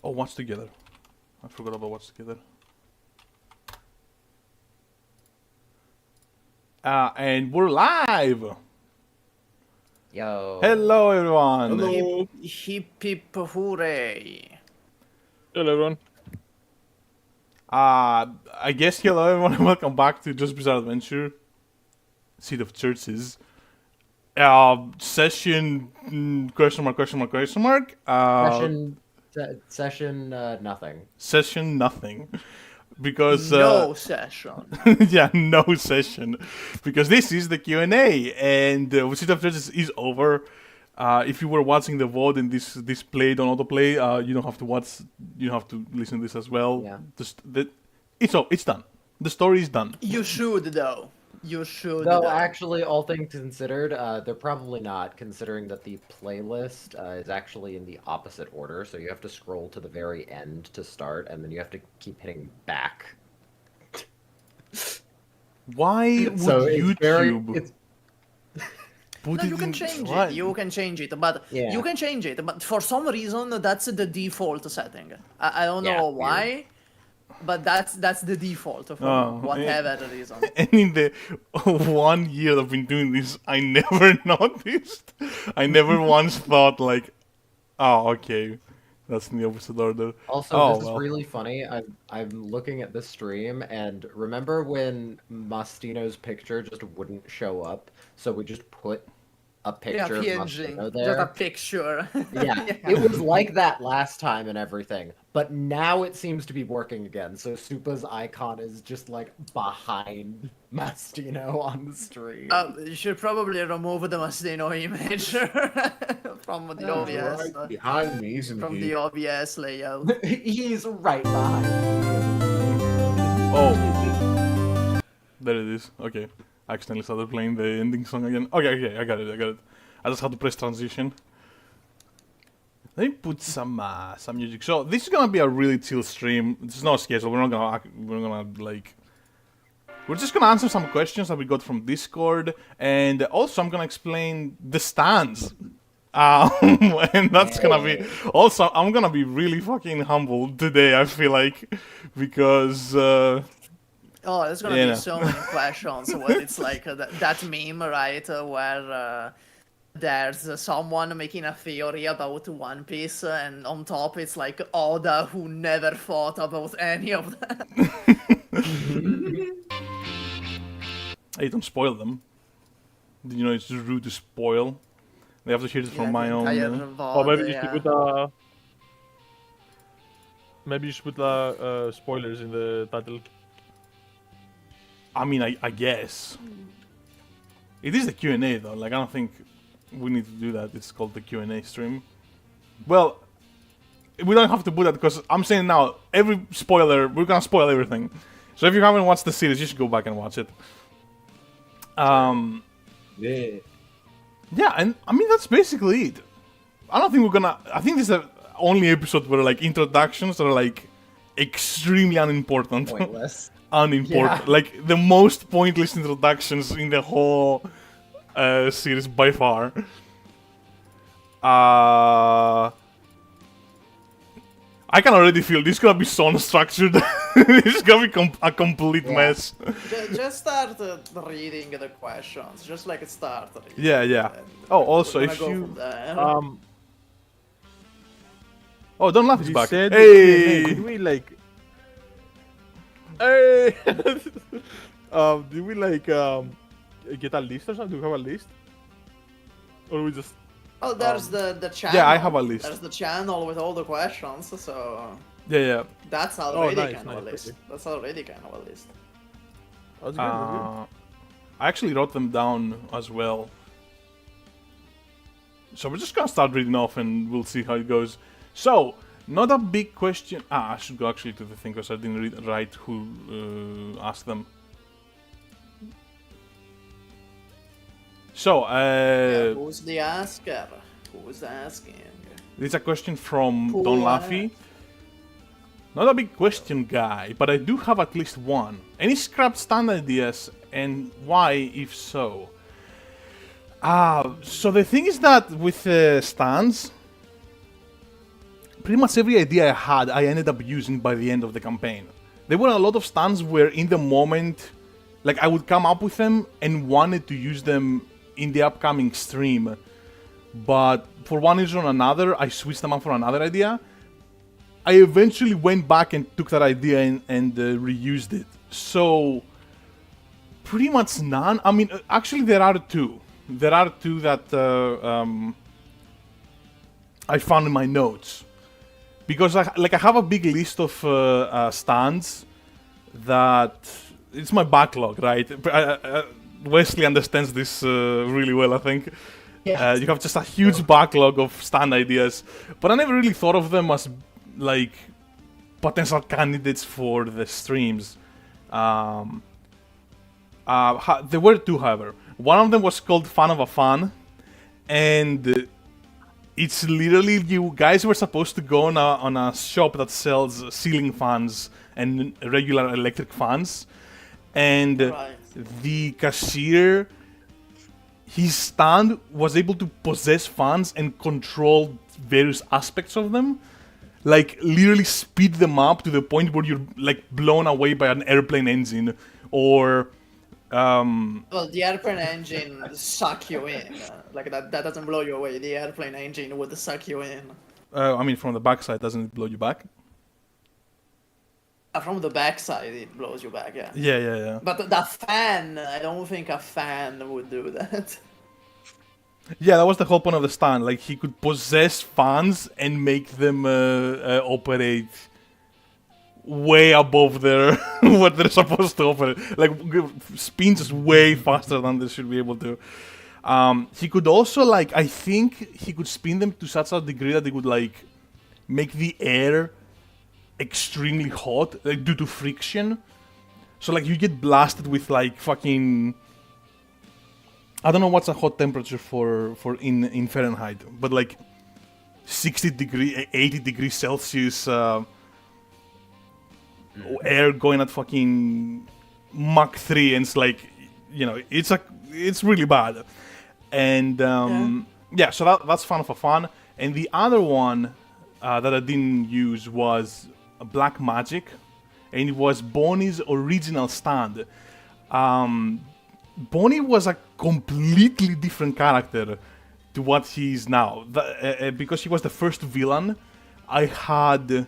Oh, Watch Together. I forgot about Watch Together. And we're live! Yo. Hello, everyone! Hello. Hip hip hooray! Hello, everyone. I guess hello, everyone, and welcome back to Just Bizarre Adventure. Seed of Churches. Session... question mark. Session nothing. Session nothing. Because... No session. yeah, no session. Because this is the QNA, and Seed of Churches is over. If you were watching the vote and this played on autoplay, you don't have to watch. You have to listen to this as well. Yeah. It's done. The story is done. You should though. You should. Though, though. actually, all things considered, they're probably not, considering that the playlist is actually in the opposite order, so you have to scroll to the very end to start, and then you have to keep hitting back. Why would So it's YouTube it's put No, it you can in- change What? it. You can change it, but Yeah. you can change it. But for some reason, that's the default setting. I don't Yeah, know weird. why, but that's the default for Oh, whatever reason. And in the 1 year I've been doing this, I never noticed. I never once thought like, oh, okay, that's in the opposite order. Also, Oh, this well. is really funny. I'm looking at this stream, and remember when Mastino's picture just wouldn't show up, so we just put a Yeah, picture of PNG, Mastino just there? a picture. Yeah, it was like that last time and everything, but now it seems to be working again. So SUPAH's icon is just like behind Mastino on the stream. You should probably remove the Mastino image from the OBS. Right behind me, isn't From he? the OBS layout. He's right behind. Oh, there it is. Okay, I accidentally started playing the ending song again. Okay, I got it. I just had to press transition. Let me put some music. So this is gonna be a really chill stream. There's no schedule. We're not gonna like. We're just gonna answer some questions that we got from Discord, and also I'm gonna explain the stands. And that's gonna be. Also, I'm gonna be really fucking humble today. I feel like because. Oh, there's gonna Yeah. be so many questions where it's like that meme, right? Where there's someone making a theory about One Piece, and on top it's like Oda who never thought about any of that. Hey, don't spoil them. You know, it's just rude to spoil. They have to hear it from my own. Or maybe you should put maybe you should put spoilers in the title. I mean, I guess. It is the Q&A though. Like, I don't think we need to do that. It's called the Q&A stream. Well, we don't have to put that because I'm saying now, every spoiler, we're gonna spoil everything. So if you haven't watched the series, you should go back and watch it. Yeah. Yeah, and I mean, that's basically it. I don't think we're gonna... I think this is the only episode where, like, introductions are, like, extremely unimportant. Pointless. Unimportant. Yeah. Like, the most pointless introductions in the whole series by far. I can already feel this is gonna be so unstructured. This is gonna be a complete mess. Just start reading the questions. Just like start reading. Yeah. And Oh, also, we're gonna if go you... from there. Oh, don't laugh, it's You back. said Hey! did we like? Hey. Did we like get a list or something? Do we have a list? Or we just? Oh, there's the channel. Yeah, I have a list. There's the channel with all the questions, so Yeah. that's already nice, kind of a nice, list. okay. That's already kind of a list. That's good. That's good. I actually wrote them down as well. So we're just gonna start reading off and we'll see how it goes. So, not a big question. I should go actually to the thing because I didn't write who asked them. So, Yeah, who's the asker? Who's asking? this is a question from Who Don asked? Laffy. Not a big question, guy, but I do have at least one. Any scrapped stand ideas, and why, if so? So the thing is that with stands, pretty much every idea I had, I ended up using by the end of the campaign. There were a lot of stands where in the moment, like I would come up with them and wanted to use them in the upcoming stream, but for one reason or another, I switched them up for another idea. I eventually went back and took that idea and reused it. So, pretty much none. I mean, actually there are two. There are two that I found in my notes. Because I have a big list of stands that... It's my backlog, right? Wesley understands this really well, I think. Yes. You have just a huge backlog of stand ideas. But I never really thought of them as, like, potential candidates for the streams. There were two, however. One of them was called Fan of a Fan. And it's literally, you guys were supposed to go on a shop that sells ceiling fans and regular electric fans. And the cashier, his stand was able to possess fans and control various aspects of them. Like, literally speed them up to the point where you're, like, blown away by an airplane engine. Or, Well, the airplane engine suck you in. Like, that doesn't blow you away. The airplane engine would suck you in. I mean, from the backside, doesn't it blow you back? From the backside, it blows you back, yeah. Yeah. But the fan, I don't think a fan would do that. Yeah, that was the whole point of the stand. Like, he could possess fans and make them operate way above their what they're supposed to operate. Like, spin just way faster than they should be able to. He could also, like, I think he could spin them to such a degree that they would, like, make the air extremely hot, like, due to friction. So, like, you get blasted with, like, fucking... I don't know what's a hot temperature for in Fahrenheit, but, like, 80 degrees Celsius air going at fucking Mach 3, and it's like, you know, it's really bad. And, yeah, so that's Fan of a Fan. And the other one that I didn't use was Black Magic, and it was Bonnie's original stand. Bonnie was a completely different character to what he is now. Because he was the first villain, I had,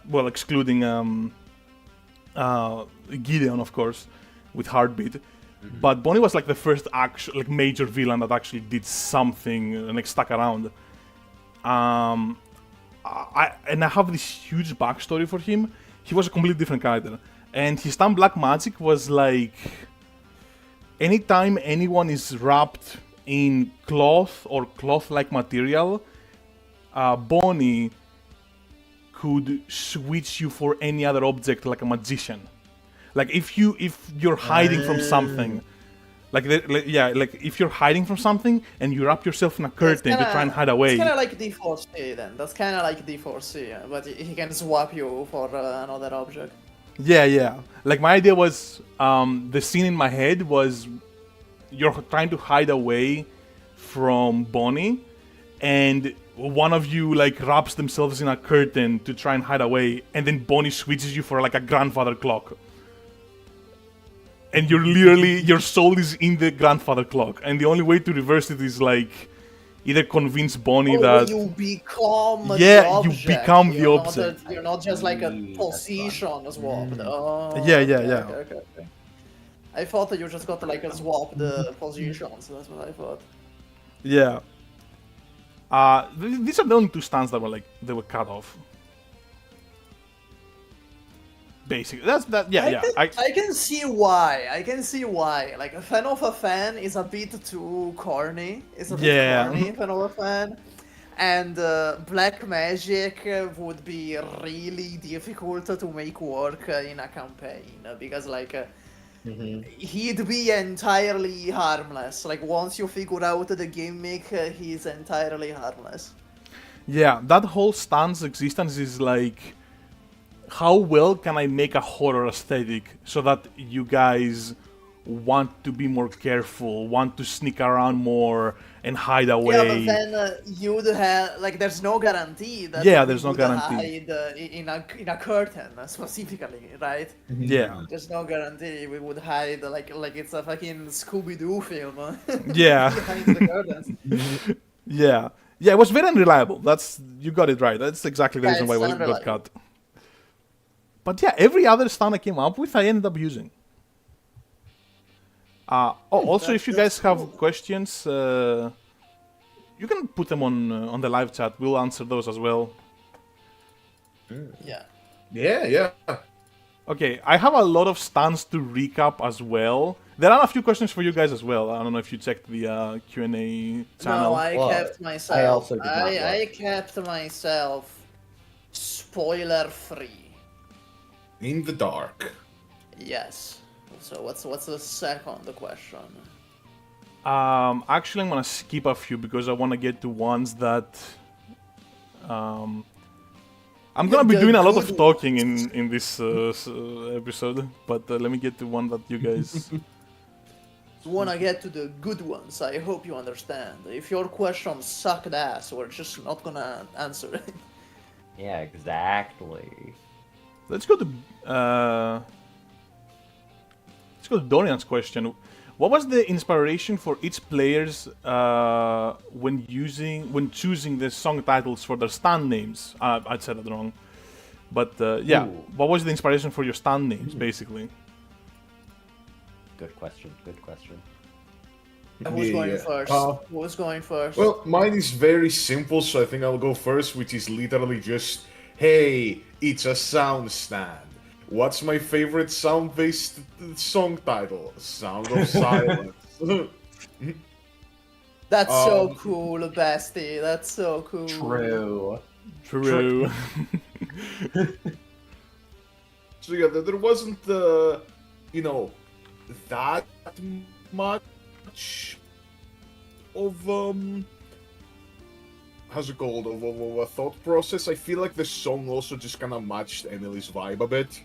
well, excluding Gideon, of course, with Heartbeat. But Bonnie was like the first actual, like, major villain that actually did something and, like, stuck around. I have this huge backstory for him. He was a completely different character. And his stand Black Magic was like... Anytime anyone is wrapped in cloth or cloth-like material, Bonnie could switch you for any other object like a magician. Like, if you're hiding from something... Like if you're hiding from something and you wrap yourself in a curtain to try and hide away. It's kind of like D4C then. That's kind of like D4C, but he can swap you for another object. Yeah. Like, my idea was, the scene in my head was you're trying to hide away from Bonnie, and one of you, like, wraps themselves in a curtain to try and hide away, and then Bonnie switches you for, like, a grandfather clock. And you're literally, your soul is in the grandfather clock, and the only way to reverse it is, like, either convince Bonnie that... you become the object. You become the object. You're not just like a position swap. Oh, Yeah. Okay. I thought that you just got to, like, swap the positions. That's what I thought. Yeah. These are the only two stands that were, like, they were cut off. Basically, I can see why. Like, a Fan of a Fan is a bit too corny. It's a bit corny, Fan of a Fan. And Black Magic would be really difficult to make work in a campaign. Because, like, he'd be entirely harmless. Like, once you figure out the gimmick, he's entirely harmless. Yeah, that whole stand's existence is like... How well can I make a horror aesthetic so that you guys want to be more careful, want to sneak around more, and hide Yeah, away. but then you'd have like there's no guarantee that Yeah, we there's no would guarantee. hide in a curtain specifically, right? Yeah, There's no guarantee we would hide like it's a fucking Scooby Doo film. Yeah. Behind the curtains. yeah, yeah. It was very unreliable. You got it right. That's exactly the Yeah, reason why it's it got unreliable. cut. But yeah, every other stand I came up with, I ended up using. Also, if you guys have questions, you can put them on the live chat. We'll answer those as well. Yeah. Yeah. Okay, I have a lot of stands to recap as well. There are a few questions for you guys as well. I don't know if you checked the Q&A channel. No, I Well, kept myself. I also did not I look. kept myself spoiler free. In the dark. Yes. So what's the second question? Actually, I'm gonna skip a few because I want to get to ones that. I'm gonna be The doing a lot of good talking in this episode, but let me get to one that you guys. Wanna get to the good ones. I hope you understand. If your questions sucked ass, we're just not gonna answer it. Yeah, exactly. Let's go to Dorian's question. What was the inspiration for each players when choosing the song titles for their stand names? I said it wrong, but yeah, Ooh. what was the inspiration for your stand names, basically? Good question. Good question. Who's going Yeah. first? Who's going first? Well, mine is very simple, so I think I'll go first, which is literally just, hey, it's a sound stand. What's my favorite sound-based song title? Sound of Silence. That's so cool, bestie. That's so cool. True. True. So yeah, there wasn't, that much of how's it called, of a thought process. I feel like the song also just kind of matched Emily's vibe a bit.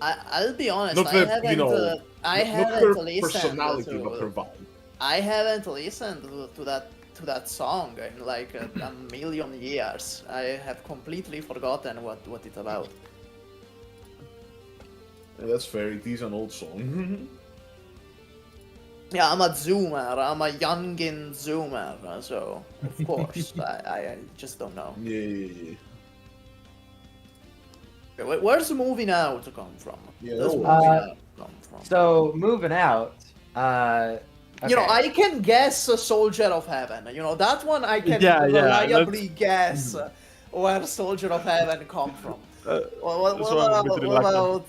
I'll be honest. Not I that, haven't. you know, I not haven't her listened personality, to. but her vibe. I haven't listened to that song in like a million years. I have completely forgotten what it's about. Yeah, that's fair. It is an old song. Yeah, I'm a zoomer. I'm a youngin zoomer. So of course I just don't know. Yeah. Where's Moving Out come from? Yeah, Where's no Moving worries. Out come from? So moving out. You know, okay. I can guess a Soldier of Heaven. You know, that one I can Yeah, reliably guess where Soldier of Heaven come from. What about,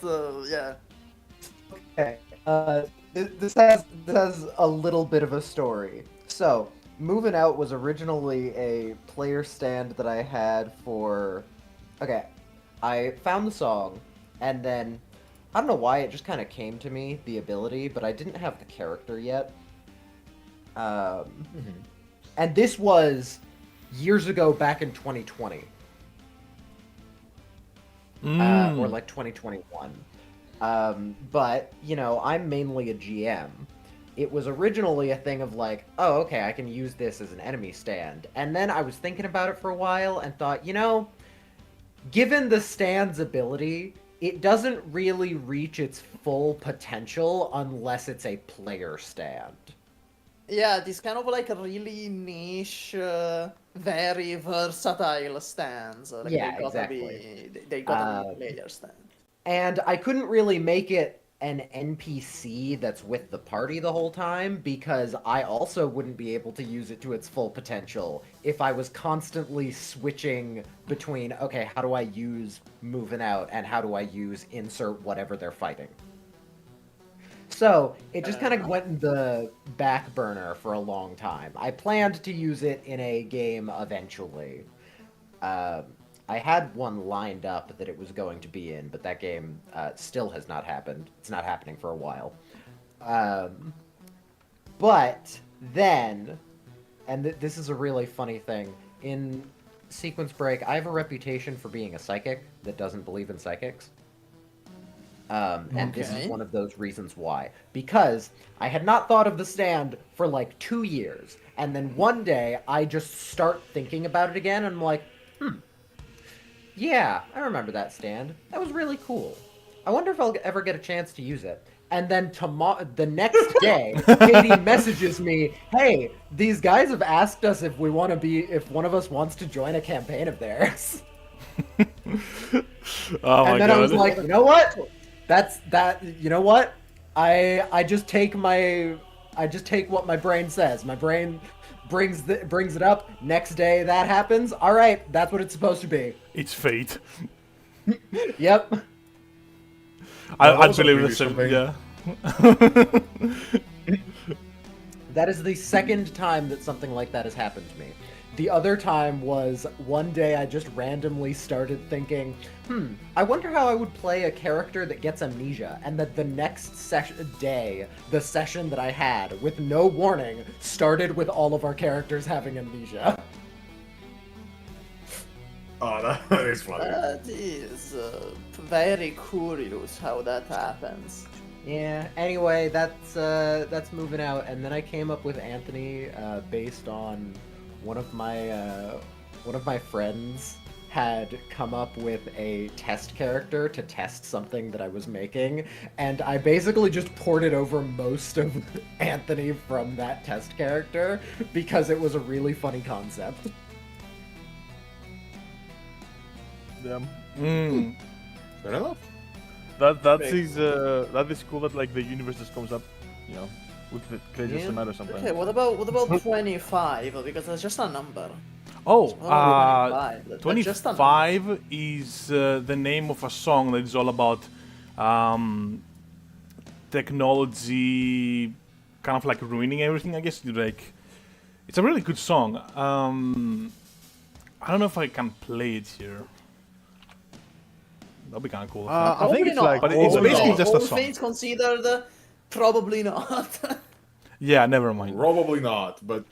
yeah. Okay. This has a little bit of a story. So, Moving Out was originally a player stand that I had for. Okay, I found the song, and then I don't know why it just kind of came to me, the ability, but I didn't have the character yet. And this was years ago, back in 2020. Or like 2021. But, you know, I'm mainly a GM. It was originally a thing of like, oh, okay, I can use this as an enemy stand. And then I was thinking about it for a while and thought, you know, given the stand's ability, it doesn't really reach its full potential unless it's a player stand. Yeah, this kind of like a really niche, very versatile stands. Like Yeah, they gotta exactly. they gotta be player stand. And I couldn't really make it an NPC that's with the party the whole time because I also wouldn't be able to use it to its full potential if I was constantly switching between, okay, how do I use Moving Out and how do I use insert whatever they're fighting. So it just kind of went in the back burner for a long time. I planned to use it in a game eventually. I had one lined up that it was going to be in, but that game still has not happened. It's not happening for a while. But then, and this is a really funny thing, in Sequence Break, I have a reputation for being a psychic that doesn't believe in psychics. And this is Okay. one of those reasons why. Because I had not thought of the stand for like 2 years, and then one day I just start thinking about it again, and I'm like, yeah, I remember that stand. That was really cool. I wonder if I'll ever get a chance to use it. And then the next day, Katie messages me, "Hey, these guys have asked us if one of us wants to join a campaign of theirs." Oh my And then god. I was like, you know what? You know what? I just take what my brain says. My brain brings it up. Next day that happens. All right, that's what it's supposed to be. It's fate. Yep. I was a believe the previous same. campaign. Yeah. That is the second time that something like that has happened to me. The other time was one day I just randomly started thinking, I wonder how I would play a character that gets amnesia, and that the next day, the session that I had, with no warning, started with all of our characters having amnesia. Oh, that is funny. That is very curious how that happens. Yeah. Anyway, that's moving out, and then I came up with Anthony based on one of my friends had come up with a test character to test something that I was making, and I basically just ported over most of Anthony from that test character because it was a really funny concept. Damn. Fair enough. That is cool that like the universe just comes up, you know, with the craziest Yeah. scenario sometimes. Okay, what about 25? Because that's just a number. Oh, 25. That's just a number. 25 is the name of a song that is all about technology, kind of like ruining everything. I guess like it's a really good song. I don't know if I can play it here. That'll be kind of cool. I think Probably it's not. like, But it's basically just a All song. things considered, probably not. Yeah, never mind. Probably not, but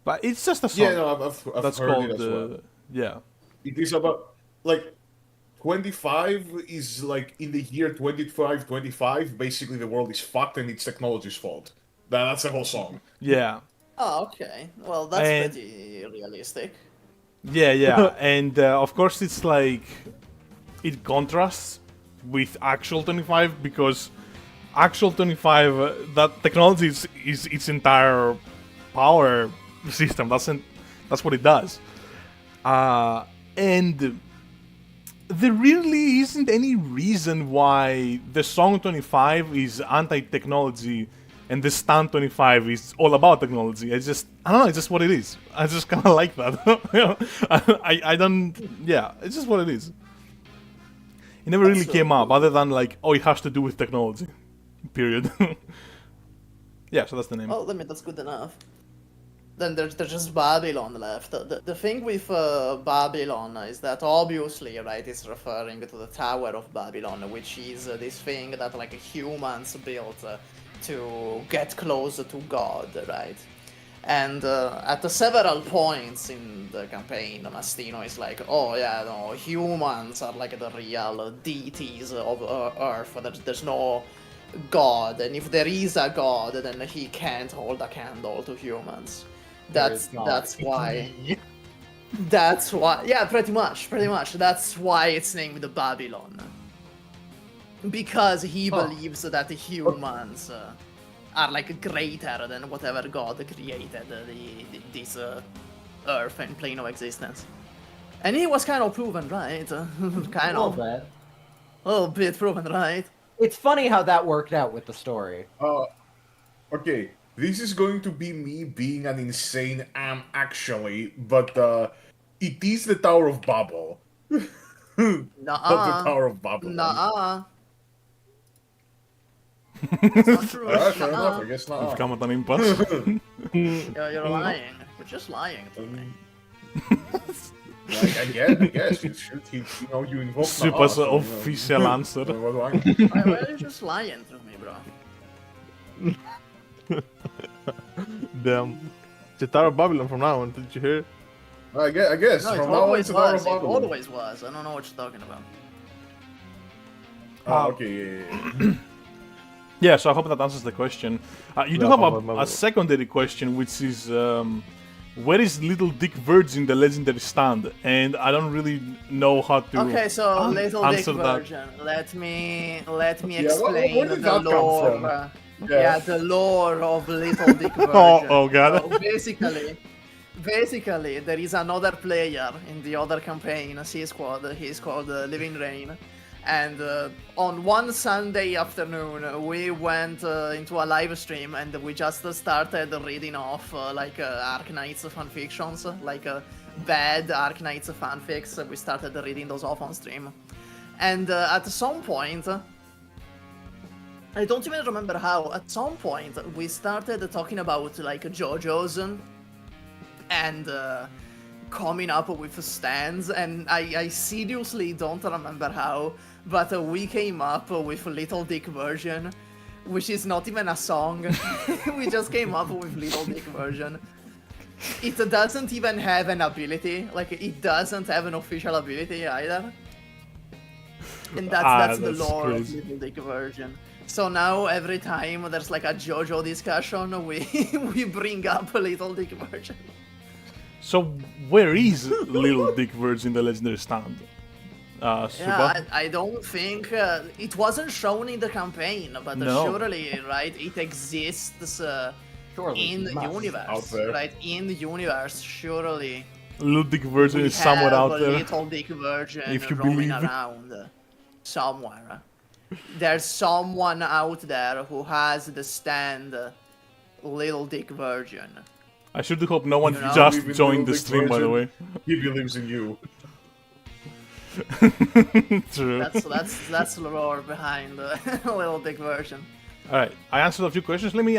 But it's just a song. yeah, no, I've That's heard called it as well. yeah. It is about like 25 is like in the year 2525. Basically, the world is fucked and it's technology's fault. That's the whole song. Yeah. Oh, okay. Well, that's And- pretty realistic. Yeah, and of course it's like it contrasts with actual 25 because actual 25 that technology is its entire power system. That's what it does, and there really isn't any reason why the song 25 is anti-technology and the stand 25 is all about technology. I don't know, it's just what it is. I just kind of like that. You know? I don't, yeah, it's just what it is. It never really so came up, other than like, oh, it has to do with technology. Period. Yeah, so that's the name. Oh, that's good enough. Then there's just Babylon left. The thing with Babylon is that obviously, right, it's referring to the Tower of Babylon, which is this thing that like humans built to get closer to God, right? And at several points in the campaign, Mastino is like, oh yeah, no, humans are like the real deities of Earth. There's no God, and if there is a God, then he can't hold a candle to humans. That's why. That's why. Yeah, pretty much. That's why it's named Babylon. Because he believes that the humans are like greater than whatever God created this Earth and plane of existence. And he was kind of proven right. Kind of. A little bit proven right. It's funny how that worked out with the story. Okay, this is going to be me being an insane actually, but it is the Tower of Babel. Not the Tower of Babel. Nuh-uh. It's not true. Fair enough, I guess not. We've come at an impasse. You're lying. You're just lying to me. Like, I guess you should, you invoke SUPAH's Na'ah, so, official answer. What do I mean? Why are you just lying to me, bro? Damn. It's the Tower of Babylon from now on, did you hear? I guess. No, it From now on, always it's the Tower was. of It Babel. always was. I don't know what you're talking about. Oh, okay, yeah. Yeah, so I hope that answers the question. You do Yeah, have a secondary question, which is where is Little Dick Virgin, the legendary stand? And I don't really know how to Okay, so Little Dick answer that. Version. Let me Yeah, explain where did the that come lore. from? Yeah, the lore of Little Dick Version. Oh god. So basically, there is another player in the other campaign, C Squad. He's called Living Rain. And on one Sunday afternoon, we went into a live stream and we just started reading off Arknights fanfictions, bad Arknights fanfics. We started reading those off on stream. And at some point, I don't even remember how, at some point we started talking about JoJo's and coming up with stands, and I seriously don't remember how, but we came up with Little Dick Version, which is not even a song. We just came up with Little Dick Version. It doesn't even have an ability, it doesn't have an official ability either. And that's the lore crazy. of Little Dick Version. So now every time there's a JoJo discussion, we bring up Little Dick Version. So where is Little Dick Virgin, the legendary stand? SUPAH? Yeah, I don't think it wasn't shown in the campaign, but No. surely, right? It exists Surely in it the must. universe, Out there. right? In the universe, surely. Little Dick Virgin We is somewhere have out a there. Little Dick Virgin If you roaming believe. around somewhere. There's someone out there who has the stand Little Dick Virgin. I should hope no one You know, just Believe in joined the Little Dick stream, by the way. Virgin. He believes in you. True. That's the lore behind the Little Dick Version. Alright, I answered a few questions. Let me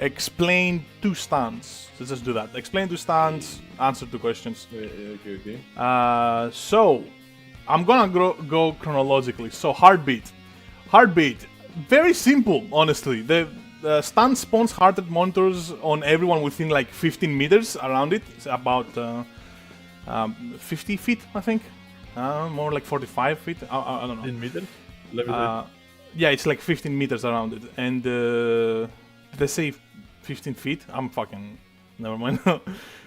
explain two stands. Let's just do that. Explain two stands, answer two questions. Okay. So, I'm gonna go chronologically. So, Heartbeat. Heartbeat. Very simple, honestly. The stand spawns heart rate monitors on everyone within 15 meters around it. It's about 50 feet, I think. More like 45 feet. I don't know. In middle? Let me Yeah, it's 15 meters around it. And did I say 15 feet? I'm fucking... Never mind.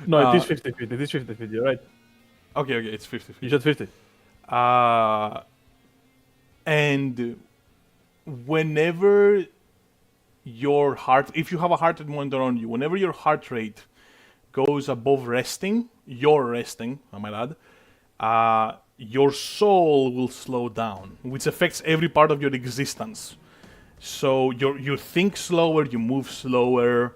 No, it is 50 feet. It is 50 feet. You're right. Okay, it's 50 feet. You said 50. And whenever your heart... If you have a heart rate monitor on you, whenever your heart rate goes above resting, you're resting, I might add, your soul will slow down, which affects every part of your existence. So you think slower, you move slower,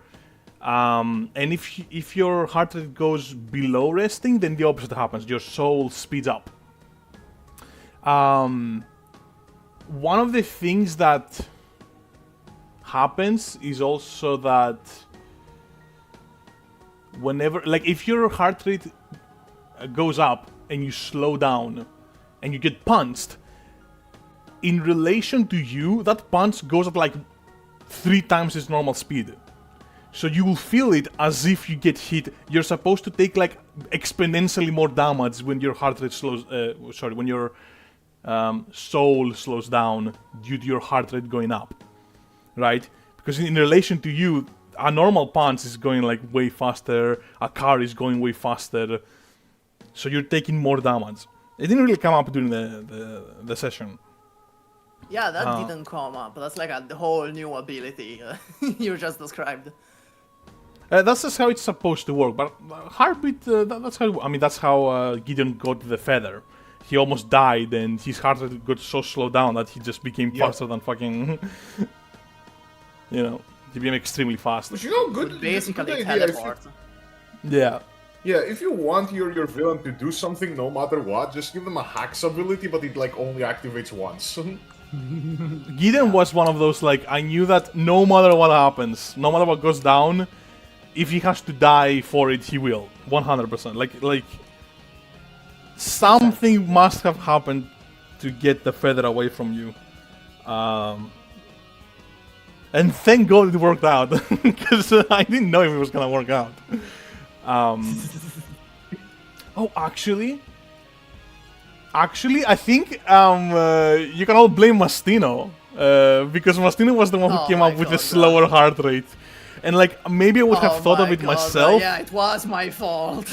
and if your heart rate goes below resting, then the opposite happens. Your soul speeds up. One of the things that happens is also that whenever, if your heart rate goes up and you slow down and you get punched, in relation to you, that punch goes at 3 times its normal speed. So you will feel it as if you get hit. You're supposed to take exponentially more damage when your heart rate slows. When your soul slows down due to your heart rate going up, right? Because in relation to you, a normal punch is going way faster. A car is going way faster. So you're taking more damage. It didn't really come up during the session. Yeah, that didn't come up. That's a whole new ability you just described. That's just how it's supposed to work. But Heartbeat, that's how Gideon got the feather. He almost died, and his heart rate got so slowed down that he just became faster than fucking. He became extremely fast. But you know, good Basically good idea. teleport. Yeah. Yeah, if you want your villain to do something no matter what, just give them a hacks ability, but it only activates once. Gideon was one of those, I knew that no matter what happens, no matter what goes down, if he has to die for it, he will. 100%. Something must have happened to get the feather away from you. And thank God it worked out, because I didn't know if it was gonna work out. Oh, actually, Actually, I think you can all blame Mastino because Mastino was the one who Oh came my up with the God, slower heart rate, and like maybe I would have thought my of it God, myself. Yeah, it was my fault.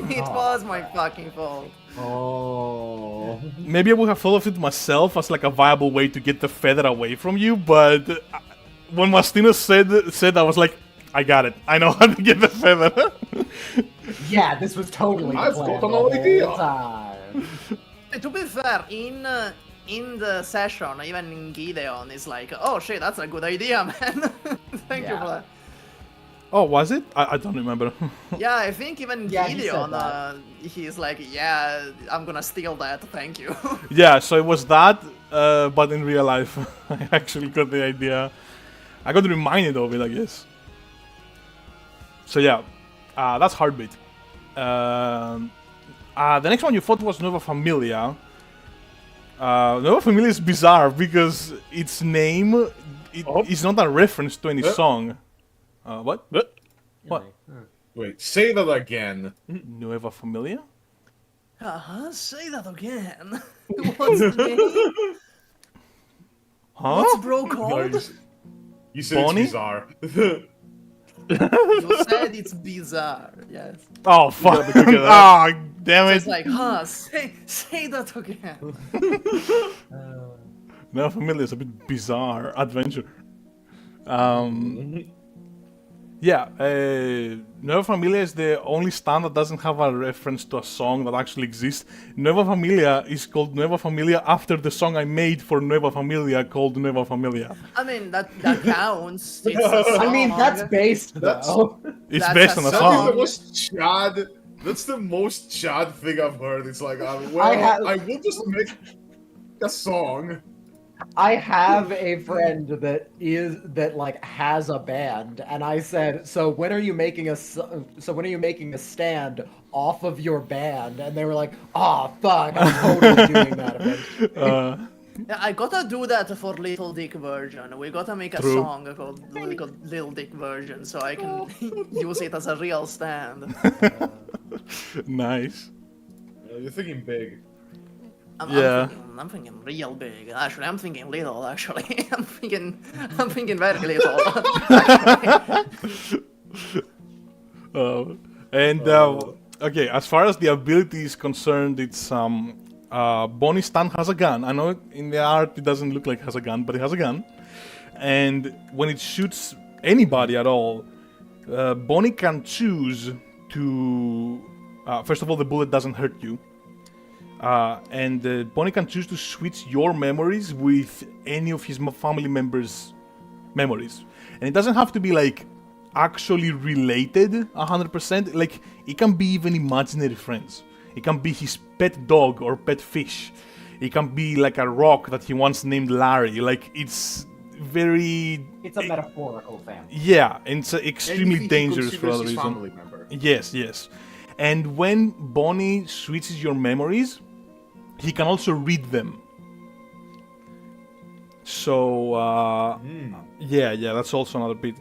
It was my fucking fault. Oh. Maybe I would have thought of it myself as like a viable way to get the feather away from you, but when Mastino said, I was like, I got it. I know how to get the feather. Yeah, this was totally the I've plan got an the whole idea. time. To be fair, in the session, even Gideon is like, "Oh shit, that's a good idea, man." Thank you Yeah. for that. Oh, was it? I don't remember. Yeah, I think even Yeah, he said Gideon, that. he's like, "Yeah, I'm gonna steal that. Thank you." Yeah, so it was that, but in real life, I actually got the idea. I got reminded of it, I guess. So yeah, that's Heartbeat. The next one you thought was Nueva Familia. Nueva Familia is bizarre because its name is not a reference to any song. What? What? Wait, say that again. Nueva Familia? Say that again. What's the name? Huh? What's bro called? You said Bonnie? it's bizarre. You said it's bizarre. Yes. Oh fuck! look at that. Ah, damn So it! it's like, say that again. Nueva Familia is a bit bizarre adventure. Yeah, Nueva Familia is the only stand that doesn't have a reference to a song that actually exists. Nueva Familia is called Nueva Familia after the song I made for Nueva Familia called Nueva Familia. I mean, that counts. It's a song. I mean, that's based That's- though. It's That's based a on a That is song. the most Chad. That's the most Chad thing I've heard. It's like, well, I I will just make a song. I have a friend that like has a band, and I said, "So when are you making a stand off of your band?" And they were like, "Oh fuck, I'm totally doing that eventually." Yeah, I gotta do that for Little Dick version. We gotta make a True. song called Little Dick version so I can use it as a real stand. Nice. You're thinking big. Yeah. I'm thinking real big. Actually, I'm thinking little. Actually, I'm thinking very little. Okay, as far as the ability is concerned, it's Bonnie Stan has a gun. I know in the art it doesn't look like it has a gun, but it has a gun. And when it shoots anybody at all, Bonnie can choose to. First of all, the bullet doesn't hurt you. And Bonnie can choose to switch your memories with any of his family members' memories. And it doesn't have to be like actually related 100%. Like, it can be even imaginary friends. It can be his pet dog or pet fish. It can be like a rock that he once named Larry. Like, it's very... It's a metaphorical family. Yeah, and it's extremely Anything he dangerous for considers other his reason. family member. Yes, yes. And when Bonnie switches your memories, he can also read them. So, yeah, that's also another bit.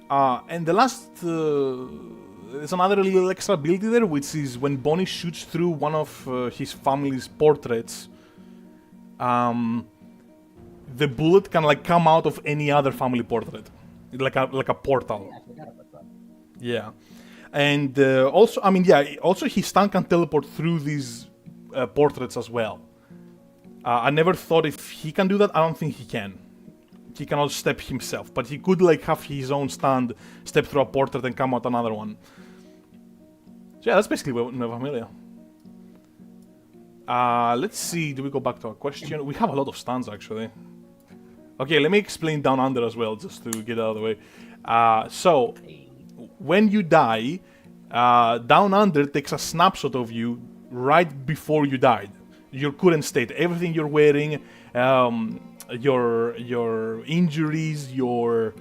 And the last, there's another little extra ability there, which is when Bonnie shoots through one of his family's portraits, the bullet can like come out of any other family portrait, like a portal. I forgot about that. Yeah, and also, I mean, yeah, also his stand can teleport through these portraits as well. I never thought if he can do that. I don't think he can. He cannot step himself, but he could like have his own stand, step through a portrait and come out another one. So yeah, that's basically Nueva Familia. Let's see, do we go back to our question? We have a lot of stands actually. Okay, let me explain Down Under as well, just to get out of the way. So, when you die, Down Under takes a snapshot of you right before you died. Your current state, everything you're wearing, your injuries, your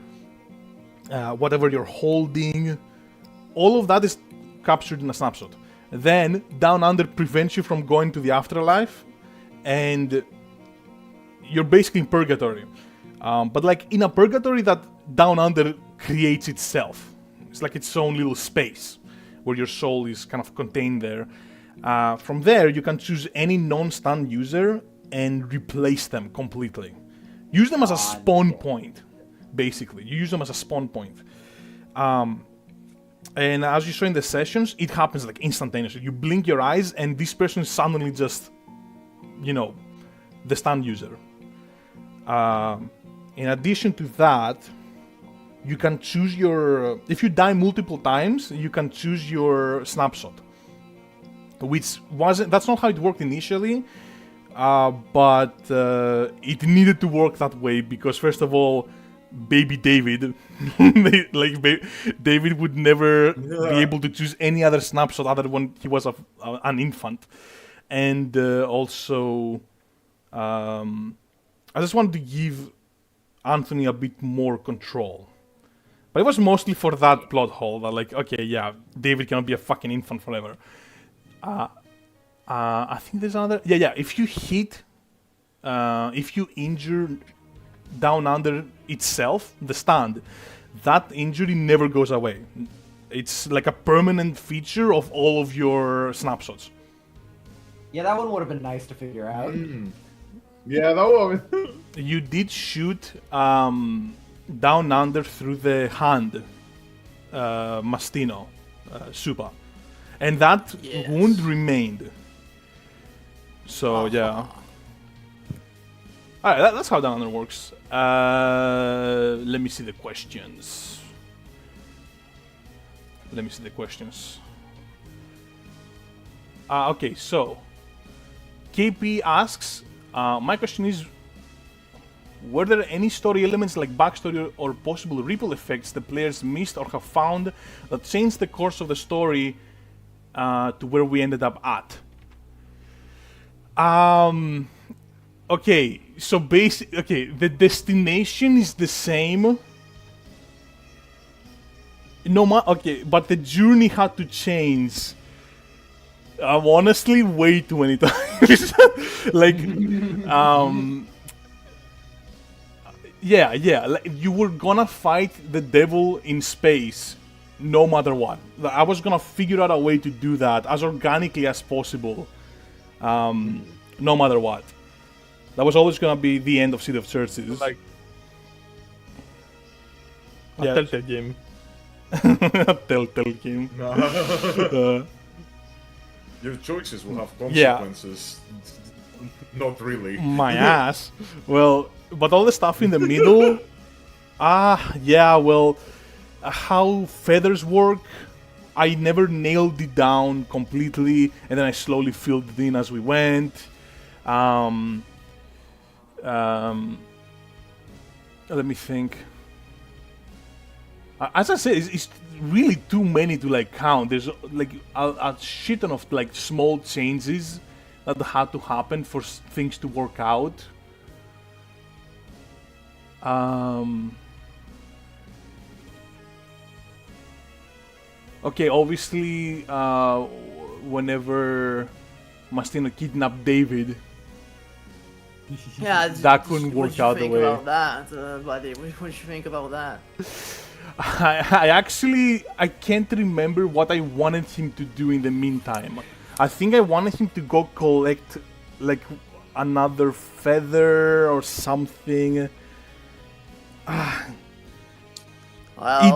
whatever you're holding, all of that is captured in a snapshot. Then Down Under prevents you from going to the afterlife, and you're basically in purgatory. But like in a purgatory that Down Under creates itself. It's like its own little space where your soul is kind of contained there. From there, you can choose any non-stun user and replace them completely. Use them as a spawn point, basically. You use them as a spawn point. And as you saw in the sessions, it happens like instantaneously. You blink your eyes and this person is suddenly just, you know, the stun user. In addition to that, you can choose your... If you die multiple times, you can choose your snapshot. Which wasn't... That's not how it worked initially. But it needed to work that way because, first of all, baby David, David would never be able to choose any other snapshot other when he was an infant. And also, I just wanted to give Anthony a bit more control. But it was mostly for that plot hole that, like, okay, yeah, David cannot be a fucking infant forever. I think there's another... Yeah, if you hit... if you injure Down Under itself, the stand, that injury never goes away. It's like a permanent feature of all of your snapshots. Yeah, that one would have been nice to figure out. Yeah, that one. You did shoot Down Under through the hand, Mastino, SUPAH. And that wound remained. So, yeah. Alright, that's how Down Under works. Let me see the questions. Okay, so KP asks, my question is, were there any story elements like backstory or possible ripple effects the players missed or have found that changed the course of the story to where we ended up at? Okay, so the destination is the same. But the journey had to change. Honestly, way too many times. Like, yeah. Like, you were gonna fight the devil in space, no matter what. Like, I was gonna figure out a way to do that as organically as possible, no matter what. That was always gonna be the end of City of Churches. Like a Telltale game. A Telltale game. Your choices will have consequences. Not really. My ass. Well, but all the stuff in the middle. How feathers work, I never nailed it down completely, and then I slowly filled it in as we went. Let me think. As I said, it's really too many to like count. There's like a shit ton of like small changes that had to happen for things to work out. Okay, obviously, whenever Mastino kidnapped David, Yeah, that couldn't work out the way. What do you think about that, buddy? What do you think about that? I can't remember what I wanted him to do in the meantime. I think I wanted him to go collect like another feather or something. Well,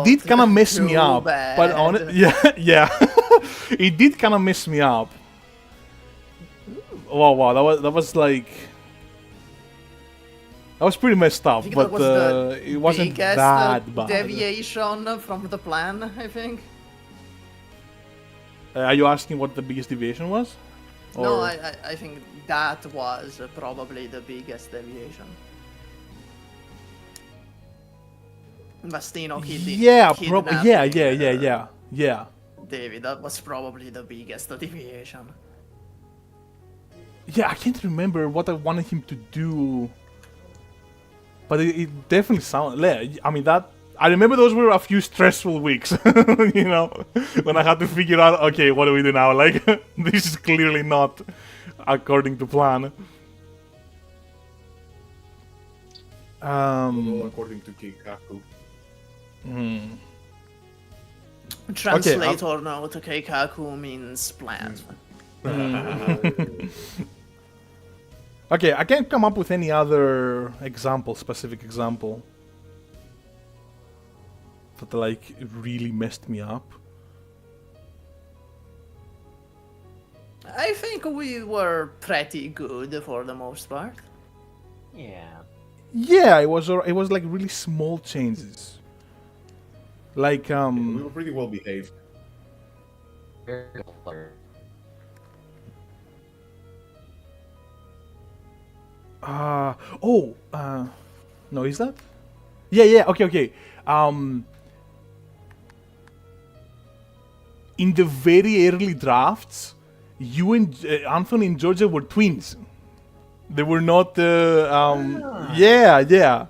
It did kind of mess me too up, bad. but yeah, it did kind of mess me up. Wow, that was like. That was pretty messed up, but it wasn't that bad. Deviation from the plan, I think. Are you asking what the biggest deviation was? No, Or- I think that was probably the biggest deviation. Mastino kidnapped Yeah. David, that was probably the biggest deviation. Yeah, I can't remember what I wanted him to do. But it definitely sounded... I mean, I remember those were a few stressful weeks, you know? When I had to figure out, okay, what do we do now? Like, this is clearly not according to plan. All according to Keikaku. Translator note, Keikaku means plan. Okay, I can't come up with any other specific example that like really messed me up. I think we were pretty good for the most part. Yeah. Yeah, it was like really small changes. Like We were pretty well behaved. Very good player. No, is that? Yeah, okay. In the very early drafts, you and Anthony and Georgia were twins. They were not, yeah,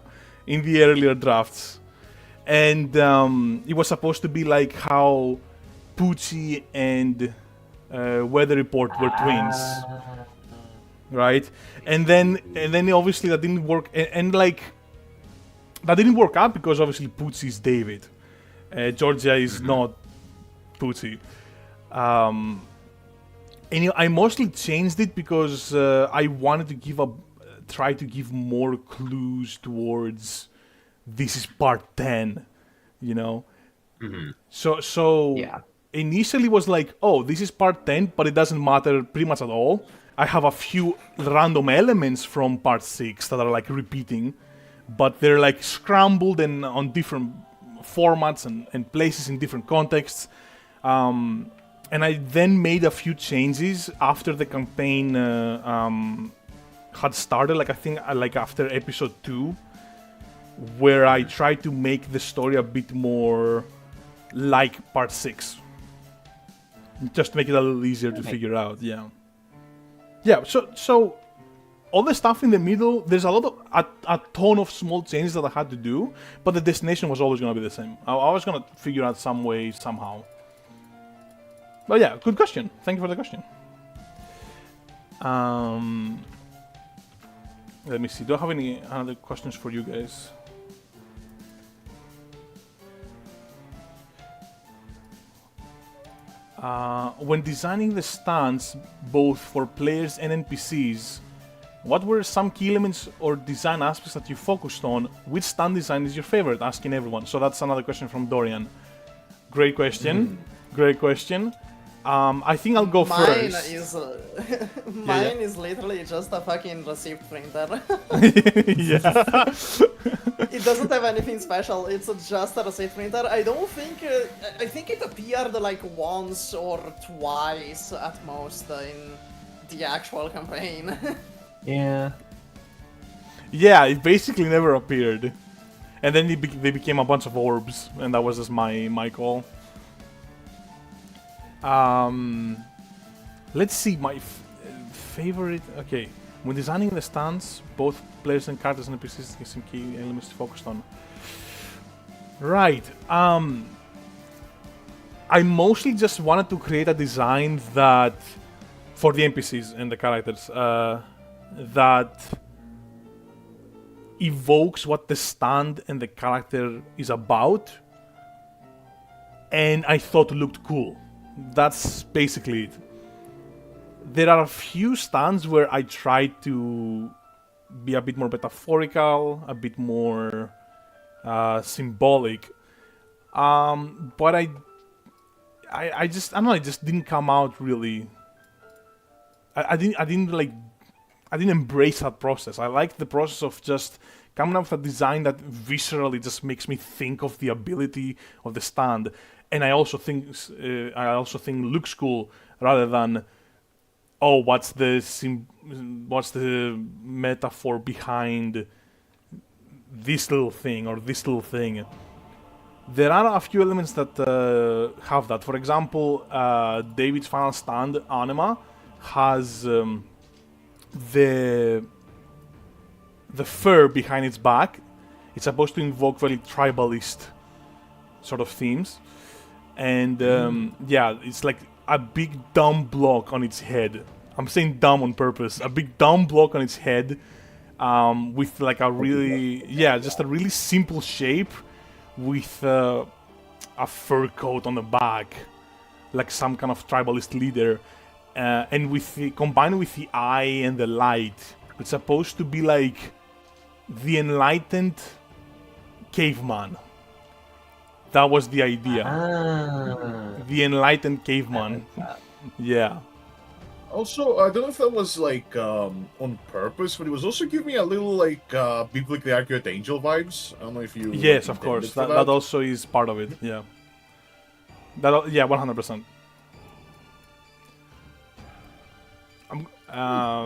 in the earlier drafts. And it was supposed to be like how Poochie and Weather Report were twins. Right? And then obviously that didn't work, and like, that didn't work out because obviously Poochie is David. Georgia is not Poochie. And I mostly changed it because I wanted to try to give more clues towards this is part 10, you know? So Yeah. initially was like, oh, this is part 10, but it doesn't matter pretty much at all. I have a few random elements from part 6 that are like repeating, but they're like scrambled and on different formats and places in different contexts. And I then made a few changes after the campaign had started, like I think like after episode 2, where I tried to make the story a bit more like part 6. Just to make it a little easier to figure out, yeah. Yeah, so all the stuff in the middle, there's a ton of small changes that I had to do, but the destination was always going to be the same. I was going to figure out some way, somehow. But yeah, good question. Thank you for the question. Let me see. Do I have any other questions for you guys? When designing the stands, both for players and NPCs, what were some key elements or design aspects that you focused on? Which stand design is your favorite? Asking everyone. So that's another question from Dorian. Great question. Great question. I think I'll go first. Mine is literally just a fucking receipt printer. Yeah. It doesn't have anything special, it's just a receipt printer. I don't think... I think it appeared like once or twice at most in the actual campaign. Yeah. Yeah, it basically never appeared. And then they became a bunch of orbs, and that was just my call. Let's see, my favorite... Okay, when designing the stands, both players and characters and NPCs get some key elements to focus on. Right, I mostly just wanted to create a design that, for the NPCs and the characters, that evokes what the stand and the character is about, and I thought it looked cool. That's basically it. There are a few stands where I tried to be a bit more metaphorical, a bit more symbolic, but I don't know, it just didn't come out really. I didn't embrace that process. I like the process of just coming up with a design that viscerally just makes me think of the ability of the stand, and I also think looks cool rather than, oh, what's the metaphor behind this little thing or this little thing. There are a few elements that have that. For example, David's final stand, Anima, has the fur behind its back. It's supposed to invoke very tribalist sort of themes, and yeah, it's like a big dumb block on its head. I'm saying dumb on purpose. A big dumb block on its head, with like a really, yeah, just a really simple shape, with a fur coat on the back, like some kind of tribalist leader. and combined with the eye and the light, it's supposed to be like the enlightened caveman. That was the idea. The enlightened caveman. Yeah. Also, I don't know if that was like on purpose, but it was also giving me a little like biblically accurate angel vibes. I don't know if you. Yes, of intended course. for That also is part of it. Yeah. Yeah, 100%.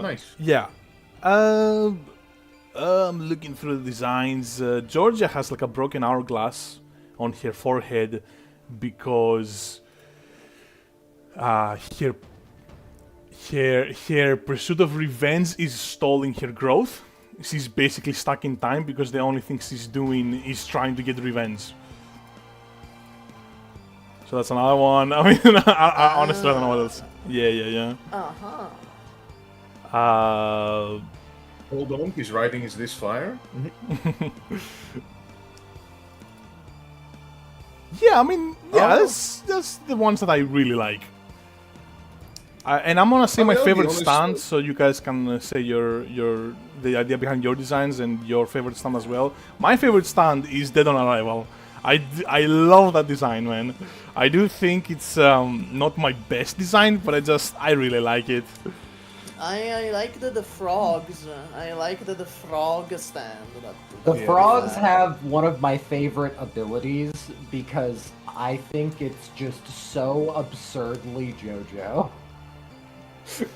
Nice. Yeah. I'm looking through the designs. Georgia has like a broken hourglass on her forehead because her pursuit of revenge is stalling her growth. She's basically stuck in time because the only thing she's doing is trying to get revenge. So that's another one. I mean, I honestly don't know what else. Yeah. Hold on, his writing is this fire. Yeah, I mean, that's the ones that I really like. And I'm gonna say my I'll be favorite honest, stand, so you guys can say the idea behind your designs and your favorite stand as well. My favorite stand is Dead on Arrival. I love that design, man. I do think it's not my best design, but I really like it. I like the frogs. I like the frog stand. The frogs have one of my favorite abilities because I think it's just so absurdly JoJo.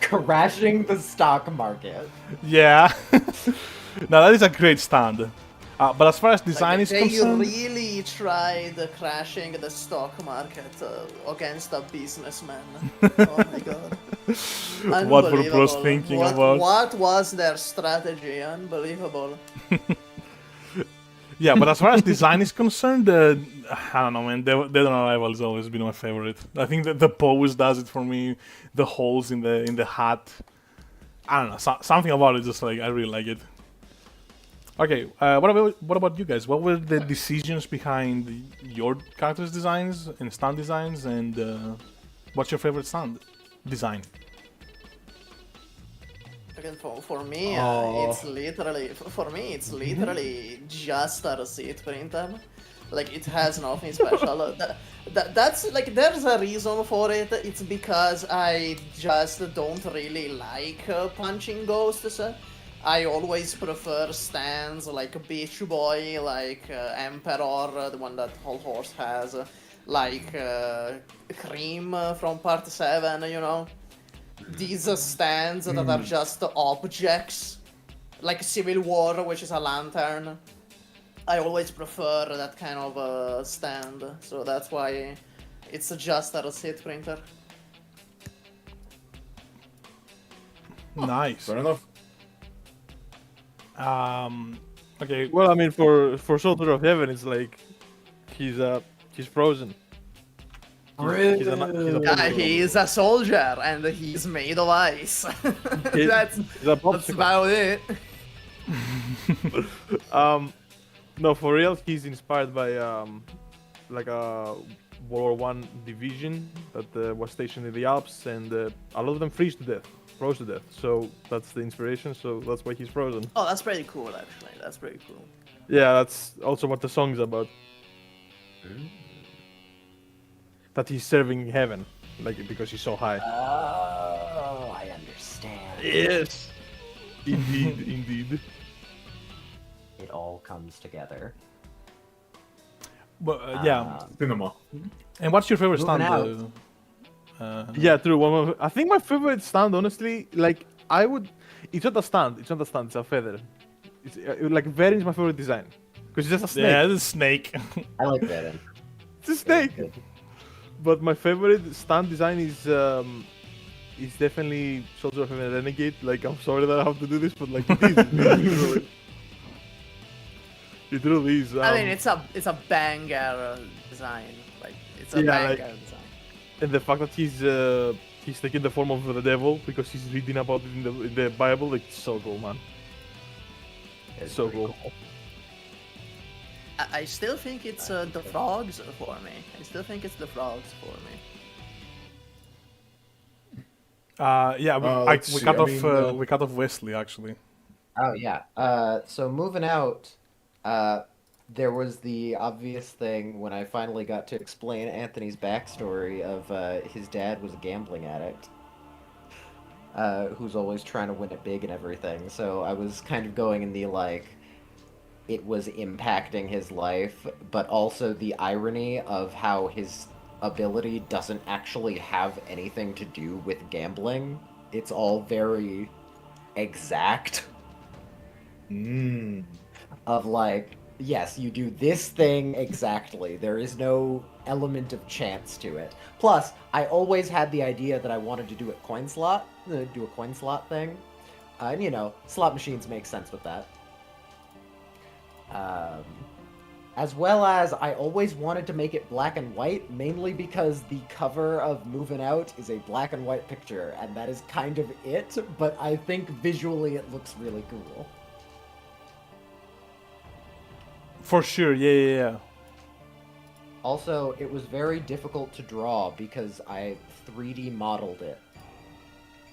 Crashing the stock market. Yeah. Now that is a great stand. But as far as design is concerned, they really tried crashing the stock market against a businessman. Oh my god. what were pros thinking about? What was their strategy? Unbelievable. Yeah, but as far as design is concerned, I don't know, man. Dead on Arrival has always been my favorite. I think that the pose does it for me. The holes in the hat. I don't know. Something about it, just like I really like it. Okay, what about you guys? What were the decisions behind your characters' designs and stand designs, and what's your favorite stand design? Again, for me, it's literally just a receipt printer. Like, it has nothing special. That's like, there's a reason for it. It's because I just don't really like punching ghosts. I always prefer stands like Beach Boy, like Emperor, the one that Whole Horse has, like Cream from Part 7, you know? These stands that are just objects, like Civil War, which is a lantern. I always prefer that kind of stand, so that's why it's just a receipt printer. Nice. Fair enough. Okay. Well, I mean, for Soldier of Heaven, it's like he's frozen. He's He's a soldier and he's made of ice. That's about it. No, for real, he's inspired by like a World War I division that was stationed in the Alps, and a lot of them froze to death. So that's the inspiration. So that's why he's frozen. Oh, that's pretty cool, actually. That's pretty cool. Yeah, that's also what the song's about. That he's serving heaven, like because he's so high. Oh, I understand. Yes, indeed. It all comes together. But yeah. Cinema. And what's your favorite stand? Yeah, true. I think my favorite stand, honestly, like it's not a stand. It's a feather. It's like Verin is my favorite design because it's just a snake. Yeah, it's a snake. I like that. It's a snake. But my favorite stand design is definitely Soldier of Heaven Renegade. Like, I'm sorry that I have to do this, but like it is. It really is. I mean, it's a banger design. Like, it's a banger design. And the fact that he's taking the form of the devil because he's reading about it in the Bible, like, it's so cool, man. It's so cool. I still think it's the frogs for me. Yeah, let's we see, cut I off mean, we cut off Wesley actually. Oh yeah. So moving out, there was the obvious thing when I finally got to explain Anthony's backstory of his dad was a gambling addict, who's always trying to win it big and everything. So I was kind of going in the like, it was impacting his life, but also the irony of how his ability doesn't actually have anything to do with gambling. It's all very exact. Of like, yes, you do this thing exactly. There is no element of chance to it. Plus, I always had the idea that I wanted to do a coin slot thing. And you know, slot machines make sense with that. As well as I always wanted to make it black and white, mainly because the cover of Movin' Out is a black and white picture, and that is kind of it, but I think visually it looks really cool. For sure, yeah. Also, it was very difficult to draw because I 3D modeled it.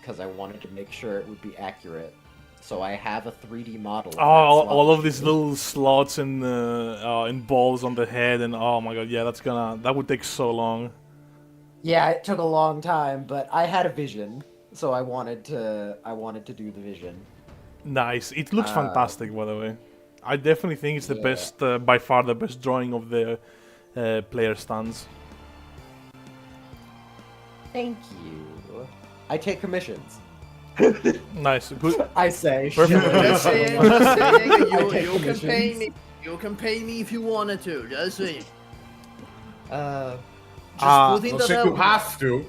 Because I wanted to make sure it would be accurate. So I have a 3D model. Oh, all of these little slots and balls on the head, and oh my god, yeah, that would take so long. Yeah, it took a long time, but I had a vision, so I wanted to do the vision. Nice. It looks fantastic, by the way. I definitely think it's the best, by far the best drawing of the player stands. Thank you. I take commissions. Nice. Good. I say. Perfect. Just saying, I take you can pay commissions. me. You can pay me if you wanted to. Just saying. Just put in Not the saying you have to.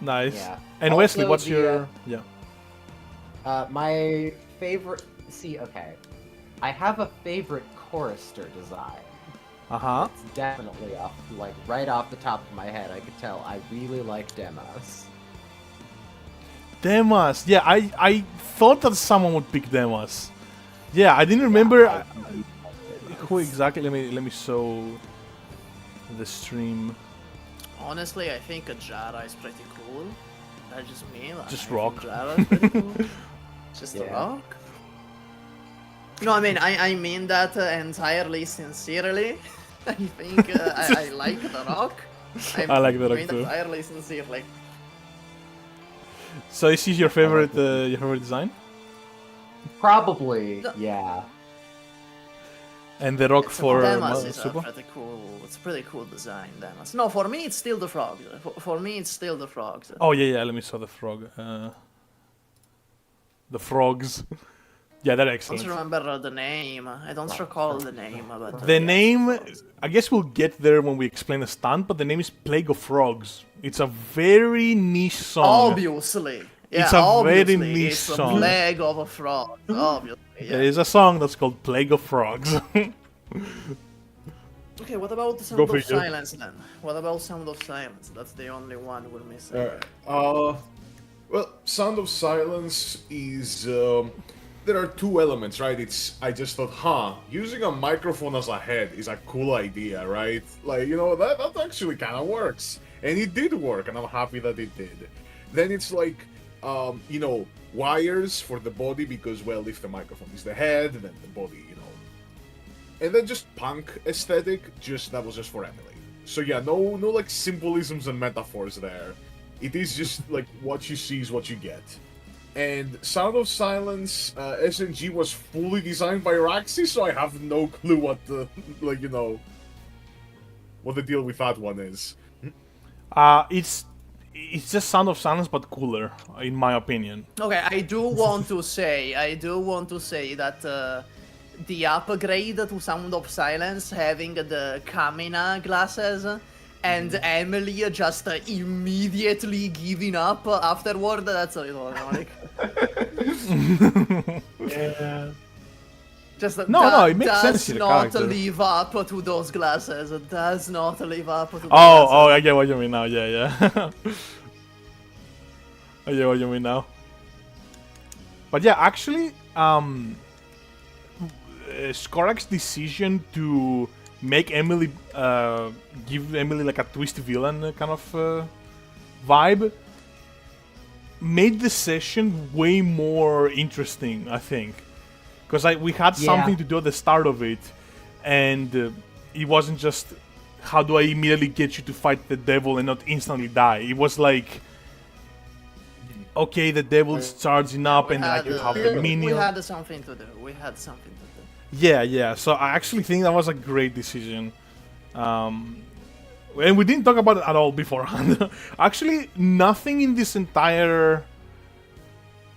Nice. Yeah. And Also, Wesley, what's the, your... Yeah. My favorite... See, okay. I have a favorite chorister design. Uh-huh. It's definitely off, like, right off the top of my head, I could tell. I really like Demos. Demas. Yeah, I thought that someone would pick Demas. Yeah, I didn't remember who exactly. Let me show the stream. Honestly, I think a Jara is pretty cool. That's just me. Like, Just I think rock. Jara is pretty cool. Just a Yeah. rock. No, I mean I mean that entirely sincerely. I think I like the rock. I like the rock mean too. entirely sincerely. So is this your favorite design? Probably, No. yeah. And the rock for Demas is a SUPAH? pretty cool. It's a pretty cool design, Demas. No, for me it's still the frogs. For me it's still the frogs. Oh yeah, let me show the frog. The frogs. Yeah, they're I excellent. don't remember the name. I don't recall the name. But The name, I guess we'll get there when we explain the stunt, but the name is Plague of Frogs. It's a very niche song. Obviously. Yeah, It's a very obviously, niche it's song. a plague of a frog. Obviously. Yeah. There is a song that's called Plague of Frogs. Okay, what about Sound Go of figure. Silence then? What about Sound of Silence? That's the only one we're missing. Well, Sound of Silence is. There are two elements, right? I just thought, using a microphone as a head is a cool idea, right? Like, you know, that actually kind of works. And it did work, and I'm happy that it did. Then it's like, you know, wires for the body, because, well, if the microphone is the head, then the body, you know. And then just punk aesthetic, that was just for Emily. So yeah, no like symbolisms and metaphors there. It is just like what you see is what you get. And Sound of Silence, SNG was fully designed by Raxi, so I have no clue what the, like, you know, what the deal with that one is. It's just Sound of Silence, but cooler, in my opinion. Okay, I do want to say that the upgrade to Sound of Silence, having the Kamina glasses, and Emily just immediately giving up afterward, that's a little ironic. Yeah. Just No, it makes sense does in the not character. live up to those glasses. It does not live up to the Oh, glasses. I get what you mean now, yeah. I get what you mean now. But yeah, actually, SKORAK's decision to make Emily, give Emily like a twist villain kind of vibe made the session way more interesting, I think. Because we had something to do at the start of it, and it wasn't just how do I immediately get you to fight the devil and not instantly die. It was like, okay, the devil's charging up, and like you have the minion. We had something to do. Yeah. So I actually think that was a great decision. And we didn't talk about it at all beforehand. Actually, nothing in this entire...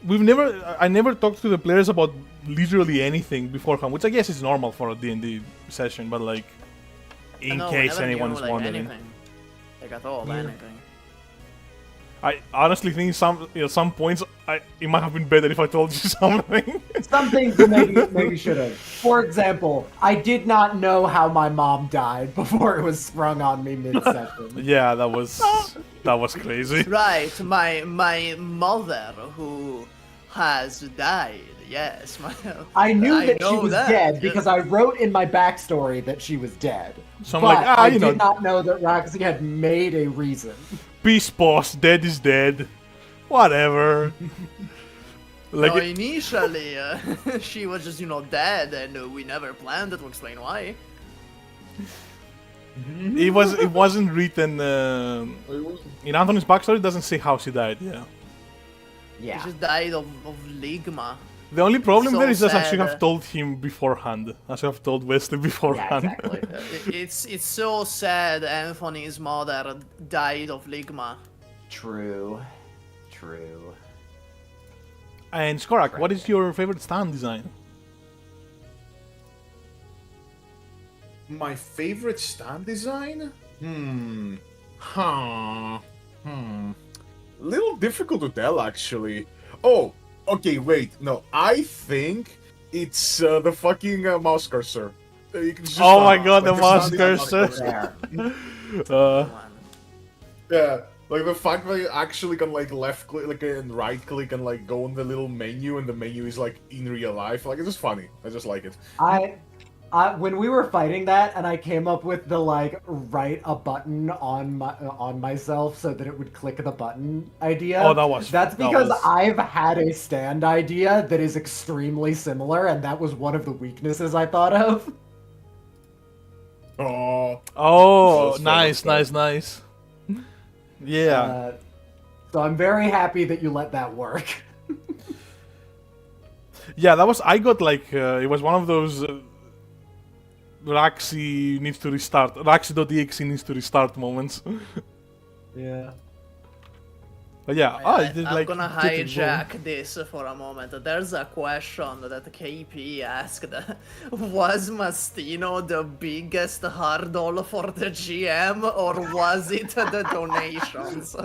I never talked to the players about literally anything beforehand, which I guess is normal for a D&D session, but like, in case anyone is wondering. Anything. Like at all, anything. I honestly think some points it might have been better if I told you something. Some things you maybe should have. For example, I did not know how my mom died before it was sprung on me mid-session. Yeah, that was crazy. Right, my mother who has died. Yes, I knew that she was dead because I wrote in my backstory that she was dead. So I'm but like, I did not know that Raxi had made a reason. Peace, boss. Dead is dead. Whatever. Like initially, she was just dead, and we never planned to explain why. It wasn't written in Anthony's backstory. It doesn't say how she died. Yeah. She just died of ligma. The only problem So there is that I should sad. have told him beforehand. I should have told Wesley beforehand. Yeah, exactly. It's so sad. Anthony's mother died of ligma. True. And SKORAK, what is your favorite stand design? My favorite stand design? Little difficult to tell, actually. Oh, okay, wait. No, I think it's the fucking mouse cursor. You can just, Oh my god, the like mouse stand cursor. There. Yeah, like the fact that you actually can like left click, like and right click, and like go on the little menu, and the menu is like in real life. Like it's just funny. I just like it. When we were fighting that, and I came up with the like write a button on myself so that it would click the button idea. Oh, That's because I've had a stand idea that is extremely similar, and that was one of the weaknesses I thought of. Oh, nice. Yeah. So I'm very happy that you let that work. Yeah, I got like, it was one of those Raxi needs to restart, Raxi.exe needs to restart moments. Yeah. But yeah, I'm gonna hijack this for a moment. There's a question that KP asked. Was Mastino the biggest hurdle for the GM, or was it the donations?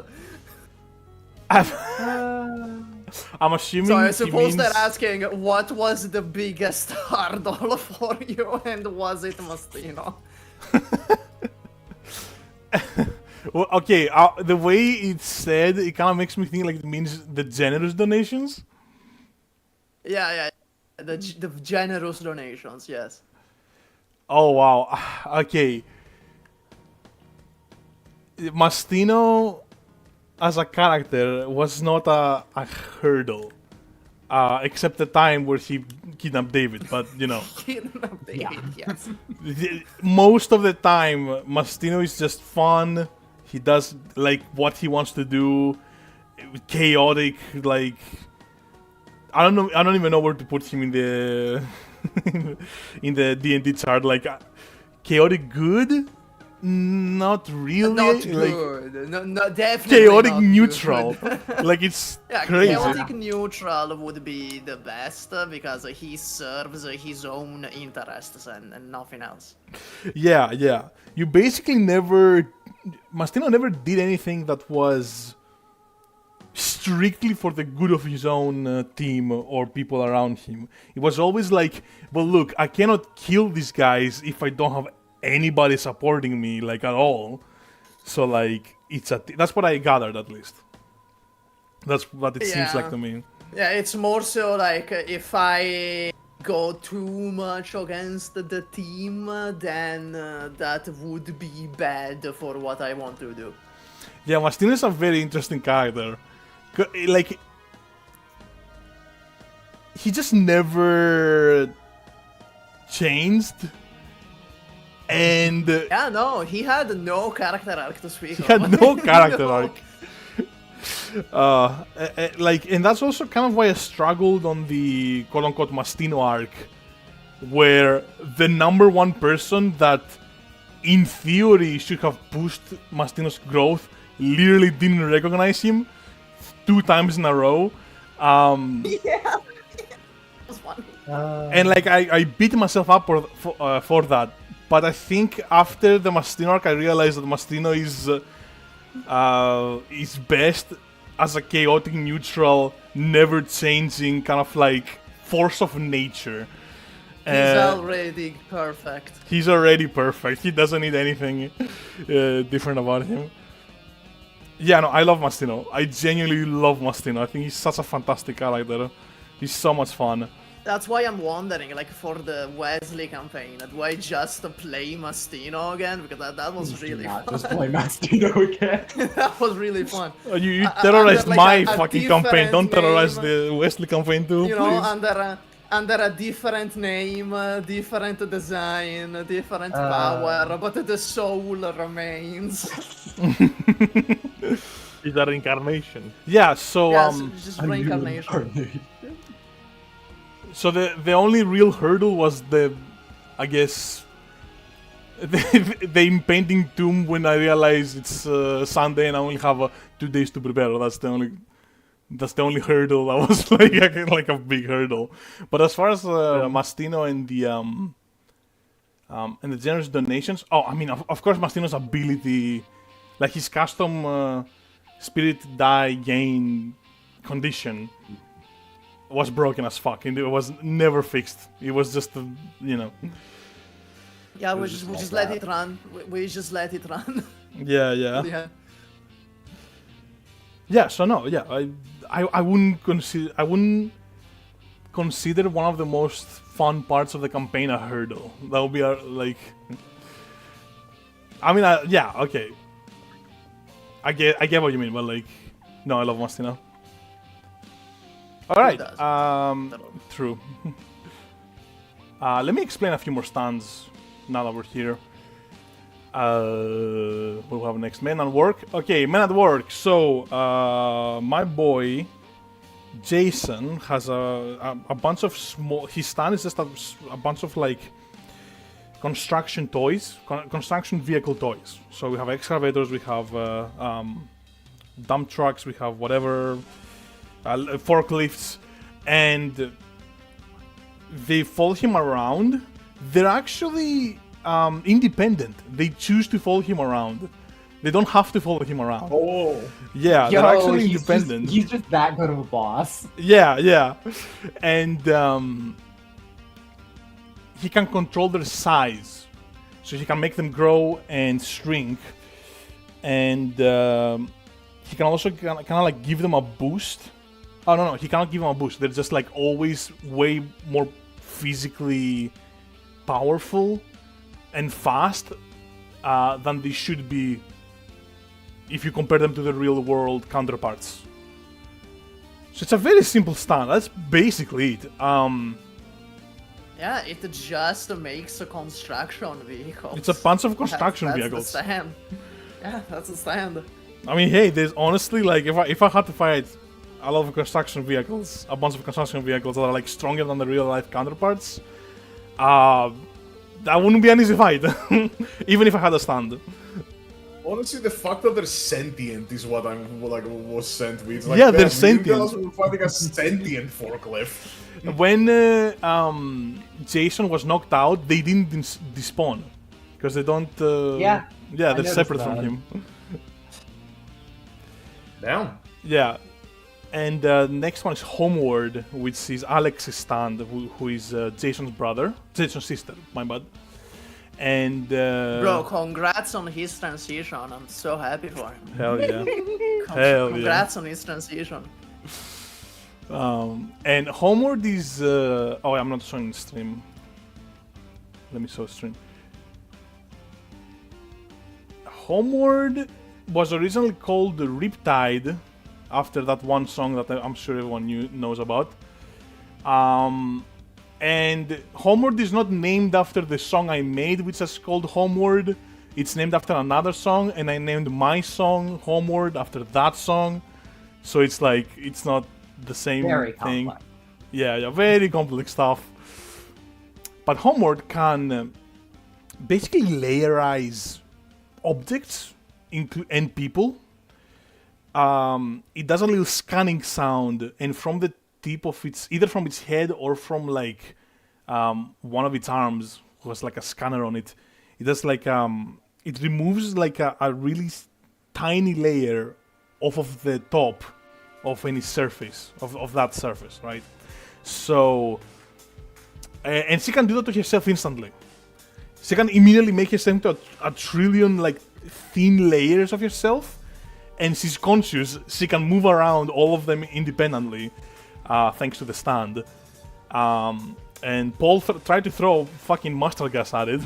I'm assuming. So I suppose they're asking what was the biggest hurdle for you, and was it Mastino? Well, okay, the way it's said, it kind of makes me think like it means the generous donations. Yeah, the generous donations, yes. Oh wow, okay. Mastino, as a character, was not a hurdle, except the time where he kidnapped David. But Kidnapped David, yes. Most of the time, Mastino is just fun. He does like what he wants to do, chaotic. Like I don't even know where to put him in the in the D&D chart. Like chaotic good, not really. Not like, good. No, definitely chaotic not neutral. good. Like it's Yeah, crazy. chaotic neutral would be the best because he serves his own interests and nothing else. Yeah. You basically Mastino never did anything that was strictly for the good of his own team or people around him. It was always like, well, look, I cannot kill these guys if I don't have anybody supporting me, like, at all. So, like, that's what I gathered, at least. That's what it seems like to me. Yeah, it's more so like if I go too much against the team, then that would be bad for what I want to do. Yeah, Mastino is a very interesting character. Like, he just never changed, and Yeah, no, he had no character arc to speak he of. had no character No. arc. Like, and that's also kind of why I struggled on the quote-unquote Mastino arc, where the number one person that, in theory, should have pushed Mastino's growth literally didn't recognize him 2 times in a row. Yeah. It was funny. And like I beat myself up for that, but I think after the Mastino arc, I realized that Mastino is best as a chaotic, neutral, never changing kind of like force of nature. He's already perfect. He's already perfect. He doesn't need anything different about him. Yeah, no, I love Mastino. I genuinely love Mastino. I think he's such a fantastic character. He's so much fun. That's why I'm wondering, like, for the Wesley campaign, do I just play Mastino again? Because that was really Not fun. just play Mastino again. That was really fun. You terrorized like my a fucking campaign. Don't different terrorize name. the Wesley campaign too, You know, please. under a different name, different design, different power, but the soul remains. Is that reincarnation? Yeah, so Yes, it's just A new reincarnation. incarnation. so the only real hurdle was I guess, the impending doom when I realized it's Sunday and I only have 2 days to prepare. That's the only hurdle that was like a big hurdle. But as far as Mastino and the generous donations, I mean, of course, Mastino's ability, like his custom spirit die gain condition, was broken as fuck, and it was never fixed. It was just, Yeah, we just just like let that. it run. We just let it run. yeah. Yeah. Yeah, so no, yeah, I wouldn't consider one of the most fun parts of the campaign a hurdle. That would be like, I mean, yeah, okay, I get what you mean, but like, no, I love Mastino. All right, does? true. Let me explain a few more stands now that we're here. We'll have next men at work. Okay, men at work. So my boy Jason has a bunch of small. His stand is just a bunch of like construction toys, construction vehicle toys. So we have excavators, we have dump trucks, we have whatever, forklifts, and they follow him around. They're actually independent. They choose to follow him around. They don't have to follow him around. Oh, Yeah, Yo, they're actually he's independent. He's just that good of a boss. Yeah. And he can control their size. So he can make them grow and shrink. And he can also kind of like give them a boost. Oh, no, he cannot give them a boost. They're just like always way more physically powerful and fast than they should be if you compare them to the real world counterparts. So it's a very simple stand. That's basically it. Yeah, it just makes a construction vehicle. It's a bunch of construction that's vehicles. The stand. Yeah, that's the stand. I mean, hey, there's honestly like if I had to fight a lot of construction vehicles, a bunch of construction vehicles that are like stronger than the real life counterparts, that wouldn't be an easy fight, even if I had a stand. honestly, the fact that they're sentient is what I'm like was sent with. It's like, Yeah, they're damn, you didn't tell sentient. us we were fighting a sentient forklift. When Jason was knocked out, they didn't despawn because they don't. Yeah, they're noticed separate that. from him. Damn. Yeah. And next one is Homeward, which is Alex's stand, who is Jason's brother. Jason's sister, my bad. And... Bro, congrats on his transition. I'm so happy for him. Hell yeah. Hell yeah. Congrats on his transition. And Homeward is... oh, I'm not showing the stream. Let me show stream. Homeward was originally called Riptide after that one song that I'm sure everyone knows about. And Homeward is not named after the song I made, which is called Homeward. It's named after another song, and I named my song Homeward after that song. So it's like, it's not the same Very thing. complex. Yeah, very complex stuff. But Homeward can basically layerize objects and people. It does a little scanning sound, and from the tip of its, either from its head or from like one of its arms, was like a scanner on it. It does like it removes like a really tiny layer off of the top of any surface of that surface, right? So, and she can do that to herself instantly. She can immediately make herself into a trillion like thin layers of herself, and she's conscious. She can move around all of them independently, thanks to the stand. And Paul tried to throw fucking mustard gas at it.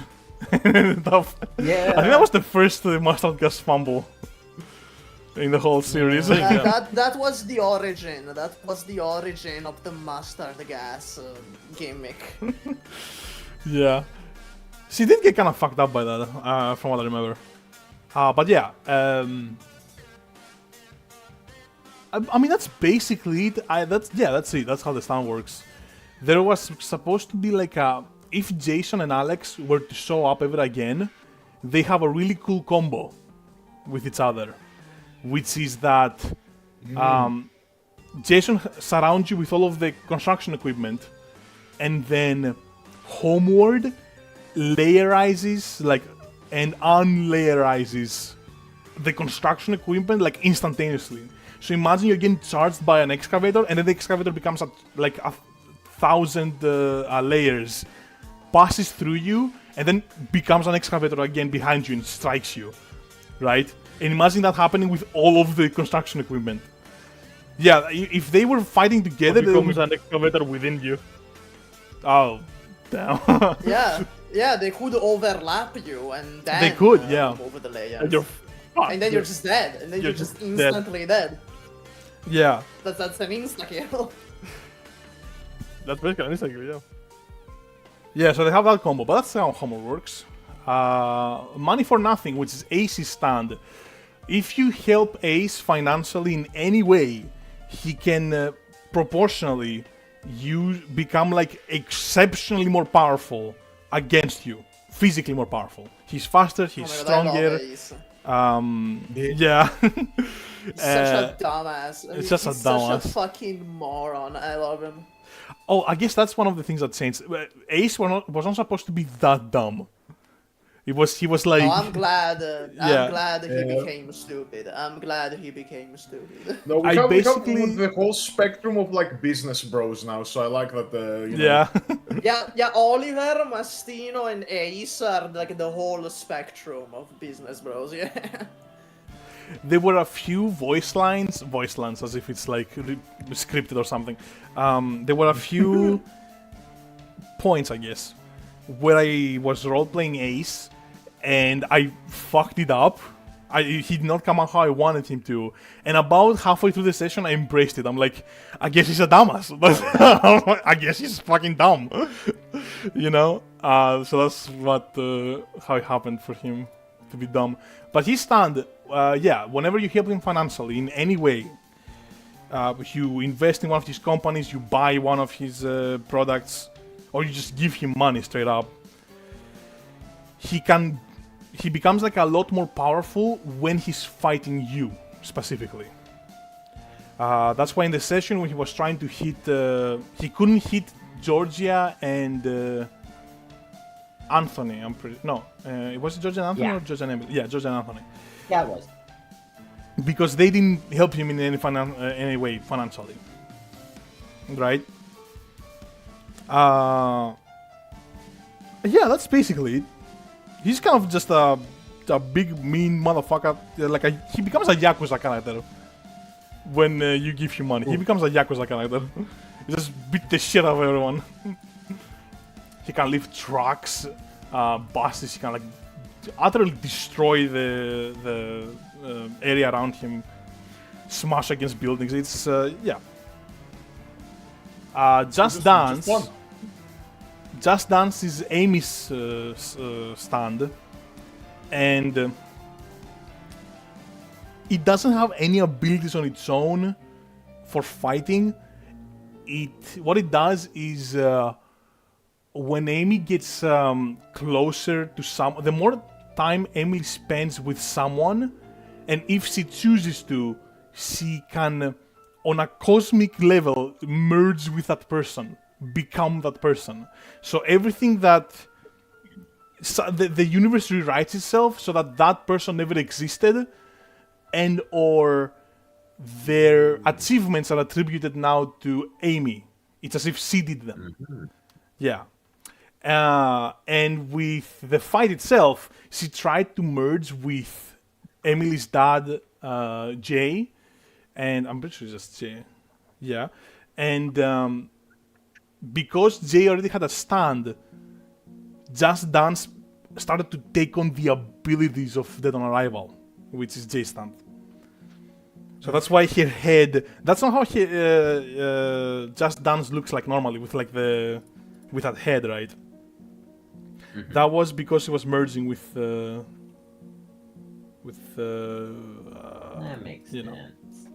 Yeah. I think that was the first mustard gas fumble in the whole series. Yeah. That was the origin. That was the origin of the mustard gas gimmick. Yeah. She did get kind of fucked up by that, from what I remember. But yeah, I mean that's basically it. That's it. That's how the stand works. There was supposed to be like if Jason and Alex were to show up ever again, they have a really cool combo with each other, which is that Jason surrounds you with all of the construction equipment, and then Homeward layerizes like and unlayerizes the construction equipment like instantaneously. So imagine you're getting charged by an excavator, and then the excavator becomes like 1,000 layers, passes through you, and then becomes an excavator again behind you and strikes you, right? And imagine that happening with all of the construction equipment. Yeah, if they were fighting together, It becomes an excavator within you. Oh, damn. Yeah, they could overlap you and then They could, yeah. move over the layers. And you're fucked. And then you're just dead. And then you're just dead. instantly dead. Yeah. That's an insta kill. That's basically an instant kill, yeah. Yeah, so they have that combo, but that's how Homer works. Money for Nothing, which is Ace's stand. If you help Ace financially in any way, he can proportionally become like exceptionally more powerful against you. Physically more powerful. He's faster, he's stronger. Yeah. Such a dumbass. It's just a dumbass. Such a fucking moron. I love him. Oh, I guess that's one of the things that changed. Ace was not supposed to be that dumb. He was like. Oh, I'm glad. Yeah. I'm glad he became stupid. I'm glad he became stupid. No, we I have basically- the whole spectrum of like business bros now, so I like that. You know, Yeah. Yeah, Oliver, Mastino, and Ace are like the whole spectrum of business bros. Yeah. There were a few voice lines as if it's like scripted or something. There were a few points, I guess, where I was role-playing Ace, and I fucked it up. He did not come out how I wanted him to. And about halfway through the session, I embraced it. I'm like, I guess he's a dumbass. I guess he's fucking dumb. You know? So that's what how it happened for him to be dumb. But his stand, whenever you help him financially in any way, you invest in one of his companies, you buy one of his products, or you just give him money straight up, he becomes like a lot more powerful when he's fighting you specifically. That's why in the session when he was trying to hit, he couldn't hit Georgia and Anthony. It was Georgia and Anthony or Georgia and Emily? Yeah, Georgia and Anthony. Yeah, it was. Because they didn't help him in any way financially, right? Yeah, that's basically it. He's kind of just a big mean motherfucker. He becomes a Yakuza character when you give him money. He becomes a Yakuza character. He just beat the shit out of everyone. He can lift trucks, buses. He can like utterly destroy the area around him. smash against buildings. It's yeah. Just Dance. fun. Just Dance is Amy's stand, and it doesn't have any abilities on its own for fighting. What it does is when Amy gets closer to the more time Amy spends with someone, and if she chooses to, she can, on a cosmic level, merge with that person, become that person. So everything that the universe rewrites itself so that that person never existed, and or their achievements are attributed now to Amy. It's as if she did them. Mm-hmm. Yeah. And with the fight itself, she tried to merge with Emily's dad, Jay, and I'm pretty sure it's just Jay. Yeah. And because Jay already had a stand, Just Dance started to take on the abilities of Dead on Arrival, which is Jay's stand. So that's why her head. That's not how Just Dance looks like normally, with like with that head, right? Mm-hmm. That was because he was merging with That makes you know. sense.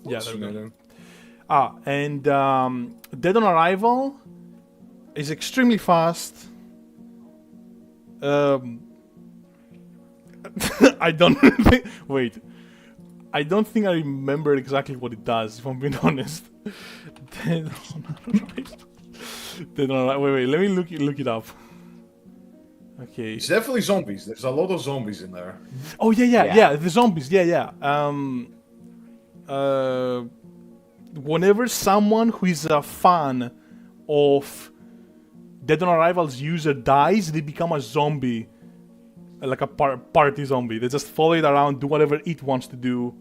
Yeah, there we go. Then. And Dead on Arrival is extremely fast. I don't think. Wait. I don't think I remember exactly what it does, if I'm being honest. Dead on Arrival. Wait. Let me look it up. Okay. It's definitely zombies. There's a lot of zombies in there. Oh Yeah. yeah. The zombies. Yeah. Whenever someone who is a fan of Dead on Arrival's user dies, they become a zombie, like a party zombie. They just follow it around, do whatever it wants to do,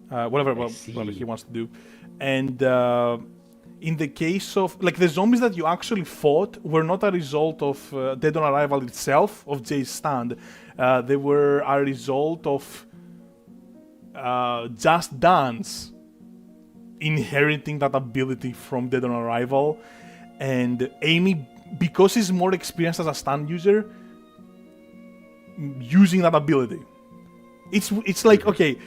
whatever he wants to do. And in the case of like the zombies that you actually fought were not a result of Dead on Arrival itself, of Jay's stand. They were a result of Just Dance inheriting that ability from Dead on Arrival, and Amy, because she's more experienced as a stand user, using that ability. It's like, okay,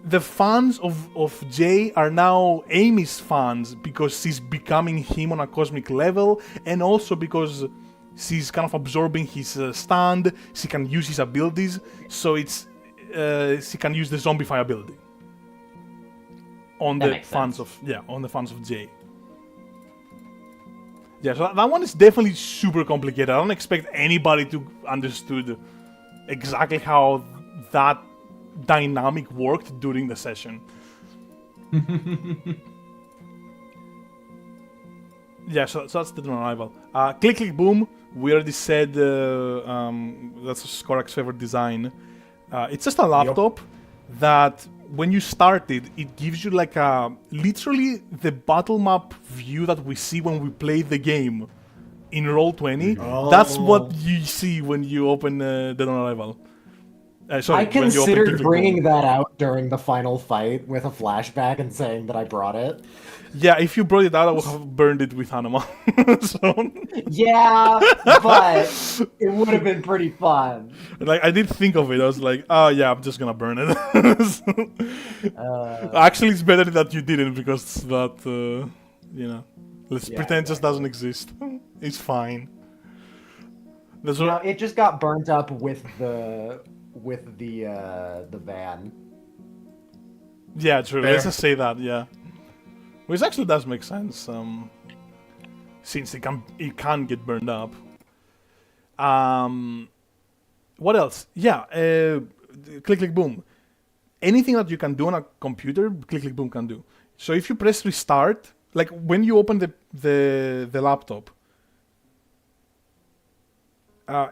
the fans of Jay are now Amy's fans because she's becoming him on a cosmic level, and also because she's kind of absorbing his stand. She can use his abilities, so it's she can use the zombify ability on That the makes fans sense. on the fans of Jay. Yeah, so that one is definitely super complicated. I don't expect anybody to understood exactly how that dynamic worked during the session. Yeah, so that's the Arrival. Click Click Boom, we already said that's SKORAK's favorite design. It's just a laptop that when you start it, it gives you like literally the battle map view that we see when we play the game in Roll20. Oh. That's what you see when you open Dead on Arrival. Sorry, I when you open Click considered Click bringing Boom. that out during the final fight with a flashback and saying that I brought it. Yeah, if you brought it out, I would have burned it with Anima. So, Yeah, but it would have been pretty fun. like, I did think of it. I was like, oh yeah, I'm just gonna burn it. Actually, it's better that you didn't, because that, let's Yeah, pretend just doesn't exist. It's fine. There's No, it just got burnt up with the van. Yeah, true. Fair. Let's just say that, yeah. Which actually does make sense, since it can get burned up. What else? Yeah, Click Click Boom. Anything that you can do on a computer, Click Click Boom can do. So if you press restart, like when you open the laptop,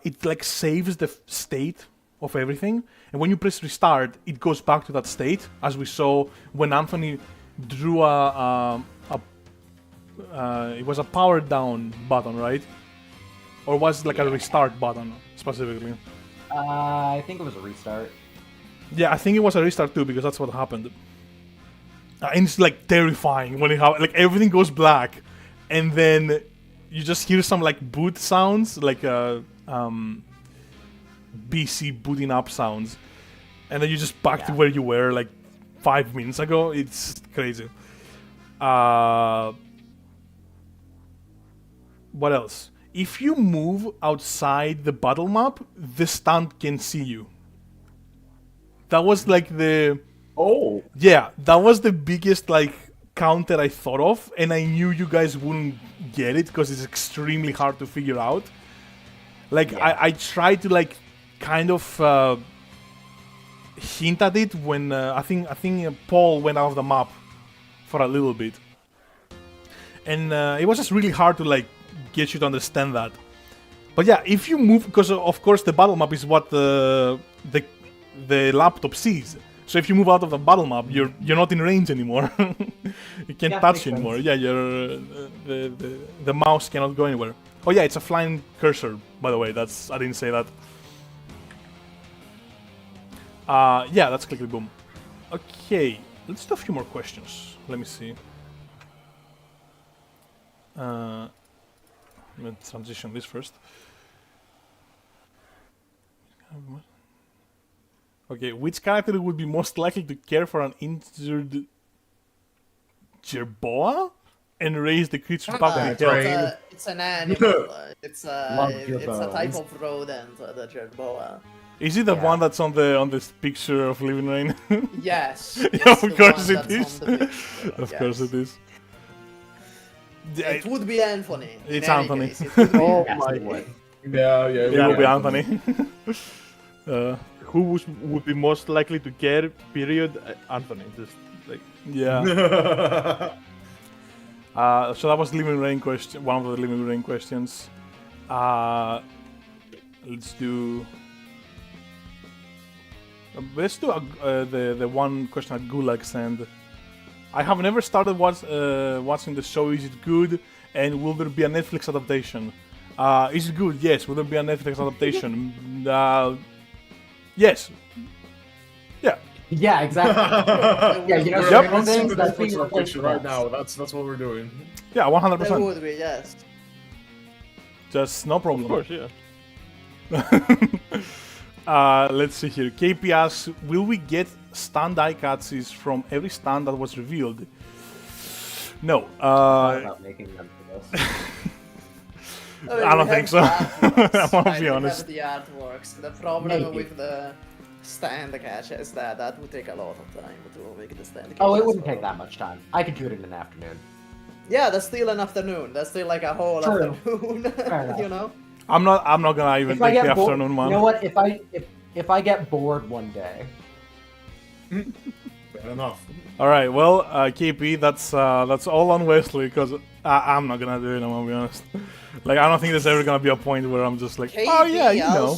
it like saves the state of everything, and when you press restart, it goes back to that state, as we saw when Anthony drew it was a power down button, right? Or was it like a restart button specifically? I think it was a restart. Yeah, I think it was a restart too, because that's what happened. And it's like terrifying when like everything goes black, and then you just hear some like boot sounds, like BC booting up sounds, and then you just back to where you were like 5 minutes ago. It's crazy. What else? If you move outside the battle map, the stand can see you. That was like the... Oh. Yeah, that was the biggest like counter I thought of, and I knew you guys wouldn't get it because it's extremely hard to figure out. Like I tried to like kind of hint at it when I think Paul went out of the map for a little bit, and it was just really hard to like get you to understand that. But yeah, if you move, because of course the battle map is what the laptop sees. So if you move out of the battle map, you're not in range anymore. You can't touch you anymore. Yeah, you're the mouse cannot go anywhere. Oh yeah, it's a flying cursor, by the way. I didn't say that. Yeah, that's clickety boom. Okay, let's do a few more questions. Let me see. I'm gonna transition this first. Okay, which character would be most likely to care for an injured jerboa and raise the creature back on its health? It's an animal. It's a type of rodent, the jerboa. Is it the one that's on this picture of Living Rain? Yes. Yeah, of course it is. Of course it is. It would be Anthony. It's Anthony. Oh my. Yeah, it will be Anthony. Who would be most likely to care? Period. Anthony. Just like. Yeah. So that was Living Rain question. One of the Living Rain questions. Let's do. The one question at Gulag sent. I have never started watching the show. Is it good? And will there be a Netflix adaptation? Is it good? Yes. Will there be a Netflix adaptation? Yes. Yeah. Yeah, exactly. Yeah, you know, Yep. certain things that Netflix feel adaptation like right now. That's what we're doing. Yeah, That 100%. would be, yes. Just no problem. Of course, yeah. Let's see here. KP asks, will we get stand eye cutscenes from every stand that was revealed? No. about making them for this. I don't think so. I wanna be honest. We have the artworks. The problem with the stand catch is that would take a lot of time to make the stand catch. Oh, it wouldn't take that much time. I could do it in an afternoon. Yeah, that's still an afternoon. That's still like a whole True. afternoon. Fair enough. You know? I'm not gonna even If I take the get bored, afternoon one. you know what? If I get bored one day, Fair enough. All right, well, KP, that's all on Wesley because I'm not gonna do it. I'm gonna be honest. Like, I don't think there's ever gonna be a point where I'm just like, oh yeah, you know.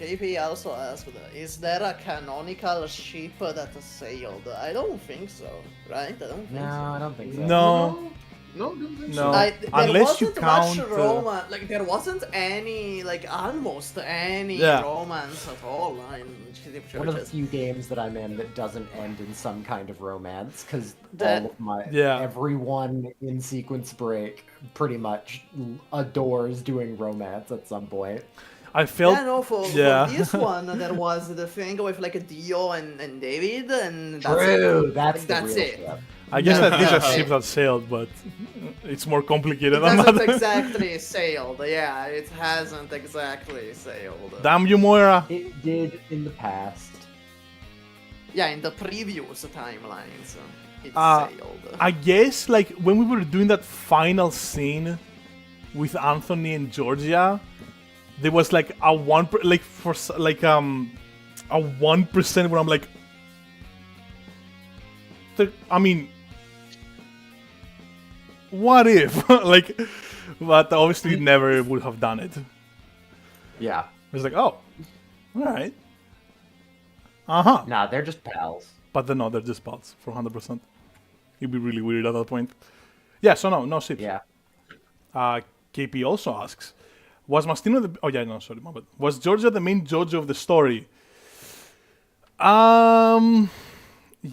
KP also asked, is there a canonical ship that sailed? I don't think so, right? I don't think so. I don't think so. No, No, don't think no. so. There Unless you wasn't count. much romance. Like there wasn't any, like almost any Yeah. romance at all in Ship One of the Churches. few games that I'm in that doesn't end in some kind of romance, because That- all of my Yeah. everyone in Sequence Break pretty much adores doing romance at some point. I felt. Yeah, no, for Yeah. this one, there was the thing with like a Dio and David, and that's True, it. that's the That's real it. ship. I guess that is a Yeah. ship that sailed, but it's more complicated It than hasn't that. exactly sailed. Yeah, it hasn't exactly sailed. Damn you, Moira. It did in the past. Yeah, in the previous timelines, it Uh, sailed. I guess like when we were doing that final scene with Anthony and Georgia, there was like a a 1% where I'm like, I mean, what if? Like, but obviously never would have done it. Yeah. It's like, oh, all right, uh-huh. Nah, they're just pals. But then no, they're just pals for 100%. It'd be really weird at that point. Yeah, so no ships. Yeah. KP also asks, was Mastino the... Oh yeah, no, sorry, my bad. Was Georgia the main JoJo of the story?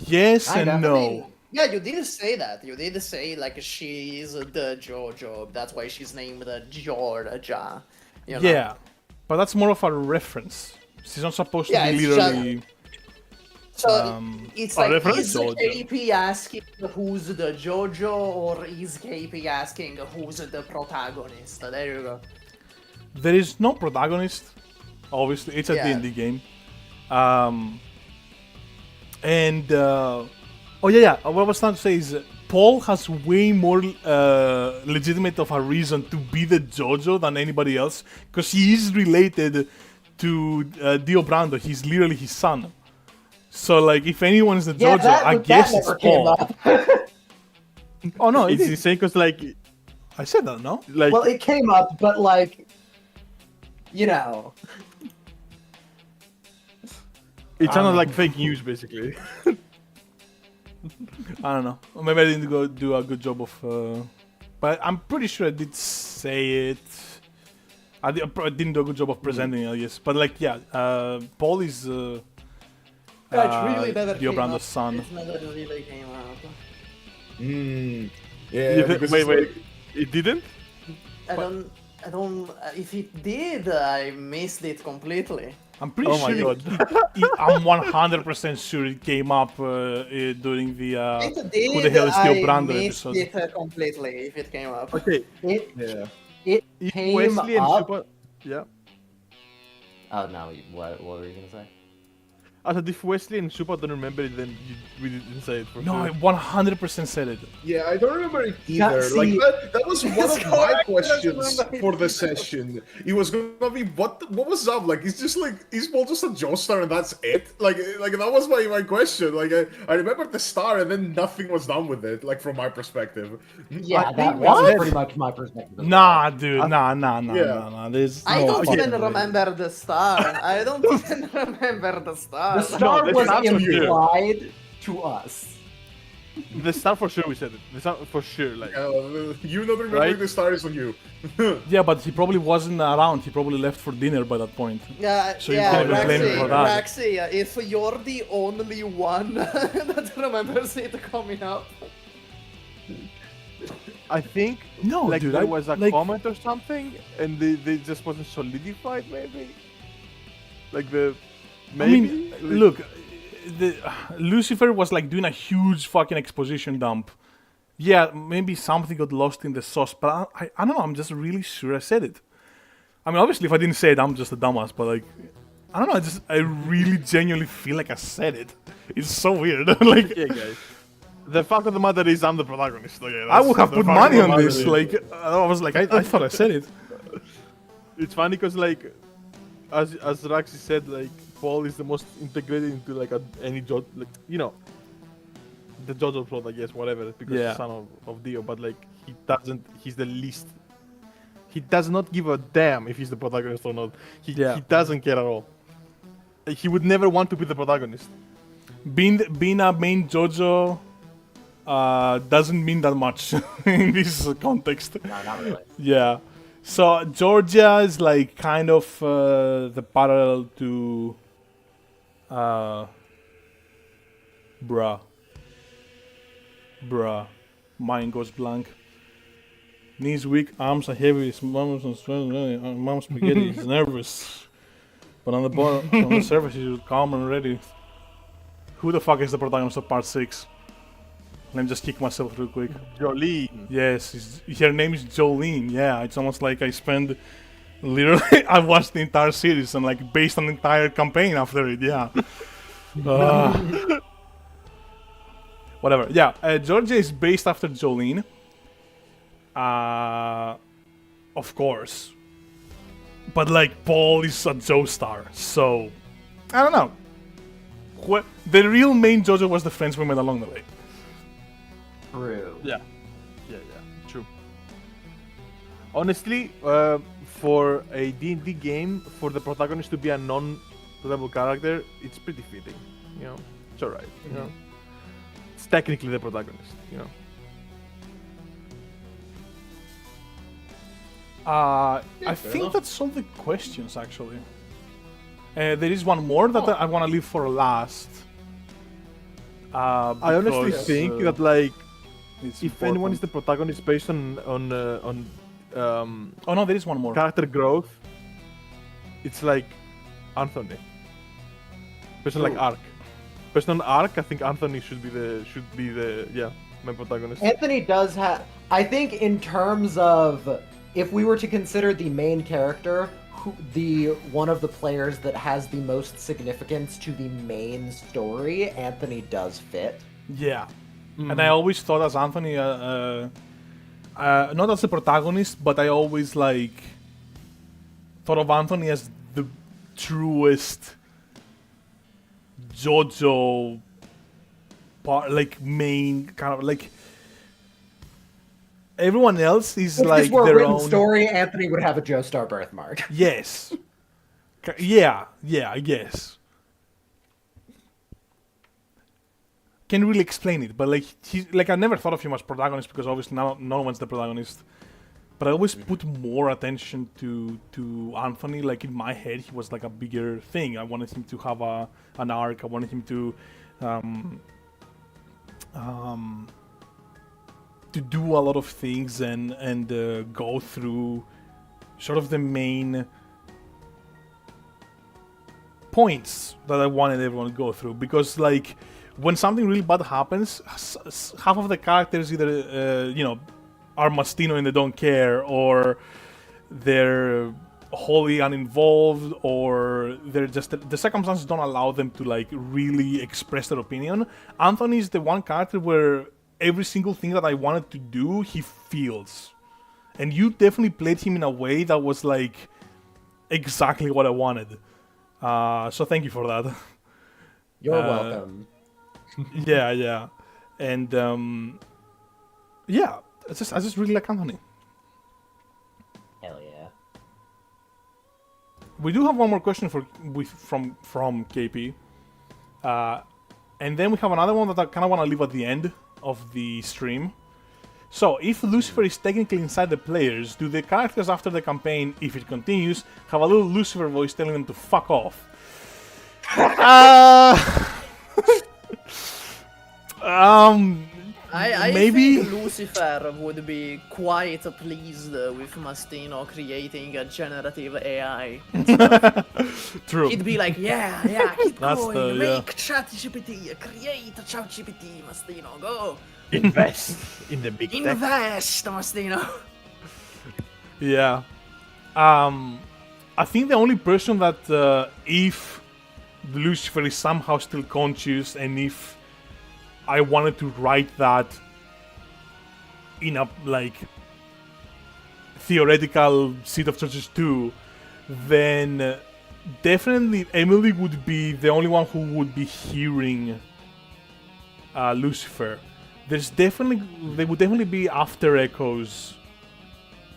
Yes Kinda. and I no. mean, yeah, you did say that. You did say like she's the JoJo. That's why she's named the Georgia. You know? Yeah, but that's more of a reference. She's not supposed to Yeah, be it's literally. So it's like, reference is JoJo. KP asking who's the JoJo, or is KP asking who's the protagonist? There you go. There is no protagonist. Obviously, it's a Yeah. D&D game. And oh yeah, what I was trying to say is Paul has way more legitimate of a reason to be the JoJo than anybody else, because he is related to Dio Brando. He's literally his son. So like, if anyone is the Yeah, JoJo, that, I that guess never it's came Paul. up. Oh no, It's insane because like I said that, no? like Well, it came up, but like, you know. it sounded like fake news basically. I don't know. Or maybe I didn't go do a good job of. But I'm pretty sure I did say it. I didn't do a good job of presenting it, I guess. But like, yeah, Paul is Yeah, it really never Dio came up. Brando's son. It never really came out. Yeah, because wait, it's wait, like- it didn't? I don't. If it did, I missed it completely. I'm pretty Oh my sure. God. I'm 100% sure it came up during the It did. Who the hell is Dio I Brando missed episode. it completely. If it came up. Okay, It yeah. it if came Wesley and up. SUPAH, yeah. Oh no! What were you gonna say? I said if Wesley and SUPAH don't remember it, then we didn't say it for No, I sure. 100% said it. Yeah, I don't remember it Yeah, either. see- Like that was one of my SKORAK questions doesn't remember for the it. session. It was gonna be what was up? Like it's just like is Paul just a Joestar and that's it? Like that was my question. Like I remember the star and then nothing was done with it. Like from my perspective. Yeah, I that think was what? pretty much my perspective. as Nah, dude, nah. Yeah. There's I no don't fucking even way. remember the star. I don't even remember the star. well. The star the was star for sure. implied to us. The star for sure we said it. The star for sure, like You not remembering Right? the star is on you. Yeah, but he probably wasn't around. He probably left for dinner by that point. Yeah, So you yeah, can't even blame him Raxi, for that. Raxi, if you're the only one that remembers it coming up. I think No, like dude, there I- was a like- comment or something, and they just wasn't solidified, maybe. Like the maybe. I mean, look, Lucifer was like doing a huge fucking exposition dump. Yeah, maybe something got lost in the sauce, but I don't know. I'm just really sure I said it. I mean, obviously, if I didn't say it, I'm just a dumbass. But like, I don't know. I really genuinely feel like I said it. It's so weird. Like, Yeah, guys. The fact of the matter is, I'm the protagonist. Okay, I would have the put fact money of the on matter this. is- Like, I was like, I thought I said it. It's funny because like, as Raxi said, like Paul is the most integrated into like any JoJo, like you know, the JoJo plot, I guess, whatever, because Yeah. he's son of Dio. But like, he doesn't. He's the least. He does not give a damn if he's the protagonist or not. He doesn't care at all. Like, he would never want to be the protagonist. Being a main JoJo doesn't mean that much in this context. No, not really. Yeah. So Georgia is like kind of the parallel to bruh. Mind goes blank. Knees weak, arms are heavy, mom's spaghetti is nervous. But on the bottom, on the surface, he's calm and ready. Who the fuck is the protagonist of part 6? Let me just kick myself real quick. Jolene. Yes, her name is Jolene. Yeah, it's almost like I spend literally I watched the entire series and like based on the entire campaign after it. Yeah. Whatever. Yeah, Georgia is based after Jolene. Of course. But like Paul is a Joestar, so I don't know. The real main JoJo was the friends we met along the way. True. Yeah, true. Honestly, for a D&D game, for the protagonist to be a non-playable character, it's pretty fitting. You know, it's alright. You know, it's technically the protagonist. You know. I fair think enough. that's all the questions, actually. There is one more that I want to leave for last. I honestly because, think that like it's if anyone important. is the protagonist based on Oh no, there is one more. character growth, it's like Anthony. Based on like Who? arc. Based on arc, I think Anthony should be the main protagonist. Anthony does have. I think in terms of if we were to consider the main character, the one of the players that has the most significance to the main story, Anthony does fit. Yeah, and I always thought as Anthony, not as the protagonist, but I always like thought of Anthony as the truest JoJo like main kind of like. Everyone else is If like this were a their written own. story, Anthony would have a Joestar birthmark. Yes. Yeah, I guess. Can't really explain it, but like I never thought of him as protagonist because obviously no one's the protagonist. But I always put more attention to Anthony. Like in my head, he was like a bigger thing. I wanted him to have an arc. I wanted him to do a lot of things and go through sort of the main points that I wanted everyone to go through, because like when something really bad happens, half of the characters either are Mastino and they don't care, or they're wholly uninvolved, or they're just the circumstances don't allow them to like really express their opinion. Anthony is the one character where every single thing that I wanted to do, he feels. And you definitely played him in a way that was like exactly what I wanted. So thank you for that. You're welcome. Yeah. And yeah, I just really like Anthony. Hell yeah. We do have one more question from KP. And then we have another one that I kind of want to leave at the end of the stream. So, if Lucifer is technically inside the players, do the characters after the campaign, if it continues, have a little Lucifer voice telling them to fuck off? I Maybe. think Lucifer would be quite pleased with Mastino creating a generative AI. True. He'd be like, yeah, keep That's going, the- yeah. make ChatGPT, create a ChatGPT, Mastino, go! Invest in the big tech. Invest, Mastino! Yeah. I think the only person that if Lucifer is somehow still conscious, and if I wanted to write that in a like theoretical Seed of Churches 2, then definitely Emily would be the only one who would be hearing Lucifer. They would definitely be after echoes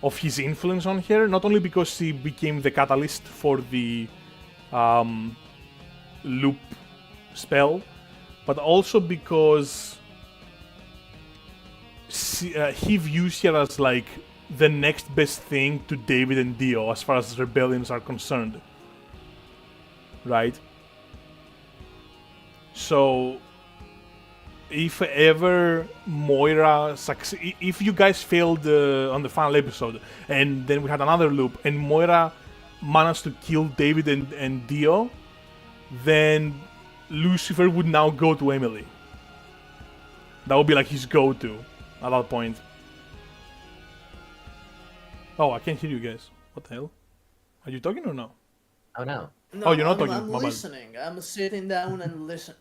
of his influence on her, not only because he became the catalyst for the loop spell, but also because he views her as like the next best thing to David and Dio as far as rebellions are concerned. Right? So, if ever Moira if you guys failed on the final episode, and then we had another loop, and Moira managed to kill David and Dio, then Lucifer would now go to Emily. That would be like his go-to at that point. Oh, I can't hear you guys. What the hell? Are you talking or no? Oh no. No, Oh, you're not I'm, talking. I'm My bad. listening. I'm sitting down and listening.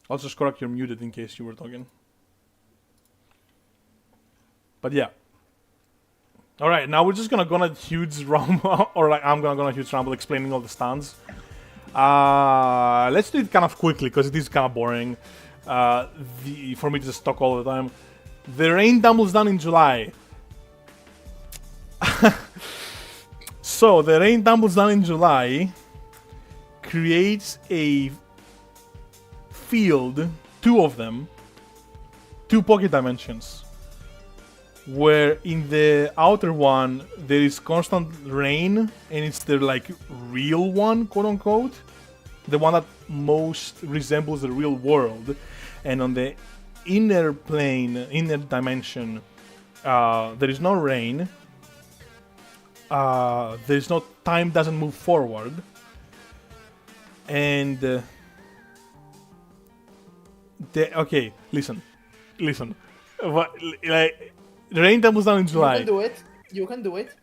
Also, SKORAK, you're muted in case you were talking. But yeah. Alright, now we're just gonna go on a huge rumble, or like I'm gonna go on a huge rumble explaining all the stands. Let's do it kind of quickly, because it is kind of boring for me to just talk all the time. The rain tumbles down in July. So, the rain tumbles down in July creates a field, two of them, two pocket dimensions, where in the outer one there is constant rain, and it's the like real one, quote unquote, the one that most resembles the real world, and on the inner plane, inner dimension, there is no rain. There is no time doesn't move forward, and okay, listen. What, like, rain that moves down in July. You can do it. You can do it.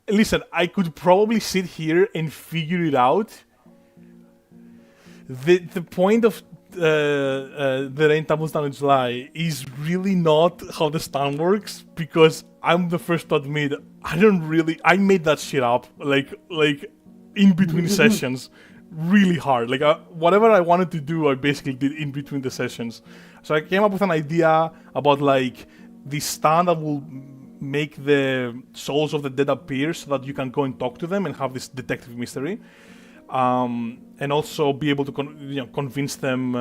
Listen, I could probably sit here and figure it out. The point of the rain that moves down in July is really not how the stand works, because I'm the first to admit I made that shit up like in between sessions, really hard. Like whatever I wanted to do, I basically did in between the sessions. So I came up with an idea about like the stand that will make the souls of the dead appear so that you can go and talk to them and have this detective mystery, and also be able to convince them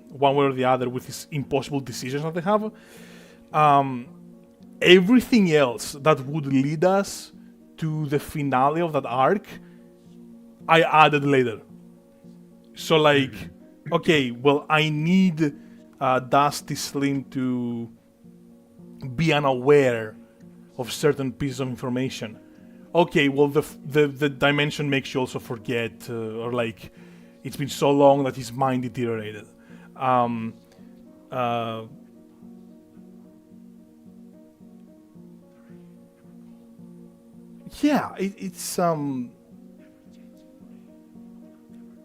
one way or the other with these impossible decisions that they have. Everything else that would lead us to the finale of that arc, I added later. So like, okay, well, I need Dusty Slim to be unaware of certain pieces of information. Okay, well, the dimension makes you also forget, or like, it's been so long that his mind deteriorated. Yeah, it's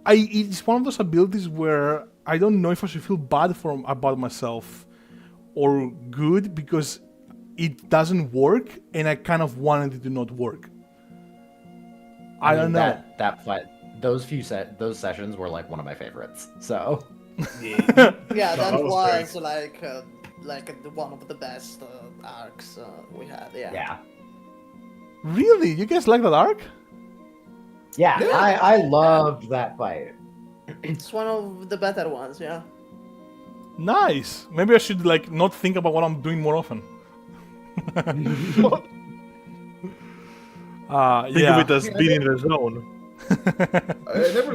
it's one of those abilities where I don't know if I should feel bad about myself or good, because it doesn't work, and I kind of wanted it to not work. I don't know. That fight, those sessions were like one of my favorites. So Yeah, that that was was like one of the best arcs we had. Yeah. yeah. Really? You guys like that arc? Yeah, Yeah. I loved that fight. It's one of the better ones. Yeah. Nice. Maybe I should like not think about what I'm doing more often. Think Yeah. of it as being in the zone. I never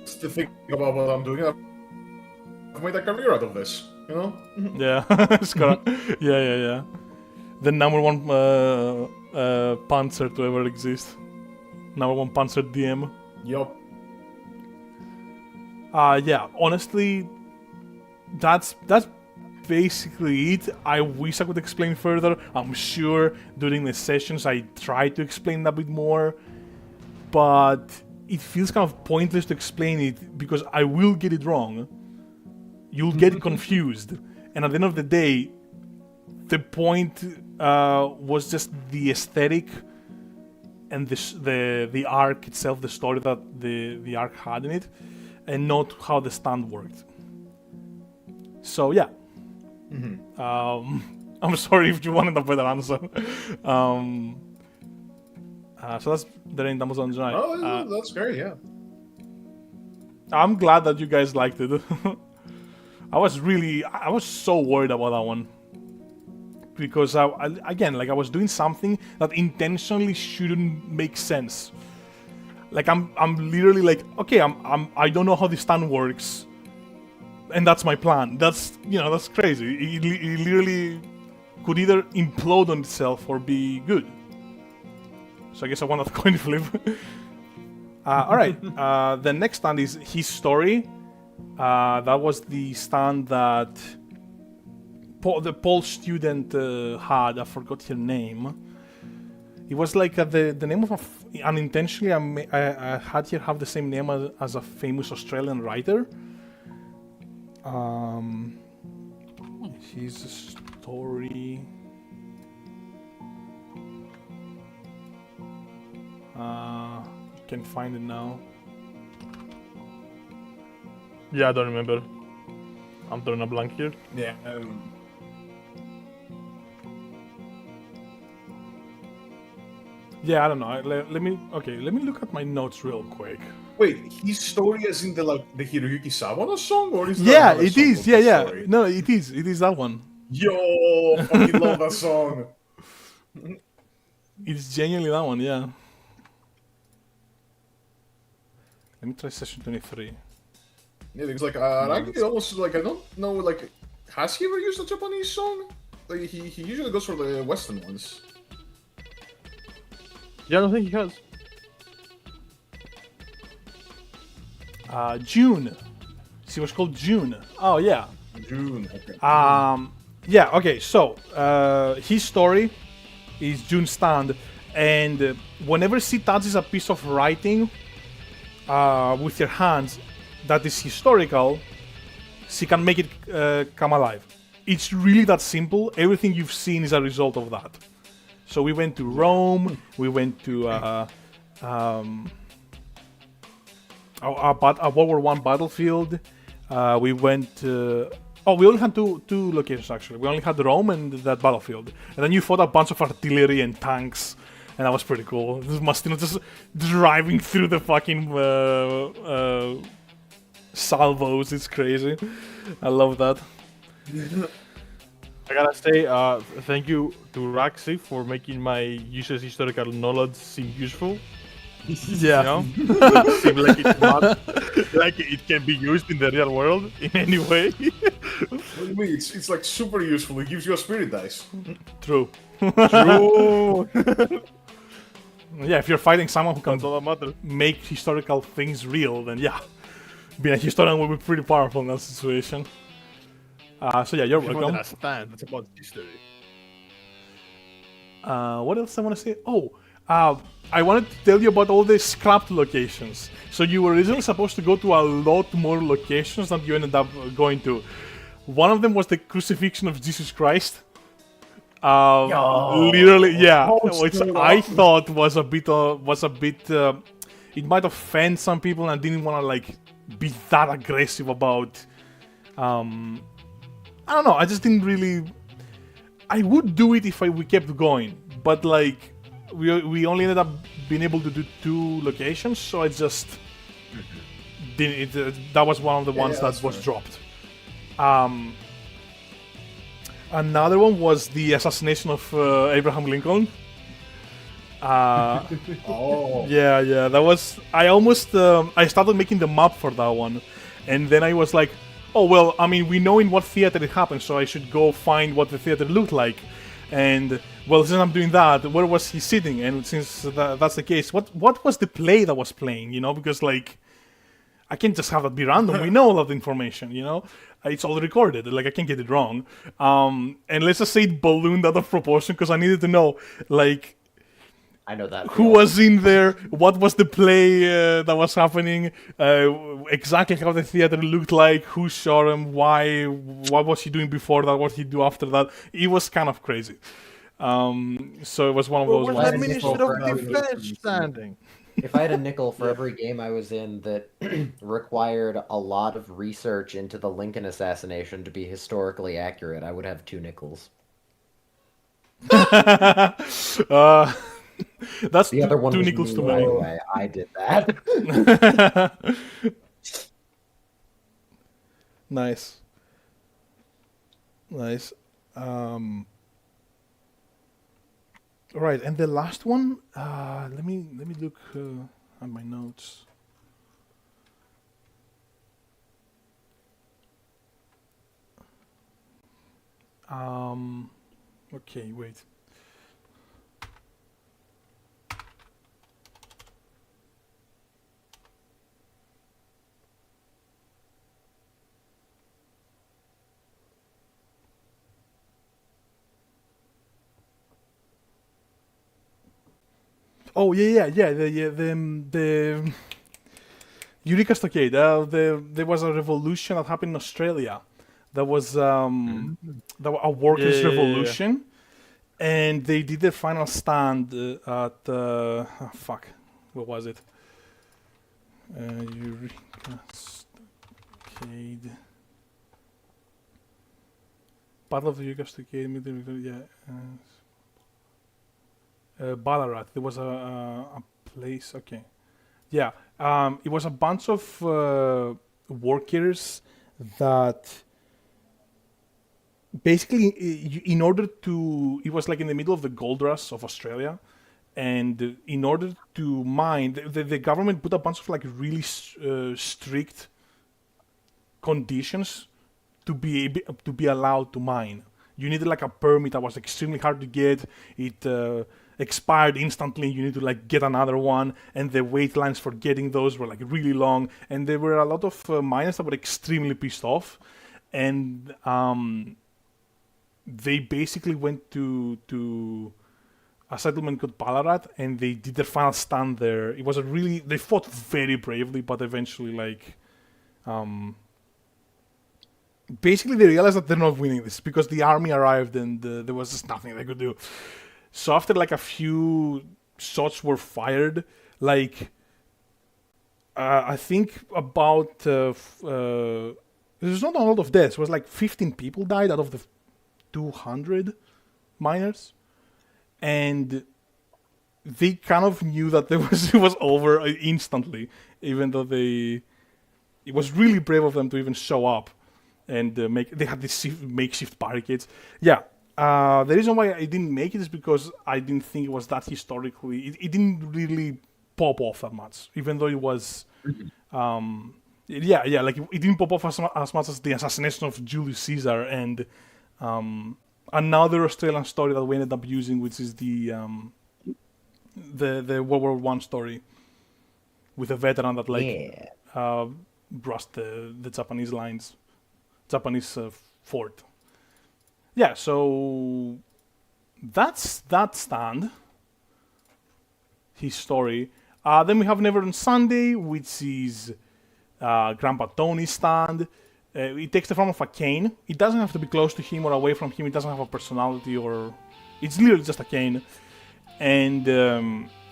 used to think about what I'm doing. I've made a career out of this, you know? Yeah. SKORAK. Yeah. The number one panzer to ever exist. Number one panzer DM. Yup. Yeah. Honestly, that's basically it. I wish I could explain further. I'm sure during the sessions I tried to explain a bit more, but it feels kind of pointless to explain it because I will get it wrong. You'll get confused, and at the end of the day, the point was just the aesthetic and the arc itself, the story that the arc had in it, and not how the stand worked. So yeah. I'm sorry if you wanted a better answer. So that's the rain that was on tonight. Oh, yeah, that's great, yeah. I'm glad that you guys liked it. I was so worried about that one. Because I was doing something that intentionally shouldn't make sense. Like I'm literally like, okay, I don't know how this stand works, and that's my plan. That's crazy. It literally could either implode on itself or be good. So I guess I want a coin flip. All right. The next stand is his story. That was the stand that the Polish student had. I forgot her name. It was like the name of unintentionally. I had her have the same name as a famous Australian writer. His story. Can find it now. Yeah, I don't remember. I'm drawing a blank here. Yeah. Yeah, I don't know. Let me look at my notes real quick. Wait, his story is in the Hiroyuki Sawano song, or is that Yeah, another it song is. of Yeah, the yeah. story? No, it is. It is that one. Yo, fucking love that song. It's genuinely that one. Yeah. Let me try session 23. Yeah, because like I actually almost like I don't know like has he ever used a Japanese song? Like he usually goes for the Western ones. Yeah, I don't think he has. June. She was called June. Oh yeah. June. Okay. Yeah. Okay. So his story is June stand, and whenever she touches a piece of writing with her hands that is historical, she can make it come alive. It's really that simple. Everything you've seen is a result of that. So we went to Rome. We went to a World War I battlefield. We went. We only had two locations actually. We only had Rome and that battlefield, and then you fought a bunch of artillery and tanks, and that was pretty cool. This Mastino just driving through the fucking salvos. It's crazy. I love that. I gotta say, thank you to Raxi for making my useless historical knowledge seem useful. Yeah. You know, seem like it's not like it can be used in the real world in any way. What do you mean? It's like super useful. It gives you a spirit dice. True. True. Yeah, if you're fighting someone who can That's all that matters. make historical things real, then yeah, being a historian will be pretty powerful in that situation. So yeah, you're If you welcome. understand, it's about history. What else I want to say? I wanted to tell you about all the scrapped locations. So you were originally supposed to go to a lot more locations than you ended up going to. One of them was the crucifixion of Jesus Christ. Literally, yeah, which I thought was a bit. It might offend some people, and I didn't want to like be that aggressive about. I don't know. I just didn't really. I would do it if we kept going, but like we only ended up being able to do 2 locations, so I just didn't. That was one of the ones that was dropped. Another one was the assassination of Abraham Lincoln. Oh. Yeah, that was. I almost. I started making the map for that one, and then I was like, oh well. I mean, we know in what theater it happened, so I should go find what the theater looked like. And well, since I'm doing that, where was he sitting? And since that's the case, what was the play that was playing? You know, because like, I can't just have that be random. We know all of the information. You know, it's all recorded. Like I can't get it wrong. And let's just say it ballooned out of proportion because I needed to know like. I know that. Who was in there? What was the play that was happening? Exactly how the theater looked like? Who shot him? Why? What was he doing before that? What he do after that? It was kind of crazy. So it was one of those. Where's Why the did Minister you of go Defense standing? If I had a nickel for every game I was in that required a lot of research into the Lincoln assassination to be historically accurate, I would have 2 nickels. That's The other one two was nickels too me, many. by the way. I did that. Nice. Right, and the last one. Let me look at my notes. Okay, wait. Oh yeah. The Eureka Stockade. There was a revolution that happened in Australia. There was a workers' Yeah. revolution, and they did their final stand at fuck, what was it? Eureka Stockade. Battle of the Eureka Stockade. Ballarat. There was a place. Okay, yeah. It was a bunch of workers that basically, in order to, it was like in the middle of the gold rush of Australia, and in order to mine, the government put a bunch of like really strict conditions to be allowed to mine. You needed like a permit that was extremely hard to get. It expired instantly. You need to like get another one, and the wait lines for getting those were like really long. And there were a lot of miners that were extremely pissed off, and they basically went to a settlement called Ballarat, and they did their final stand there. It was they fought very bravely, but eventually like basically they realized that they're not winning this because the army arrived and there was just nothing they could do. So after like a few shots were fired, like I think about there's not a lot of deaths. It was like 15 people died out of the 200 miners, and they kind of knew that it was over instantly, even though it was really brave of them to even show up. And they had these makeshift barricades. Yeah, the reason why I didn't make it is because I didn't think it was that historically. It didn't really pop off that much, even though it was. Like it didn't pop off as much as the assassination of Julius Caesar and another Australian story that we ended up using, which is the World War I story with a veteran that brushed the Japanese lines. Japanese fort. Yeah, so that's that stand. His story. Then we have Never on Sunday, which is Grandpa Tony's stand. It takes the form of a cane. It doesn't have to be close to him or away from him. It doesn't have a personality or... It's literally just a cane. And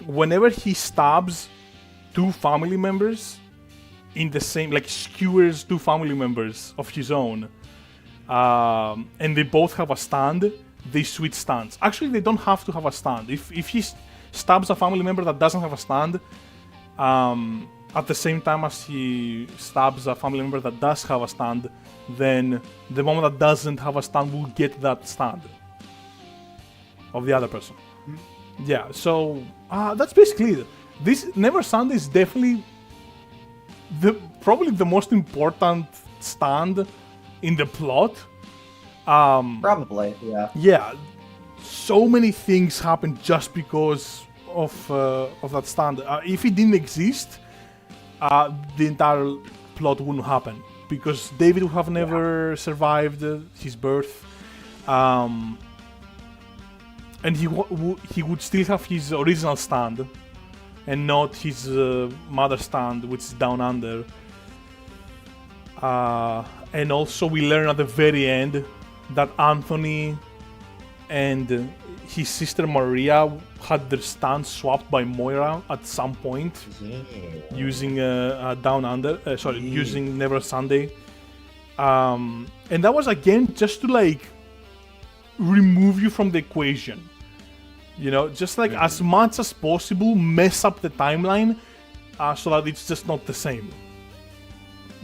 whenever he stabs two family members in the same, like skewers two family members of his own, and they both have a stand, they switch stands. Actually, they don't have to have a stand. If he stabs a family member that doesn't have a stand, at the same time as he stabs a family member that does have a stand, then the one that doesn't have a stand will get that stand of the other person. Yeah, so that's basically it. This Never Sunday is definitely probably the most important stand in the plot. Probably, yeah. Yeah, so many things happen just because of that stand. If it didn't exist, the entire plot wouldn't happen because David would have never survived his birth, and he would still have his original stand and not his mother's stand, which is down under. And also we learn at the very end that Anthony and his sister Maria had their stand swapped by Moira at some point, using Down Under. Using Never Sunday. And that was again just to like remove you from the equation. You know, just like as much as possible, mess up the timeline so that it's just not the same.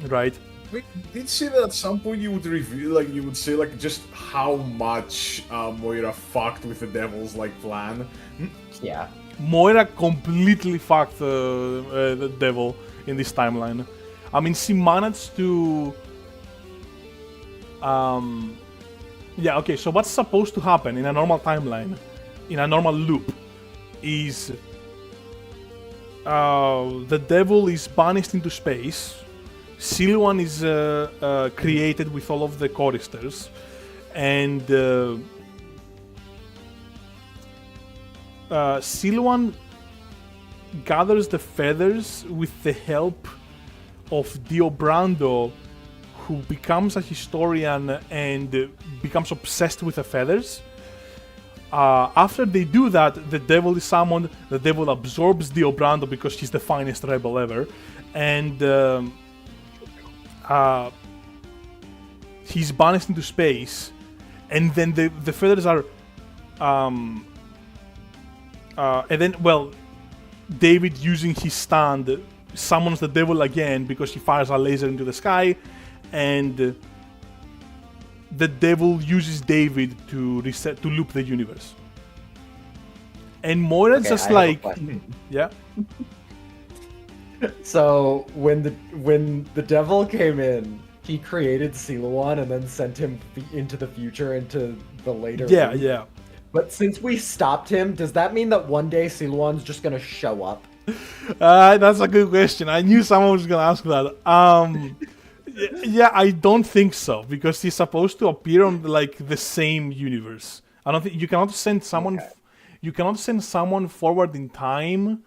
Right? Wait, did you say that at some point you would reveal, like, you would say, like, just how much Moira fucked with the devil's, like, plan? Yeah. Moira completely fucked the devil in this timeline. I mean, she managed to... Yeah, okay, so what's supposed to happen in a normal timeline, in a normal loop, is the devil is banished into space. Siluan is created with all of the choristers, and Siluan gathers the feathers with the help of Diobrando, who becomes a historian and becomes obsessed with the feathers. After they do that, the devil is summoned, the devil absorbs Diobrando because she's the finest rebel ever, and he's banished into space, and then the feathers are and then, well, David, using his stand, summons the devil again because he fires a laser into the sky, and the devil uses David to loop the universe. And Moira's just like, yeah. So when the devil came in, he created Siluan and then sent him into the future, into the later. Yeah, loop. yeah. But since we stopped him, does that mean that one day Siluan's just gonna show up? That's a good question. I knew someone was gonna ask that. Yeah, I don't think so, because he's supposed to appear on like the same universe. I don't think you cannot send someone. Okay. You cannot send someone forward in time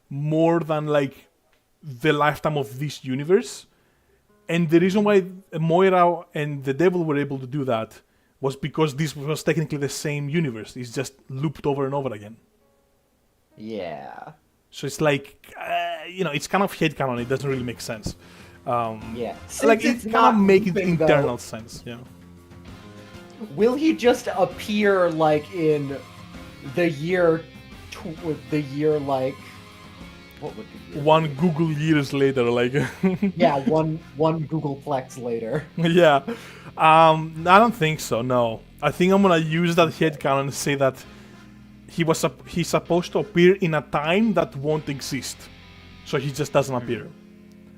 more than like the lifetime of this universe. And the reason why Moira and the Devil were able to do that was because this was technically the same universe. It's just looped over and over again. Yeah. So it's like, it's kind of headcanon. It doesn't really make sense. Yeah. Like, Since it kind of make it looping, though, internal sense, yeah. Will he just appear like in the year, like, what would the year? One Google years later, like, Yeah, one Googleplex later. yeah. I don't think so. No, I think I'm gonna use that headcanon and say that he's supposed to appear in a time that won't exist, so he just doesn't appear,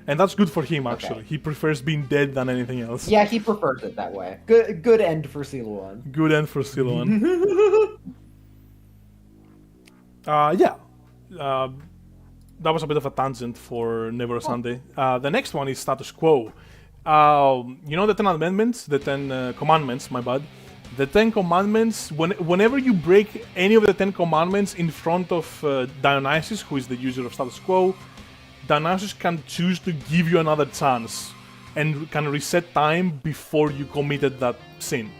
and that's good for him actually. Okay. He prefers being dead than anything else. Yeah, he prefers it that way. Good end for Siluan. Good end for Siluan. Yeah. That was a bit of a tangent for Never a Sunday. The next one is status quo. The 10 amendments, the 10 commandments, my bad. The 10 commandments, whenever you break any of the 10 commandments in front of Dionysus, who is the user of status quo, Dionysus can choose to give you another chance and can reset time before you committed that sin.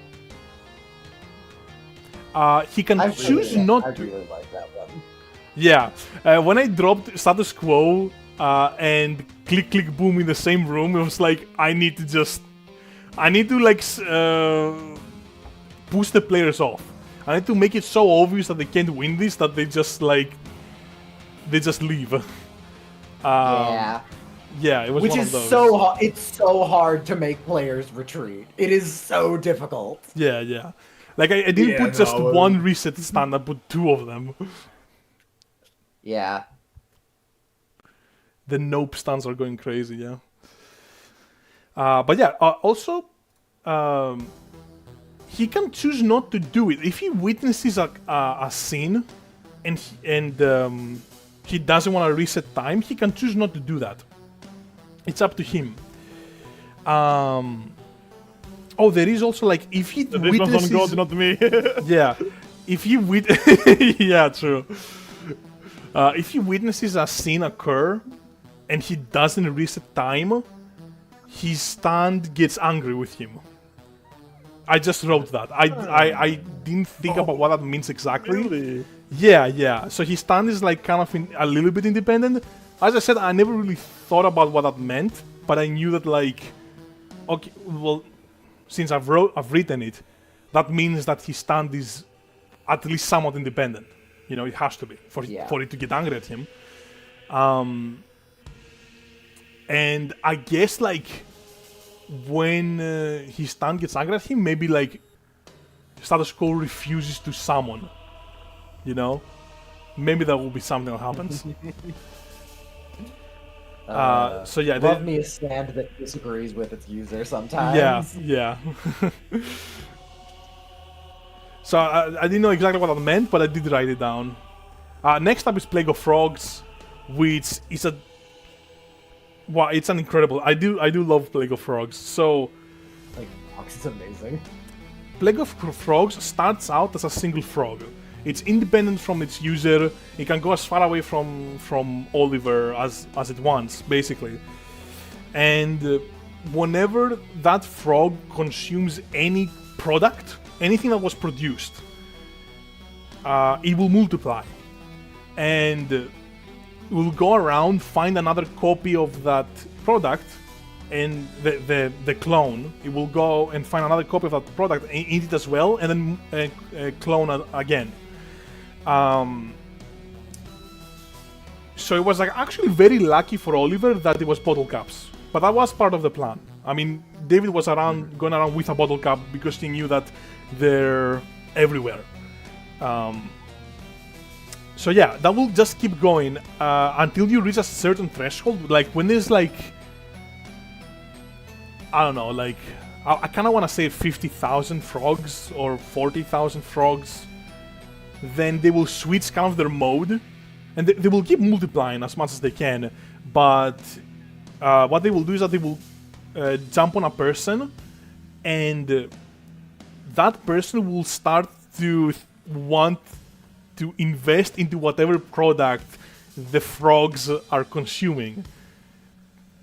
He can choose not I to. really like that one. Yeah, when I dropped status quo and click click boom in the same room, it was like I need to like push the players off. I need to make it so obvious that they can't win this that they just leave. Yeah. Yeah, it was Which one is of those. it's so hard to make players retreat. It is so difficult. Yeah. Like I didn't put just no, one reset stand, I put two of them. Yeah. The nope stands are going crazy, yeah. But yeah, also, he can choose not to do it. If he witnesses a sin and he doesn't want to reset time, he can choose not to do that. It's up to him. There is also like if he This witnesses. one's on God, not me. Yeah, if he yeah, true. If he witnesses a sin occur and he doesn't reset time, his stand gets angry with him. I just wrote that. I didn't think about what that means exactly. Really? Yeah. So his stand is like kind of a little bit independent. As I said, I never really thought about what that meant, but I knew that like, okay, well, since I've written it, that means that his stand is at least somewhat independent. It has to be for it to get angry at him. And I guess like when his stand gets angry at him, maybe like status quo refuses to summon. Maybe that will be something that happens. So yeah, Love me a stand that disagrees with its user sometimes. Yeah. So I didn't know exactly what that meant, but I did write it down. Next up is Plague of Frogs, which is it's an incredible. I do love Plague of Frogs. So Like, it's amazing. Plague of Frogs starts out as a single frog. It's independent from its user. It can go as far away from Oliver as it wants, basically. And whenever that frog consumes any product, anything that was produced, it will multiply. And will go around, find another copy of that product, and the clone. It will go and find another copy of that product, eat it as well, and then clone again. So it was like actually very lucky for Oliver that it was bottle caps, but that was part of the plan. I mean, David was going around with a bottle cap because he knew that they're everywhere. So yeah, that will just keep going until you reach a certain threshold. Like when there's like I don't know, like I kind of want to say 50,000 frogs or 40,000 frogs, then they will switch kind of their mode, and they will keep multiplying as much as they can, but what they will do is that they will jump on a person, and that person will start to want to invest into whatever product the frogs are consuming.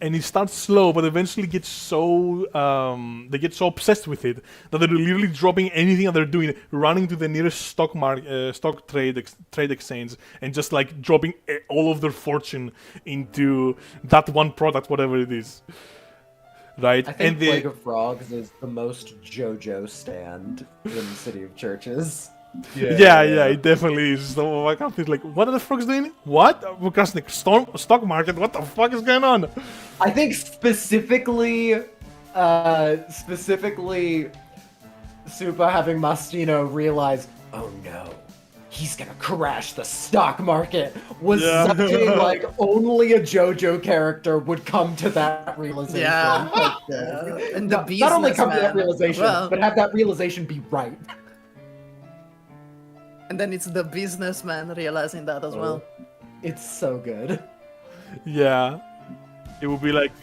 And it starts slow, but eventually gets so they get so obsessed with it that they're literally dropping anything that they're doing, running to the nearest stock trade exchange, and just like dropping all of their fortune into that one product, whatever it is. Right? I think Plague of Frogs is the most JoJo stand in the City of Churches. Yeah, it definitely is. So I can't think like, what are the frogs doing? What? Because the stock market, what the fuck is going on? I think specifically SUPAH having Mastino realize, oh no, he's gonna crash the stock market, was something like only a JoJo character would come to that realization. Yeah. And the Not only come to that businessman, realization, well, but have that realization be right. and then it's the businessman realizing that as well. It's so good. Yeah. It would be like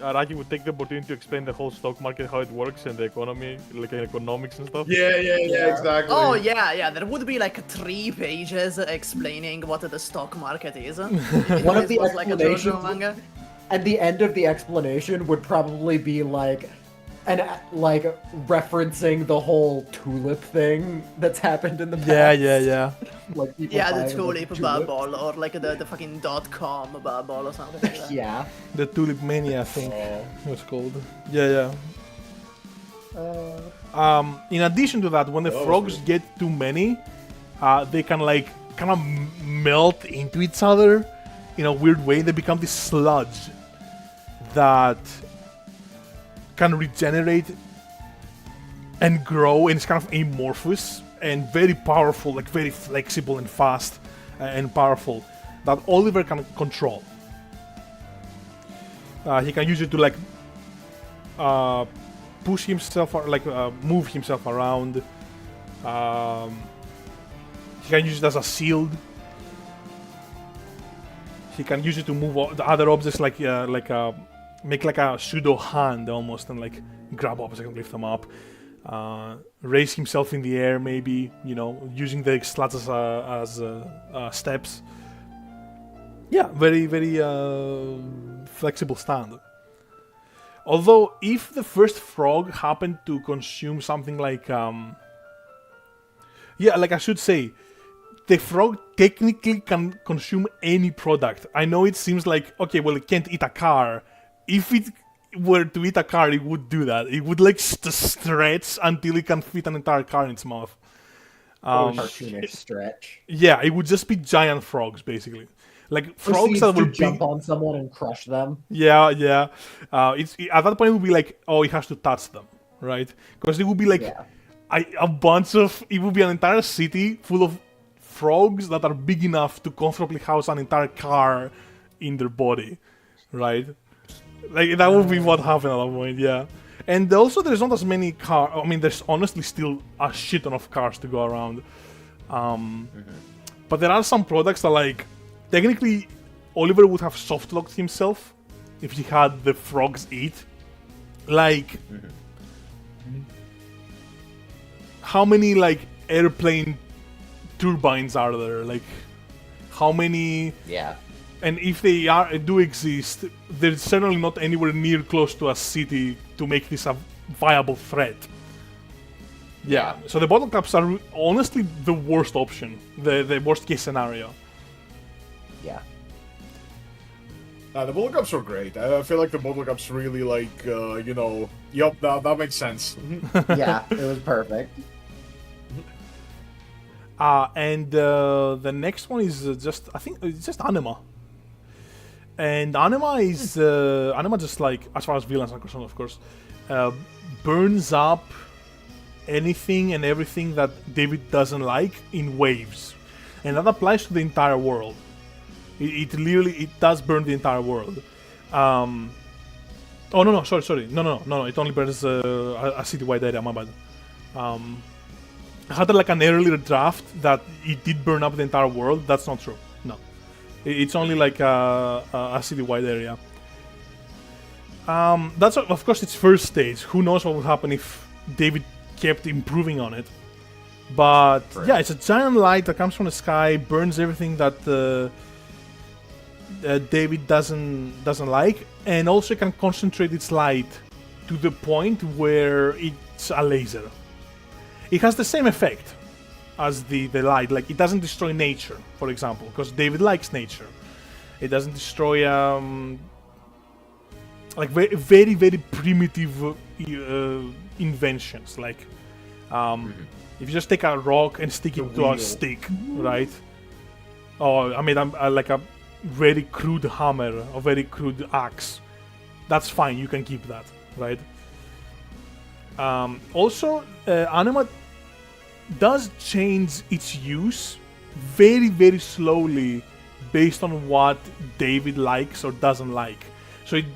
Araki would take the opportunity to explain the whole stock market, how it works, and the economy, like economics and stuff. Yeah, exactly. Oh yeah, there would be like 3 pages explaining what the stock market is. One of the was like a JoJo explanations, manga. and the end of the explanation would probably be like referencing the whole tulip thing that's happened in the past. Yeah. Like people Yeah, the buying a bunch tulip of tulips. bubble, or like the fucking .com bubble or something like that. Yeah. The Tulip Mania, I think it was called. Yeah. In addition to that, when the frogs get too many, they can like kind of melt into each other in a weird way. They become this sludge that can regenerate and grow, and it's kind of amorphous and very powerful, like very flexible and fast and powerful, that Oliver can control. He can use it to like push himself, or like move himself around. He can use it as a shield. He can use it to move the other objects, like make like a pseudo hand almost, and like grab objects and lift them up. Raise himself in the air, maybe, using the slats as steps. Yeah, very, very flexible stand. Although, if the first frog happened to consume something like, I should say, the frog technically can consume any product. I know it seems like, okay, well, it can't eat a car. If it were to eat a car, it would do that. It would like stretch until it can fit an entire car in its mouth. Cartoonish stretch. Yeah, it would just be giant frogs, basically. Like frogs that will jump on someone and crush them. Yeah. At that point, it would be like, oh, it has to touch them, right? Because it would be like a bunch of. It would be an entire city full of frogs that are big enough to comfortably house an entire car in their body, right? Like, that would be what happened at that point, yeah. And also, there's not as many cars. I mean, there's honestly still a shit ton of cars to go around. But there are some products that, like, technically, Oliver would have soft-locked himself if he had the frogs eat. Like, how many, like, airplane turbines are there? Like, how many... Yeah. And if they do exist, they're certainly not anywhere near close to a city to make this a viable threat. Yeah. So the bottle caps are honestly the worst option, the worst case scenario. Yeah. The bottle caps were great. I feel like the bottle caps really like, yup, that makes sense. Yeah, it was perfect. And the next one is I think it's just Anima. And Anima is Anima, just like, as far as villains are concerned, of course, burns up anything and everything that David doesn't like in waves, and that applies to the entire world. It literally does burn the entire world. Oh no, sorry. No. It only burns a citywide area. My bad. I had like an earlier draft that it did burn up the entire world. That's not true. No, it's only like a citywide area. That's of course its first stage. Who knows what would happen if David kept improving on it? But yeah, it's a giant light that comes from the sky, burns everything that David doesn't like, and also can concentrate its light to the point where it's a laser. It has the same effect as the light. Like, it doesn't destroy nature, for example, because David likes nature. It doesn't destroy like very very primitive inventions. Like if you just take a rock and stick it to a stick, right? Or I mean, like a very crude hammer or very crude axe. That's fine. You can keep that, right? Also, Anima does change its use very, very slowly based on what David likes or doesn't like. So it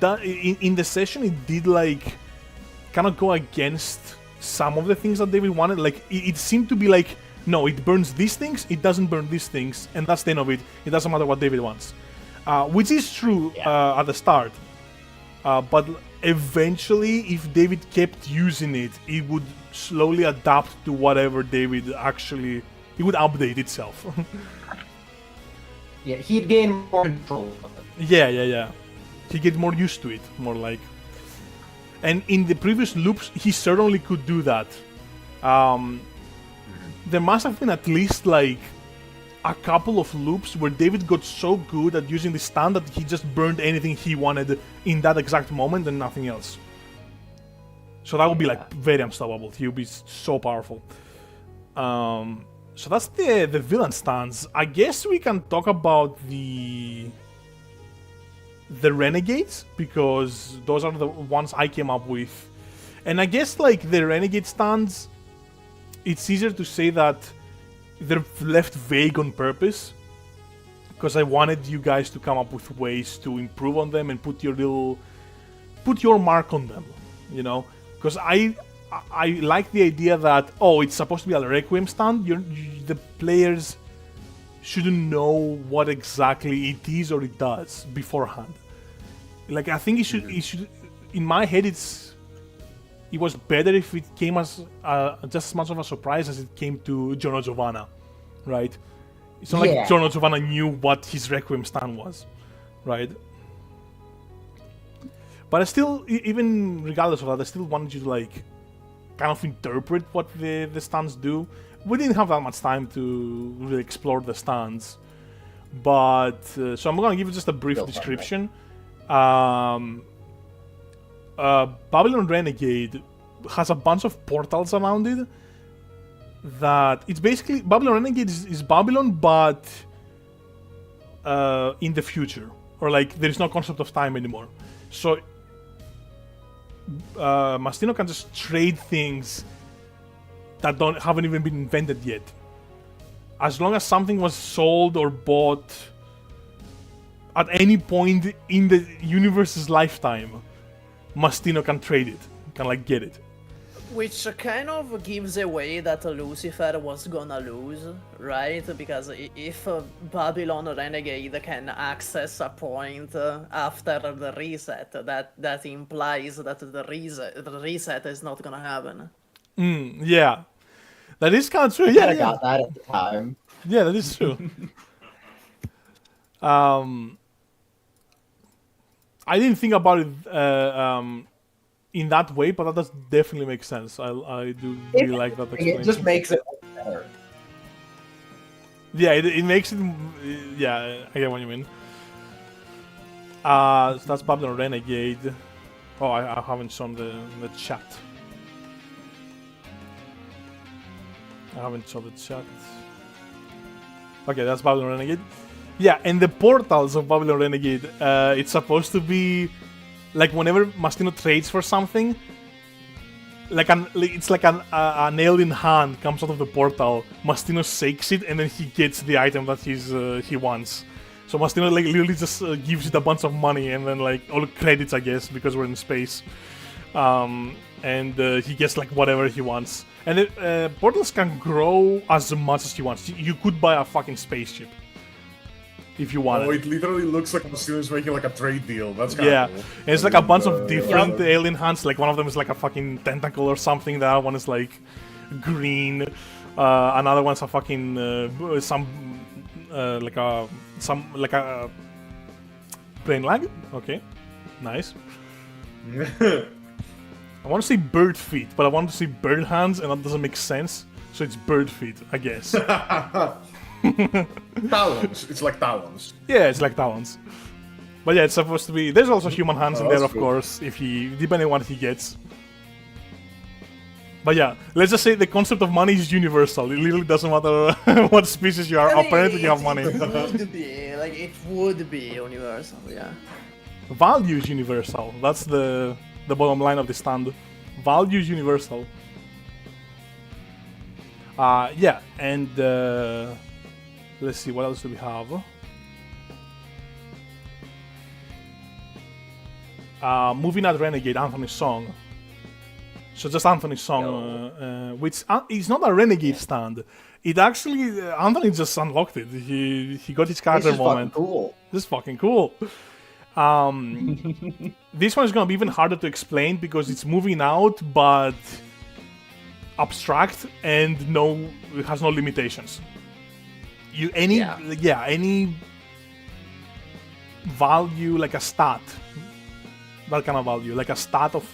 in the session, it did like kind of go against some of the things that David wanted. Like it seemed to be like, no, it burns these things, it doesn't burn these things, and that's the end of it. It doesn't matter what David wants, which is true at the start. But eventually, if David kept using it, it would slowly adapt to whatever David actually... It would update itself. Yeah, he'd gain more control of it. Yeah. He'd get more used to it, more like. And in the previous loops, he certainly could do that. There must have been at least like a couple of loops where David got so good at using the stand that he just burned anything he wanted in that exact moment and nothing else. So that would be like very unstoppable. He would be so powerful. So that's the villain stands. I guess we can talk about the renegades, because those are the ones I came up with. And I guess like the renegade stands, it's easier to say that they're left vague on purpose, because I wanted you guys to come up with ways to improve on them and put your mark on them, you know? Because I like the idea that, oh, it's supposed to be a Requiem stand. The players shouldn't know what exactly it is or it does beforehand. Like, I think it should. In my head, it was better if it came as just as much of a surprise as it came to Giorno Giovanna, right? It's not like Giorno Giovanna knew what his Requiem stand was, right? But I still, even regardless of that, I still wanted you to like kind of interpret what the stands do. We didn't have that much time to really explore the stands, but so I'm gonna give you just a brief description. Babylon Renegade has a bunch of portals around it. That it's basically Babylon Renegade is Babylon, but in the future, or like there is no concept of time anymore. So Mastino can just trade things that haven't even been invented yet. As long as something was sold or bought at any point in the universe's lifetime, Mastino can trade it, can like get it. Which kind of gives away that Lucifer was gonna lose, right? Because if Babylon Renegade can access a point after the reset, that implies that the reset is not gonna happen. Yeah. That is kind of true. I got that at the time. Yeah, that is true. I didn't think about it in that way, but that does definitely make sense. I do really like that explanation. It just makes it better. Yeah, it makes it... Yeah, I get what you mean. So that's Babylon Renegade. Oh, I haven't shown the chat. I haven't shown the chat. Okay, that's Babylon Renegade. Yeah, and the portals of Babylon Renegade, it's supposed to be like whenever Mastino trades for something, it's like an alien hand comes out of the portal. Mastino shakes it, and then he gets the item that he wants. So Mastino like literally just gives it a bunch of money and then like all credits, I guess, because we're in space. And he gets like whatever he wants. And Portals can grow as much as he wants. You could buy a fucking spaceship if you want. Oh, it literally looks like Mastino's making like a trade deal. That's kind of Yeah, cool. and it's like a bunch of different alien hands. Like one of them is like a fucking tentacle or something. The other one is like green. Another one's a fucking like a brain lag. Okay, nice. I want to say bird feet, but I want to say bird hands, and that doesn't make sense. So it's bird feet, I guess. Talons. It's like talons. Yeah, it's like talons. But yeah, it's supposed to be. There's also human hands in there, of cool. course, if he depending on what he gets. But yeah, let's just say the concept of money is universal. It literally doesn't matter what species you are. Apparently, you have money. It would be like it would be universal, yeah. Value is universal. That's the bottom line of the stand. Value is universal. Yeah, and let's see, what else do we have? Moving at Renegade, Anthony's song. So just Anthony's song, which is not a Renegade stand. It actually, Anthony just unlocked it. He got his character moment. Cool. This is fucking cool. This one is gonna be even harder to explain because it's moving out, but abstract and it has no limitations. Any value, like a stat, that kind of value, like a stat of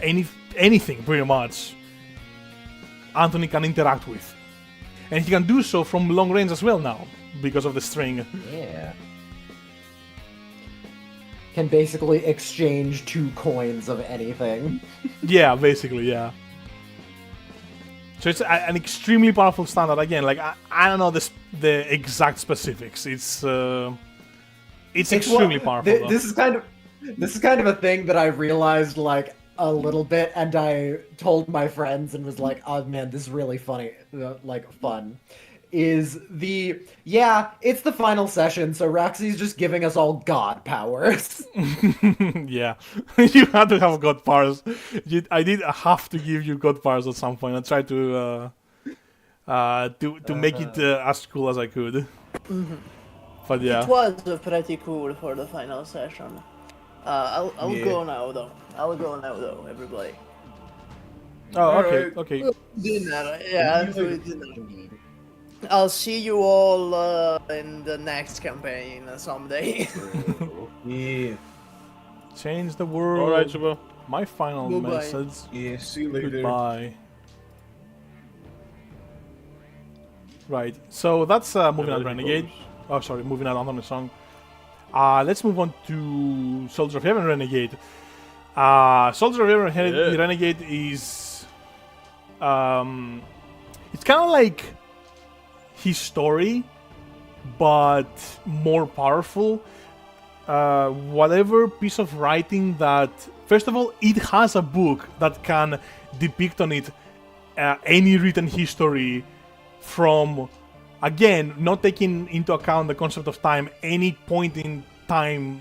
anything pretty much, Anthony can interact with, and he can do so from long range as well now because of the string. Yeah. Can basically exchange 2 coins of anything. Yeah, basically, yeah. So it's an extremely powerful standard. Again, like I don't know the exact specifics. It's extremely powerful. This is kind of a thing that I realized like a little bit, and I told my friends and was like, "Oh man, this is really funny, like fun." It's the final session, so Raxi's just giving us all god powers. Yeah, you had to have god powers. I did have to give you god powers at some point. I tried to make it as cool as I could. But yeah, It was pretty cool for the final session. I'll go now though, everybody. oh Alright. okay. Dinner, yeah, food dinner. I'll see you all in the next campaign someday. Yeah. Change the world. Alright, Suba. My final Goodbye. message. Yeah, see you later. Goodbye. Right, so that's moving on Renegade. Oh, sorry, moving on the song. Let's move on to Soldier of Heaven Renegade. Soldier of Heaven Renegade is it's kind of like his story, but more powerful. Whatever piece of writing that, first of all, it has a book that can depict on it any written history from, again, not taking into account the concept of time, any point in time,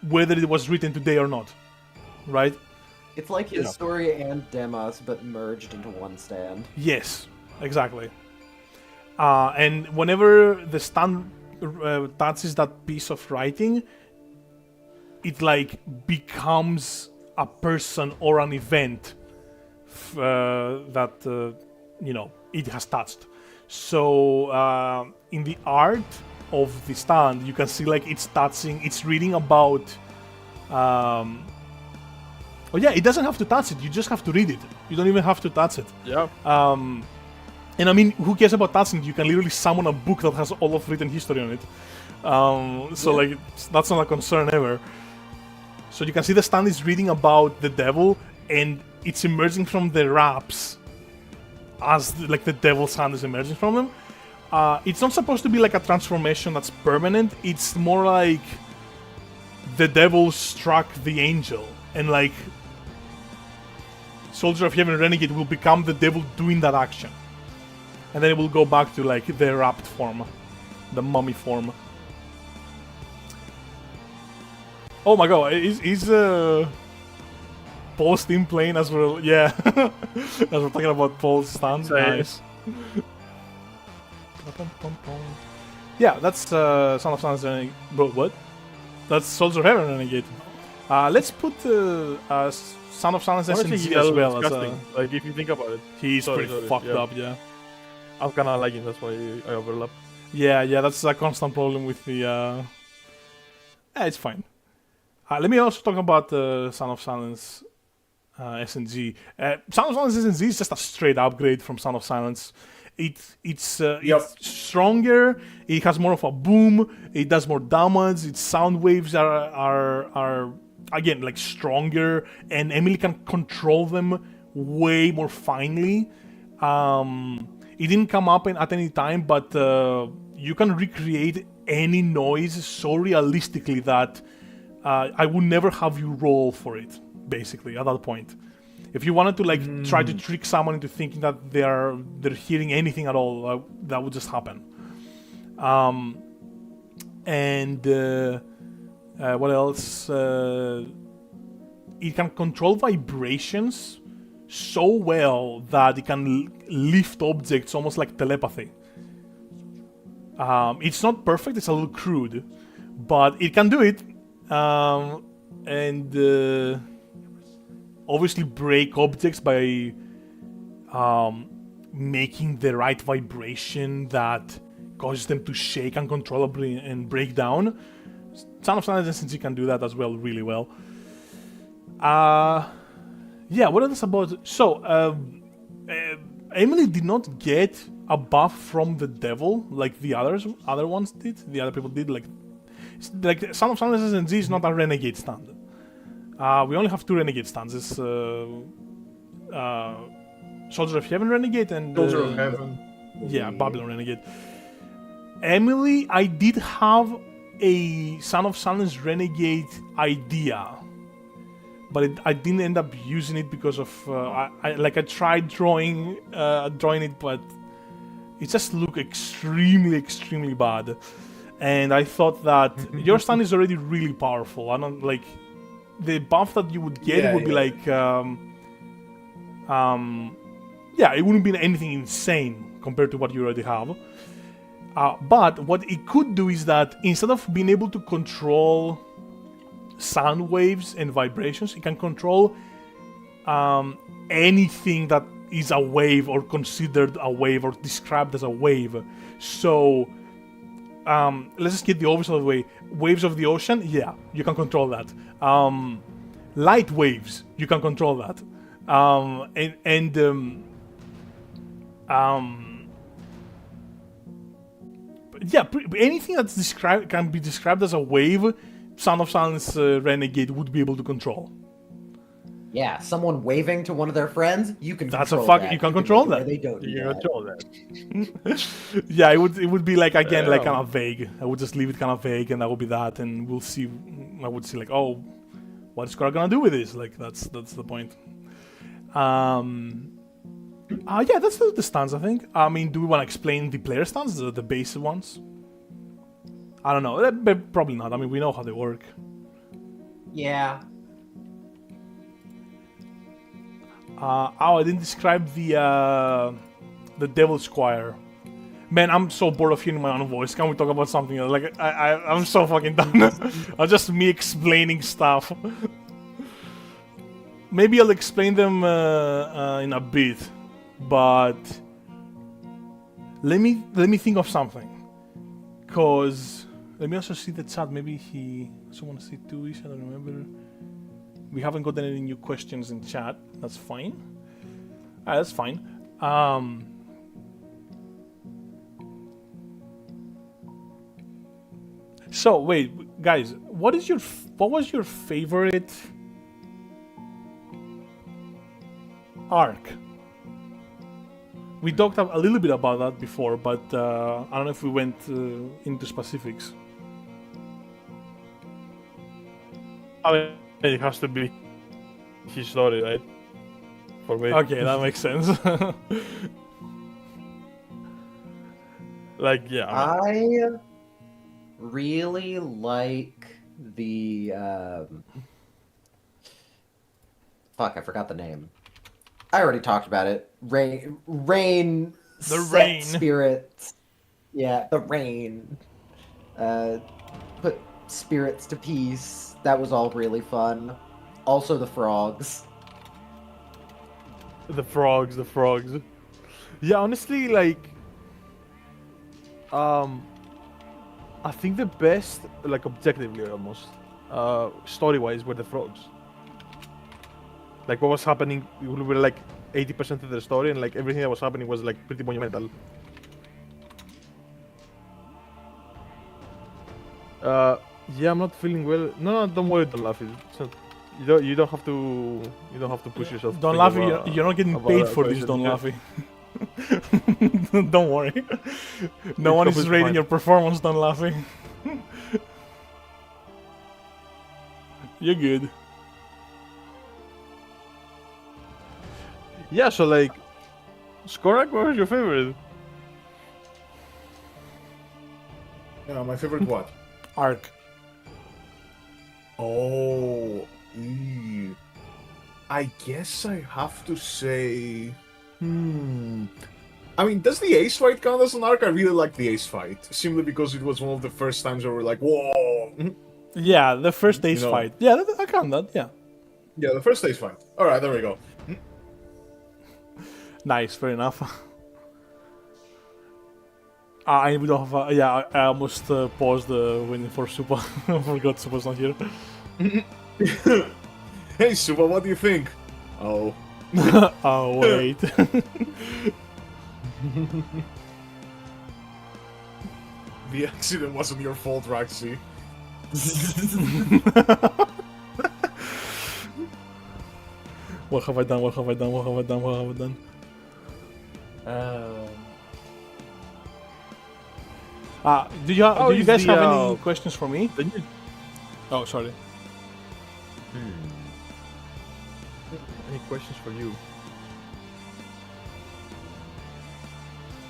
whether it was written today or not, right? It's like his story and Demos, but merged into one stand. Yes, exactly. And whenever the stand touches that piece of writing, it like becomes a person or an event that it has touched. So in the art of the stand, you can see like it's reading about. It doesn't have to touch it. You just have to read it. You don't even have to touch it. Yeah. And I mean, who cares about touching it? You can literally summon a book that has all of written history on it. Like, that's not a concern ever. So you can see the stand is reading about the devil, and it's emerging from the wraps as like the devil's hand is emerging from them. It's not supposed to be like a transformation that's permanent. It's more like the devil struck the angel, and like Soldier of Heaven Renegade will become the devil doing that action. And then it will go back to like the wrapped form, the mummy form. Oh my god, is Paul's team playing as well? Yeah, as we're talking about Paul's stand. So, Nice. Yeah, that's Son of Silence Renegade. Bro, what? That's Soldier of Heaven Renegade. Let's put Son of Silence Honestly, SNG he's as a well. little As disgusting. Like if you think about it, he's pretty fucked yeah. up, yeah. I'm kind of liking. That's why I overlap. Yeah, that's a constant problem with the. It's fine. Let me also talk about Son of Silence SNG. Son of Silence SNG is just a straight upgrade from Son of Silence. It's stronger. It has more of a boom. It does more damage. Its sound waves are again like stronger, and Emily can control them way more finely. It didn't come up at any time, but you can recreate any noise so realistically that I would never have you roll for it. Basically, at that point. If you wanted to like try to trick someone into thinking that they're hearing anything at all, that would just happen. What else? It can control vibrations so well that it can lift objects almost like telepathy. It's not perfect; it's a little crude, but it can do it. Obviously break objects by making the right vibration that causes them to shake uncontrollably and break down. Son of Silence SNG can do that as well really well. Yeah, what else about... So, Emily did not get a buff from the devil like the other ones did. The other people did. Like Son of Silence SNG is not a renegade stand. We only have 2 renegade stands. It's Soldier of Heaven Renegade and... Soldier of Heaven. Yeah, Babylon Renegade. Emily, I did have a Son of Silence Renegade idea, but I didn't end up using it because of... I tried drawing it, but it just looked extremely bad. And I thought that your stand is already really powerful. I don't like... The buff that you would get would be like, yeah, it wouldn't be anything insane compared to what you already have. But what it could do is that instead of being able to control sound waves and vibrations, it can control anything that is a wave or considered a wave or described as a wave. So, let's just get the obvious out of the way. Waves of the ocean, yeah, you can control that. Light waves, you can control that. Yeah, anything that's can be described as a wave, Son of Silence Renegade would be able to control. Yeah, someone waving to one of their friends, you can That's control a fuck. that. You can control make it that. where They don't do You that. control that. Yeah, it would be like again like kind of vague. I would just leave it kind of vague, and that would be that, and we'll see. I would see like, oh, what is SKORAK gonna do with this? Like that's the point. Yeah, that's the stance, I think. I mean, do we want to explain the player stance, the basic ones? I don't know. Probably not. I mean, we know how they work. Yeah. I didn't describe the Devil's Choir. Man, I'm so bored of hearing my own voice. Can we talk about something else? Like, I'm so fucking done. Just me explaining stuff. Maybe I'll explain them in a bit, but let me think of something. Cause let me also see the chat. Maybe he also want to see 2ish. I don't remember. We haven't gotten any new questions in chat. That's fine. That's fine. So wait, guys, what was your favorite arc? We talked a little bit about that before, but I don't know if we went into specifics. I mean, it has to be his story, right? For me. Okay, that makes sense. Like, yeah. I really like the fuck, I forgot the name. I already talked about it. Rain. The set rain. Spirits. Yeah, the rain. Put spirits to peace. That was all really fun. Also the frogs. The frogs. Yeah, honestly, like, I think the best, like, objectively almost, story-wise, were the frogs. Like, what was happening, we were like 80% of the story, and like everything that was happening was like pretty monumental. Yeah, I'm not feeling well. No, don't worry, don't laugh. It's not, you don't have to push yourself. to Don't think laugh. about- You're not getting about paid that for this. question. Don't Yeah. laugh. Don't worry. No one is completely rating fine. your performance. Don't laugh. You're good. Yeah, so like, SKORAK, what was your favorite? My favorite what? Arc. Oh, I guess I have to say. I mean, does the ace fight count as an arc? I really like the ace fight, simply because it was one of the first times where we're like, whoa. Yeah, the first ace know. fight. Yeah, I count that. Yeah. Yeah, the first ace fight. All right, there we go. Nice. Fair enough. We don't have. Yeah, I almost paused waiting for SUPAH. I forgot SUPAH's not here. Hey, SUPAH, what do you think? Oh. Oh wait. The accident wasn't your fault, Raxi. What have I done? What have I done? What have I done? What have I done? Do you How do you is guys the, have any questions for me? Then you- Oh, sorry. Any questions for you?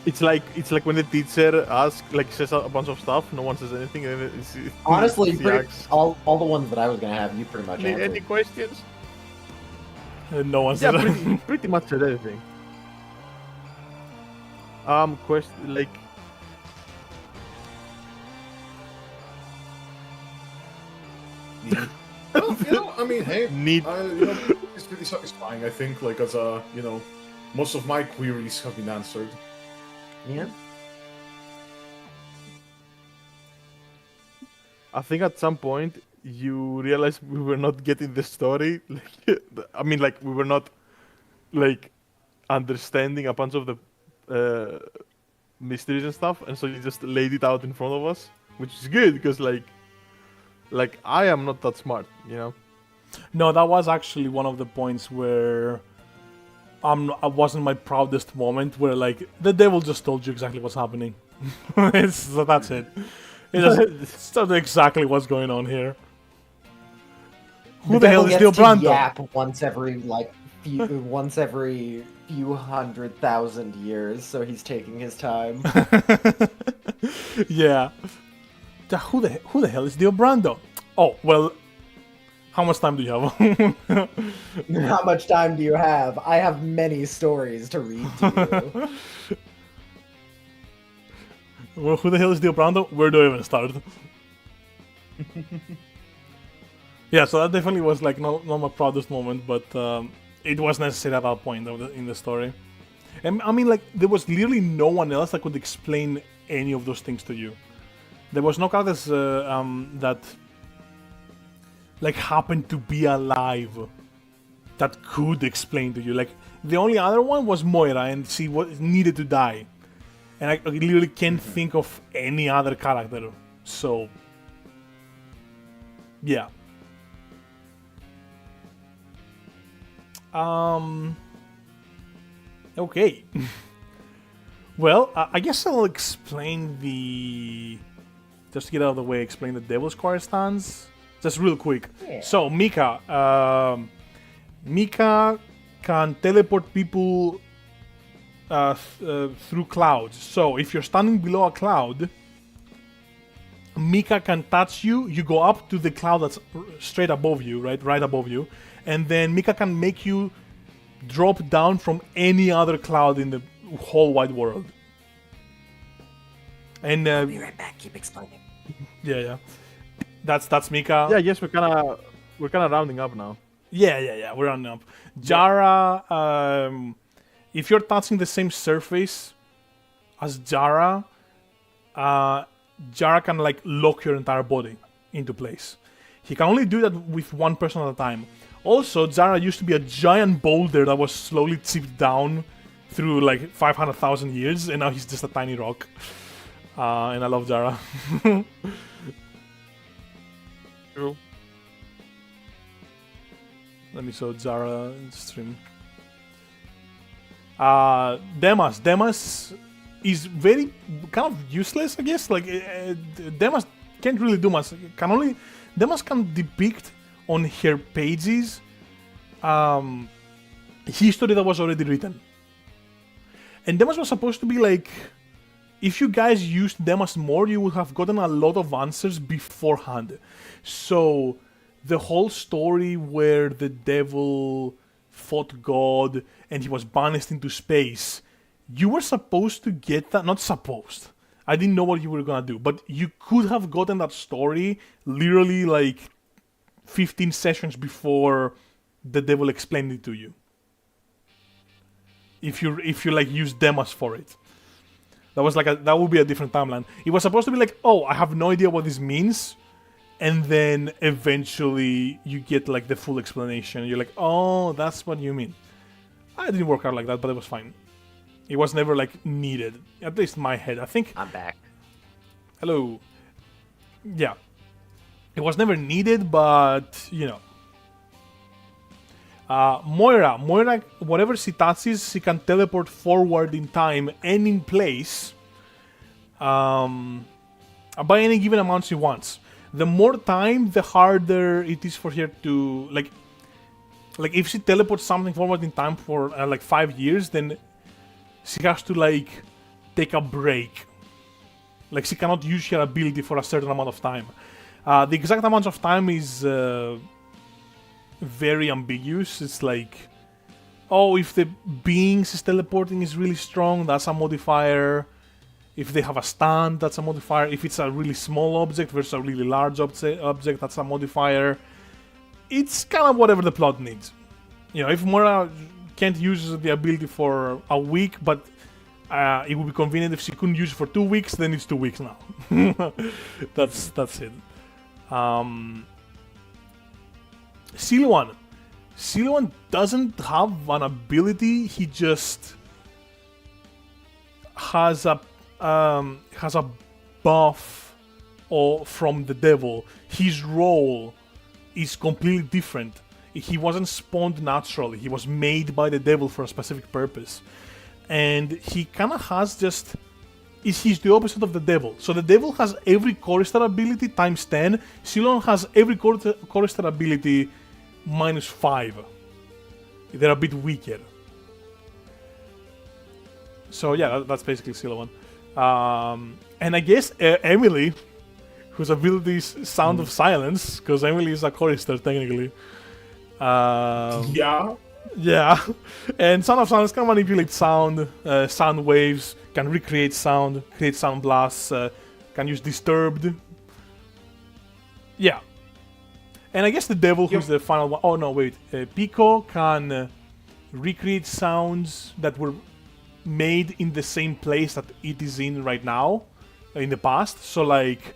It's like when the teacher says a bunch of stuff, no one says anything, and then Honestly, he pretty, asks, all the ones that I was gonna have, you pretty much any answered. questions? No one Yeah, said. pretty much said everything. Question like. Well, I mean, hey, Neat. it's pretty satisfying. I think, like, as a, most of my queries have been answered. Yeah. I think at some point you realize we were not getting the story. I mean, like we were not like understanding a bunch of the mysteries and stuff, and so you just laid it out in front of us, which is good because like I am not that smart, you know. No, that was actually one of the points where I wasn't my proudest moment. Where like the devil just told you exactly what's happening. That's it. It's just exactly what's going on here. Who the hell is devil Dio gets to Brando? yap once every few 100,000 years, so he's taking his time. Yeah. Who the hell is Dio Brando? Oh well. How much time do you have? How much time do you have? I have many stories to read to you. Well, who the hell is Dio Brando? Where do I even start? Yeah, so that definitely was like not my proudest moment, but it was necessary at that point in the story. And I mean, like there was literally no one else that could explain any of those things to you. There was no characters that like happened to be alive that could explain to you. Like the only other one was Moira, and she needed to die. And I literally can't think of any other character. So, yeah. Okay. Well, I guess I'll explain just to get out of the way, explain the Devil's Choir stance. Just real quick. Yeah. So, Mika. Mika can teleport people through clouds. So if you're standing below a cloud, Mika can touch you. You go up to the cloud that's straight above you, right above you, and then Mika can make you drop down from any other cloud in the whole wide world. And I'll be right back. Keep explaining. yeah. That's Mika. Yeah, I guess we're kind of rounding up now. Yeah. We're on up. Jara, if you're touching the same surface as Jara, Jara can like lock your entire body into place. He can only do that with one person at a time. Also, Jara used to be a giant boulder that was slowly chipped down through like 500,000 years, and now he's just a tiny rock. And I love Jara. True. Let me show Jara in stream. Demas is very kind of useless, I guess. Like Demas can't really do much. Demas can depict on her pages history that was already written. And Demas was supposed to be like, if you guys used Demas more, you would have gotten a lot of answers beforehand. So the whole story where the devil fought God and he was banished into space, you were supposed to get that. Not supposed. I didn't know what you were gonna do, but you could have gotten that story literally like 15 sessions before the devil explained it to you. If you like use Demas for it. That would be a different timeline. It was supposed to be like, oh, I have no idea what this means, and then eventually you get like the full explanation. You're like, oh, that's what you mean. I didn't work out like that, but it was fine. It was never like needed, at least in my head. I think. I'm back. Hello. Yeah. It was never needed, but you know. Moira, whatever she touches, she can teleport forward in time and in place by any given amount she wants. The more time, the harder it is for her to like if she teleports something forward in time for like 5 years, then she has to like take a break. Like she cannot use her ability for a certain amount of time. The exact amount of time is very ambiguous. It's like, oh, if the being she's teleporting is really strong, that's a modifier. If they have a stand, that's a modifier. If it's a really small object versus a really large object, that's a modifier. It's kind of whatever the plot needs. You know, if Moira can't use the ability for a week, but it would be convenient if she couldn't use it for 2 weeks, then it's 2 weeks now. That's it. Siluan doesn't have an ability. He just has a buff from the devil. His role is completely different. He wasn't spawned naturally. He was made by the devil for a specific purpose, and he kind of has just. He's the opposite of the devil. So the devil has every chorister ability times 10. Siluan has every chorister ability minus 5. They're a bit weaker. So yeah, that's basically Siluan. And I guess Emily, whose ability is Sound of Silence, because Emily is a chorister technically. Yeah. Yeah, and Sound of Silence can manipulate sound, sound waves, can recreate sound, create sound blasts, can use Disturbed. Yeah. And I guess the devil, who's the final one. Oh no, wait. Pico can recreate sounds that were made in the same place that it is in right now, in the past. So like,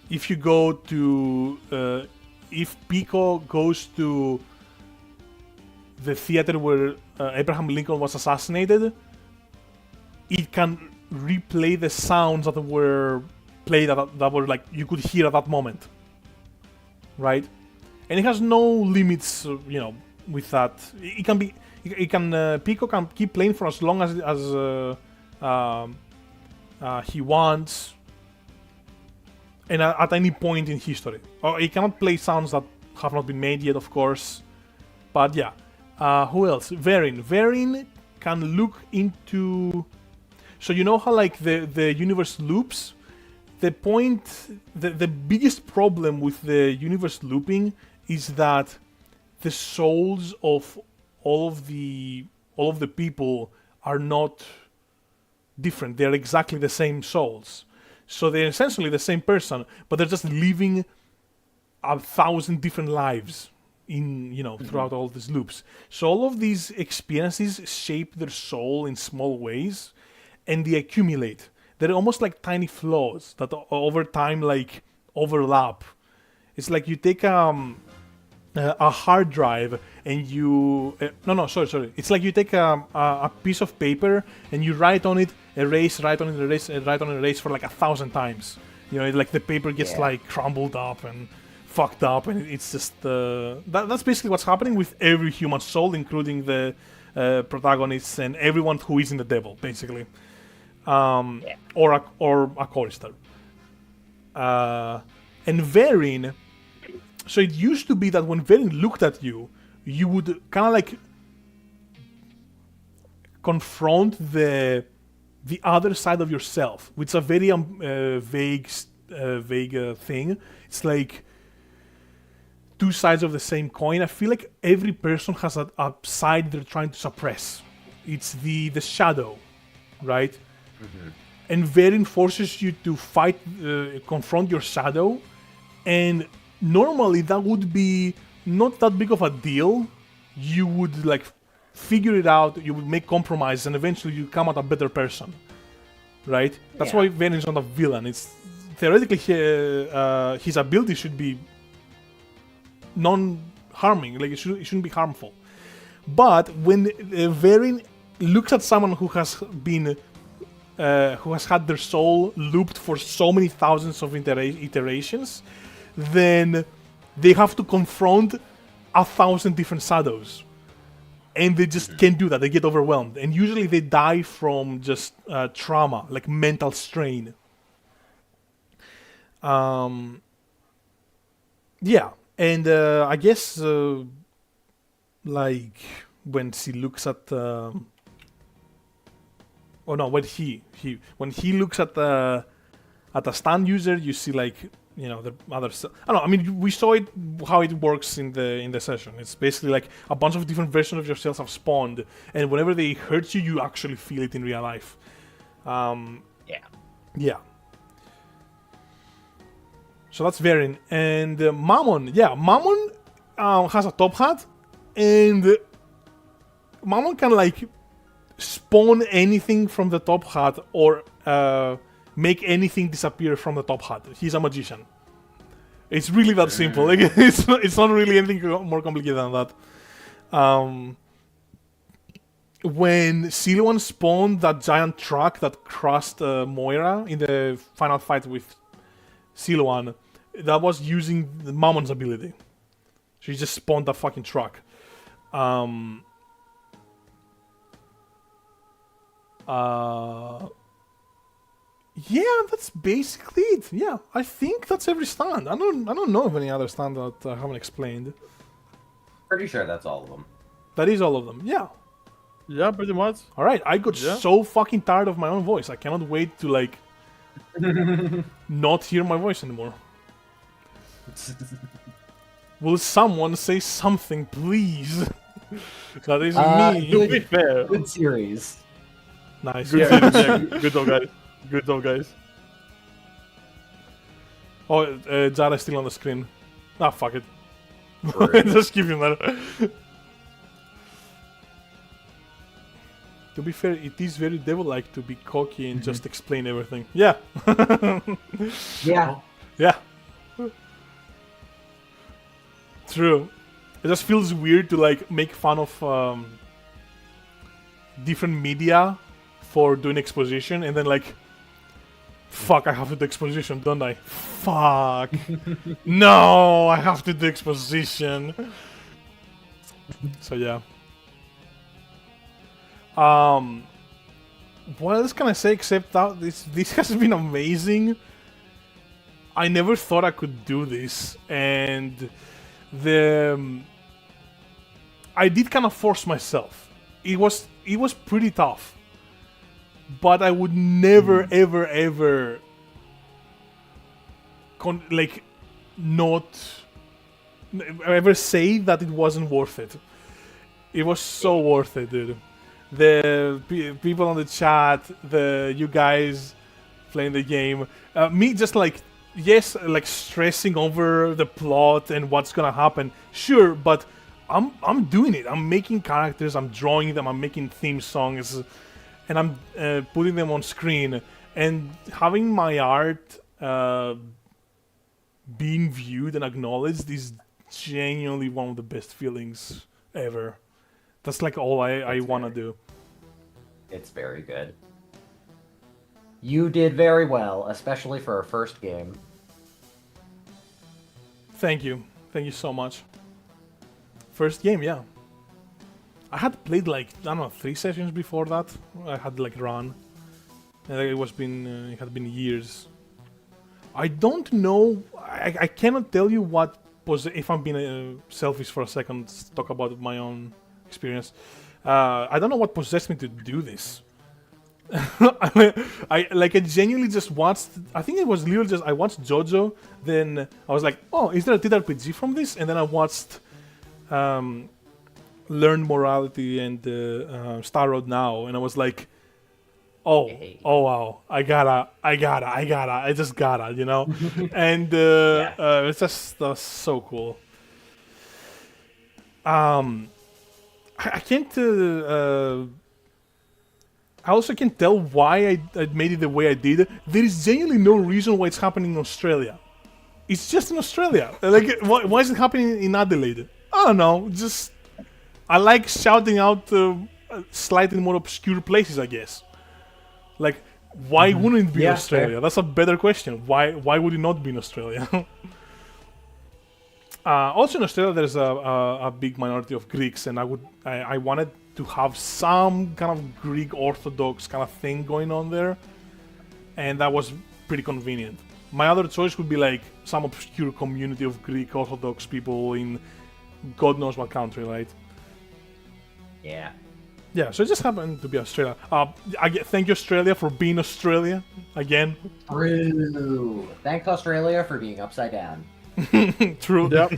if you go to, if Pico goes to the theater where Abraham Lincoln was assassinated, it can replay the sounds that were played that were like you could hear at that moment, right? And it has no limits, you know, with that. It can be, Pico can keep playing for as long as he wants, and at any point in history. Or he cannot play sounds that have not been made yet, of course. But yeah, who else? Verin can look into. So you know how like the universe loops. The biggest problem with the universe looping is that the souls of all of the people are not different. They're exactly the same souls. So they're essentially the same person, but they're just living 1,000 different lives in throughout all these loops. So all of these experiences shape their soul in small ways, and they accumulate. They're almost like tiny flaws that over time like overlap. It's like you take a hard drive and you sorry. It's like you take a piece of paper and you write on it, erase, write on it, erase, write on it, erase for like 1,000 times. Like the paper gets like crumbled up and fucked up, and it's just that's basically what's happening with every human soul, including the protagonists and everyone who is in the devil, basically, or a chorister. And Verin. So it used to be that when Verin looked at you, you would kind of like confront the other side of yourself, which is a very vague thing. It's like two sides of the same coin. I feel like every person has a side they're trying to suppress. It's the shadow, right? Mm-hmm. And Verin forces you to fight, confront your shadow, and normally that would be not that big of a deal. You would like figure it out, you would make compromises, and eventually you come out a better person, right? That's why Verin is not a villain. It's theoretically his ability should be non-harming, like it shouldn't be harmful. But when Verin looks at someone who has been who has had their soul looped for so many thousands of iterations, then they have to confront 1,000 different shadows, and they just can't do that. They get overwhelmed, and usually they die from just trauma, like mental strain. And I guess like when she looks at when he looks at a stand user, you see like the other. I don't know. I mean, we saw it how it works in the session. It's basically like a bunch of different versions of yourself have spawned, and whenever they hurt you, you actually feel it in real life. Yeah. So that's Verin. And Mammon. Yeah, Mammon has a top hat, and Mammon can like spawn anything from the top hat or make anything disappear from the top hat. He's a magician. It's really that simple. Like, it's not really anything more complicated than that. When Siluan spawned that giant truck that crushed Moira in the final fight with Siluan, that was using the Mammon's ability. She just spawned that fucking truck. Yeah, that's basically it. Yeah, I think that's every stand. I don't know of any other stand that I haven't explained. Pretty sure that's all of them. That is all of them. Yeah. Yeah, pretty much. All right, I got so fucking tired of my own voice. I cannot wait to like not hear my voice anymore. Will someone say something, please? That is me. To be fair. Good series. Nice. Good series. Yeah, good job, guys. Good job, guys. Oh, Jara's still on the screen. Ah, fuck it. Just keep him there. To be fair, it is very devil-like to be cocky and just explain everything. Yeah. Yeah. Yeah. True. It just feels weird to like make fun of different media for doing exposition, and then like, fuck, I have to do exposition, don't I? Fuck. No, I have to do exposition. So yeah. What else can I say except that this has been amazing. I never thought I could do this, and I did kind of force myself. it was pretty tough. But I would never, ever not ever say that it wasn't worth it. It was so worth it, dude. The people on the chat, you guys playing the game, me just stressing over the plot and what's gonna happen. Sure, but I'm doing it. I'm making characters. I'm drawing them. I'm making theme songs, and I'm putting them on screen. And having my art being viewed and acknowledged is genuinely one of the best feelings ever. That's like all I want to do. It's very good. You did very well, especially for a first game. Thank you. Thank you so much. First game, yeah. I had played 3 sessions before that. I had run. And it had been years. I don't know. I cannot tell you what if I'm being selfish for a second, talk about my own experience. I don't know what possessed me to do this. I genuinely just watched. I think it was literally just I watched JoJo. Then I was like, oh, is there a TTRPG from this? And then I watched Learn Morality and Star Road Now, and I was like, oh wow, I just gotta, you know. And it's just so cool. I can't. I also can't tell why I made it the way I did. There is genuinely no reason why it's happening in Australia. It's just in Australia. Why is it happening in Adelaide? I don't know. Just I like shouting out slightly more obscure places, I guess. Why wouldn't it be Australia? Fair. That's a better question. Why would it not be in Australia? Also in Australia, there's a big minority of Greeks, and I wanted to have some kind of Greek Orthodox kind of thing going on there, and that was pretty convenient. My other choice would be some obscure community of Greek Orthodox people in God knows what country, right? Yeah. Yeah, so it just happened to be Australia. Thank you, Australia, for being Australia again. True. Thanks, Australia, for being upside down. True. Yep.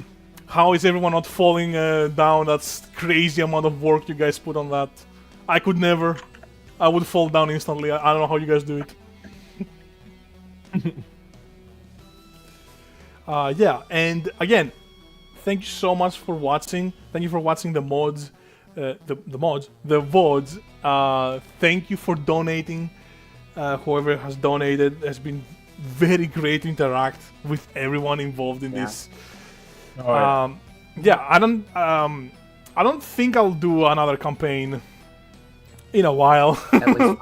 How is everyone not falling down? That's crazy amount of work you guys put on that. I could never. I would fall down instantly. I don't know how you guys do it. Yeah, and again, thank you so much for watching. Thank you for watching the mods. The VODs. Thank you for donating. Whoever has donated has been very great to interact with everyone involved in this. Yeah, I don't think I'll do another campaign in a while. At least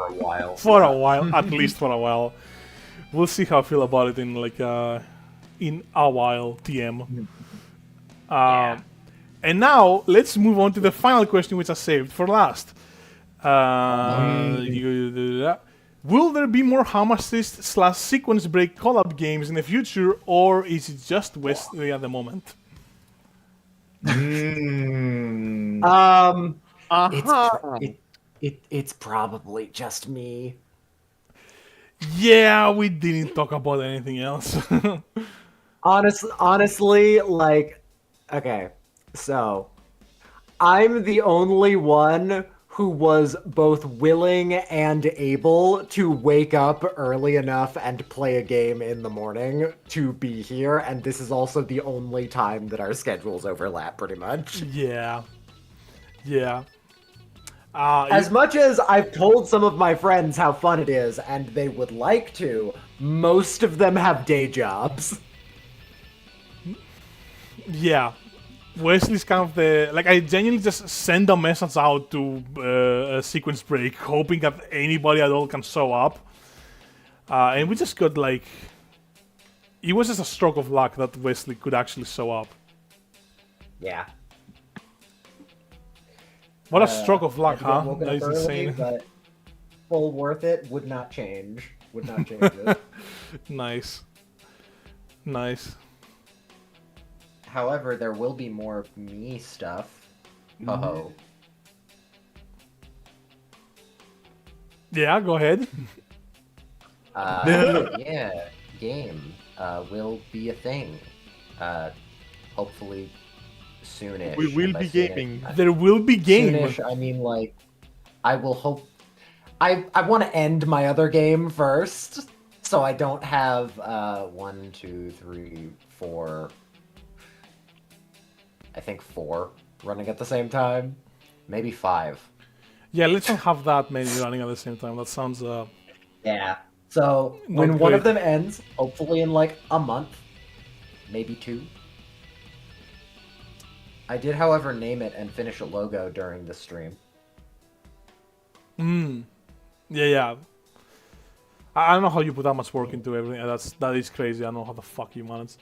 for a while. At least for a while. We'll see how I feel about it in in a while. TM. And now let's move on to the final question, which I saved for last. Will there be more Harmacists / Sequence Break collab games in the future, or is it just WESTLEY at the moment? It's probably just me. Yeah, we didn't talk about anything else. Honestly, okay, so I'm the only one who was both willing and able to wake up early enough and play a game in the morning to be here, and this is also the only time that our schedules overlap, pretty much. Yeah. As much as I've told some of my friends how fun it is, and they would like to, most of them have day jobs. Yeah. Wesley's kind of the... I genuinely just send a message out to a Sequence Break, hoping that anybody at all can show up. And we just got, It was just a stroke of luck that Wesley could actually show up. Yeah. What a stroke of luck, huh? That is insane. But full worth it, would not change. Would not change it. Nice. However, there will be more me stuff. Ho-ho. Yeah, go ahead. Yeah, game will be a thing. Hopefully soonish. We will and by be soonish, gaming. I- There will be game. Soonish, I mean like, I will hope. I want to end my other game first, so I don't have 1, 2, 3, 4. I think 4 running at the same time, maybe 5. Yeah, let's not have that many running at the same time. That sounds Yeah. So Not when one of great. them ends, hopefully in like a month, maybe 2. I did, however, name it and finish a logo during the stream. yeah. I don't know how you put that much work into everything. That is crazy. I don't know how the fuck you manage.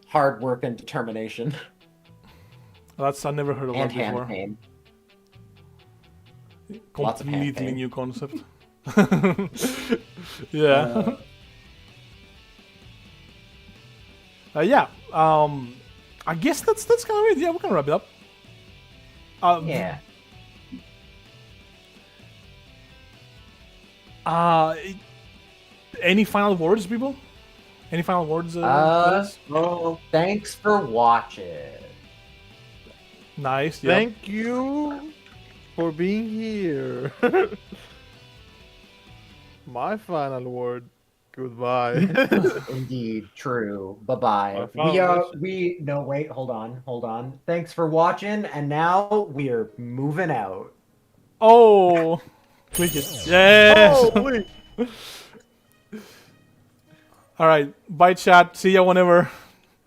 Hard work and determination I never heard of and that hand before. pain. Lots of hand Completely pain. new concept. Yeah. Yeah. I guess that's kind of it. Yeah, we can wrap it up. Yeah. Any final words, people? Any final words? Chris? Oh, Thanks for watching. Nice. Yeah. Thank you for being here. My final word. Goodbye. Indeed, true. Bye-bye. Wow, No, wait, hold on. Thanks for watching, and now we're moving out. Oh, click it. Yes. Oh, wait. All right. Bye, chat. See ya whenever.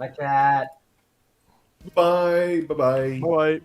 Like that. bye, bye, bye. Bye.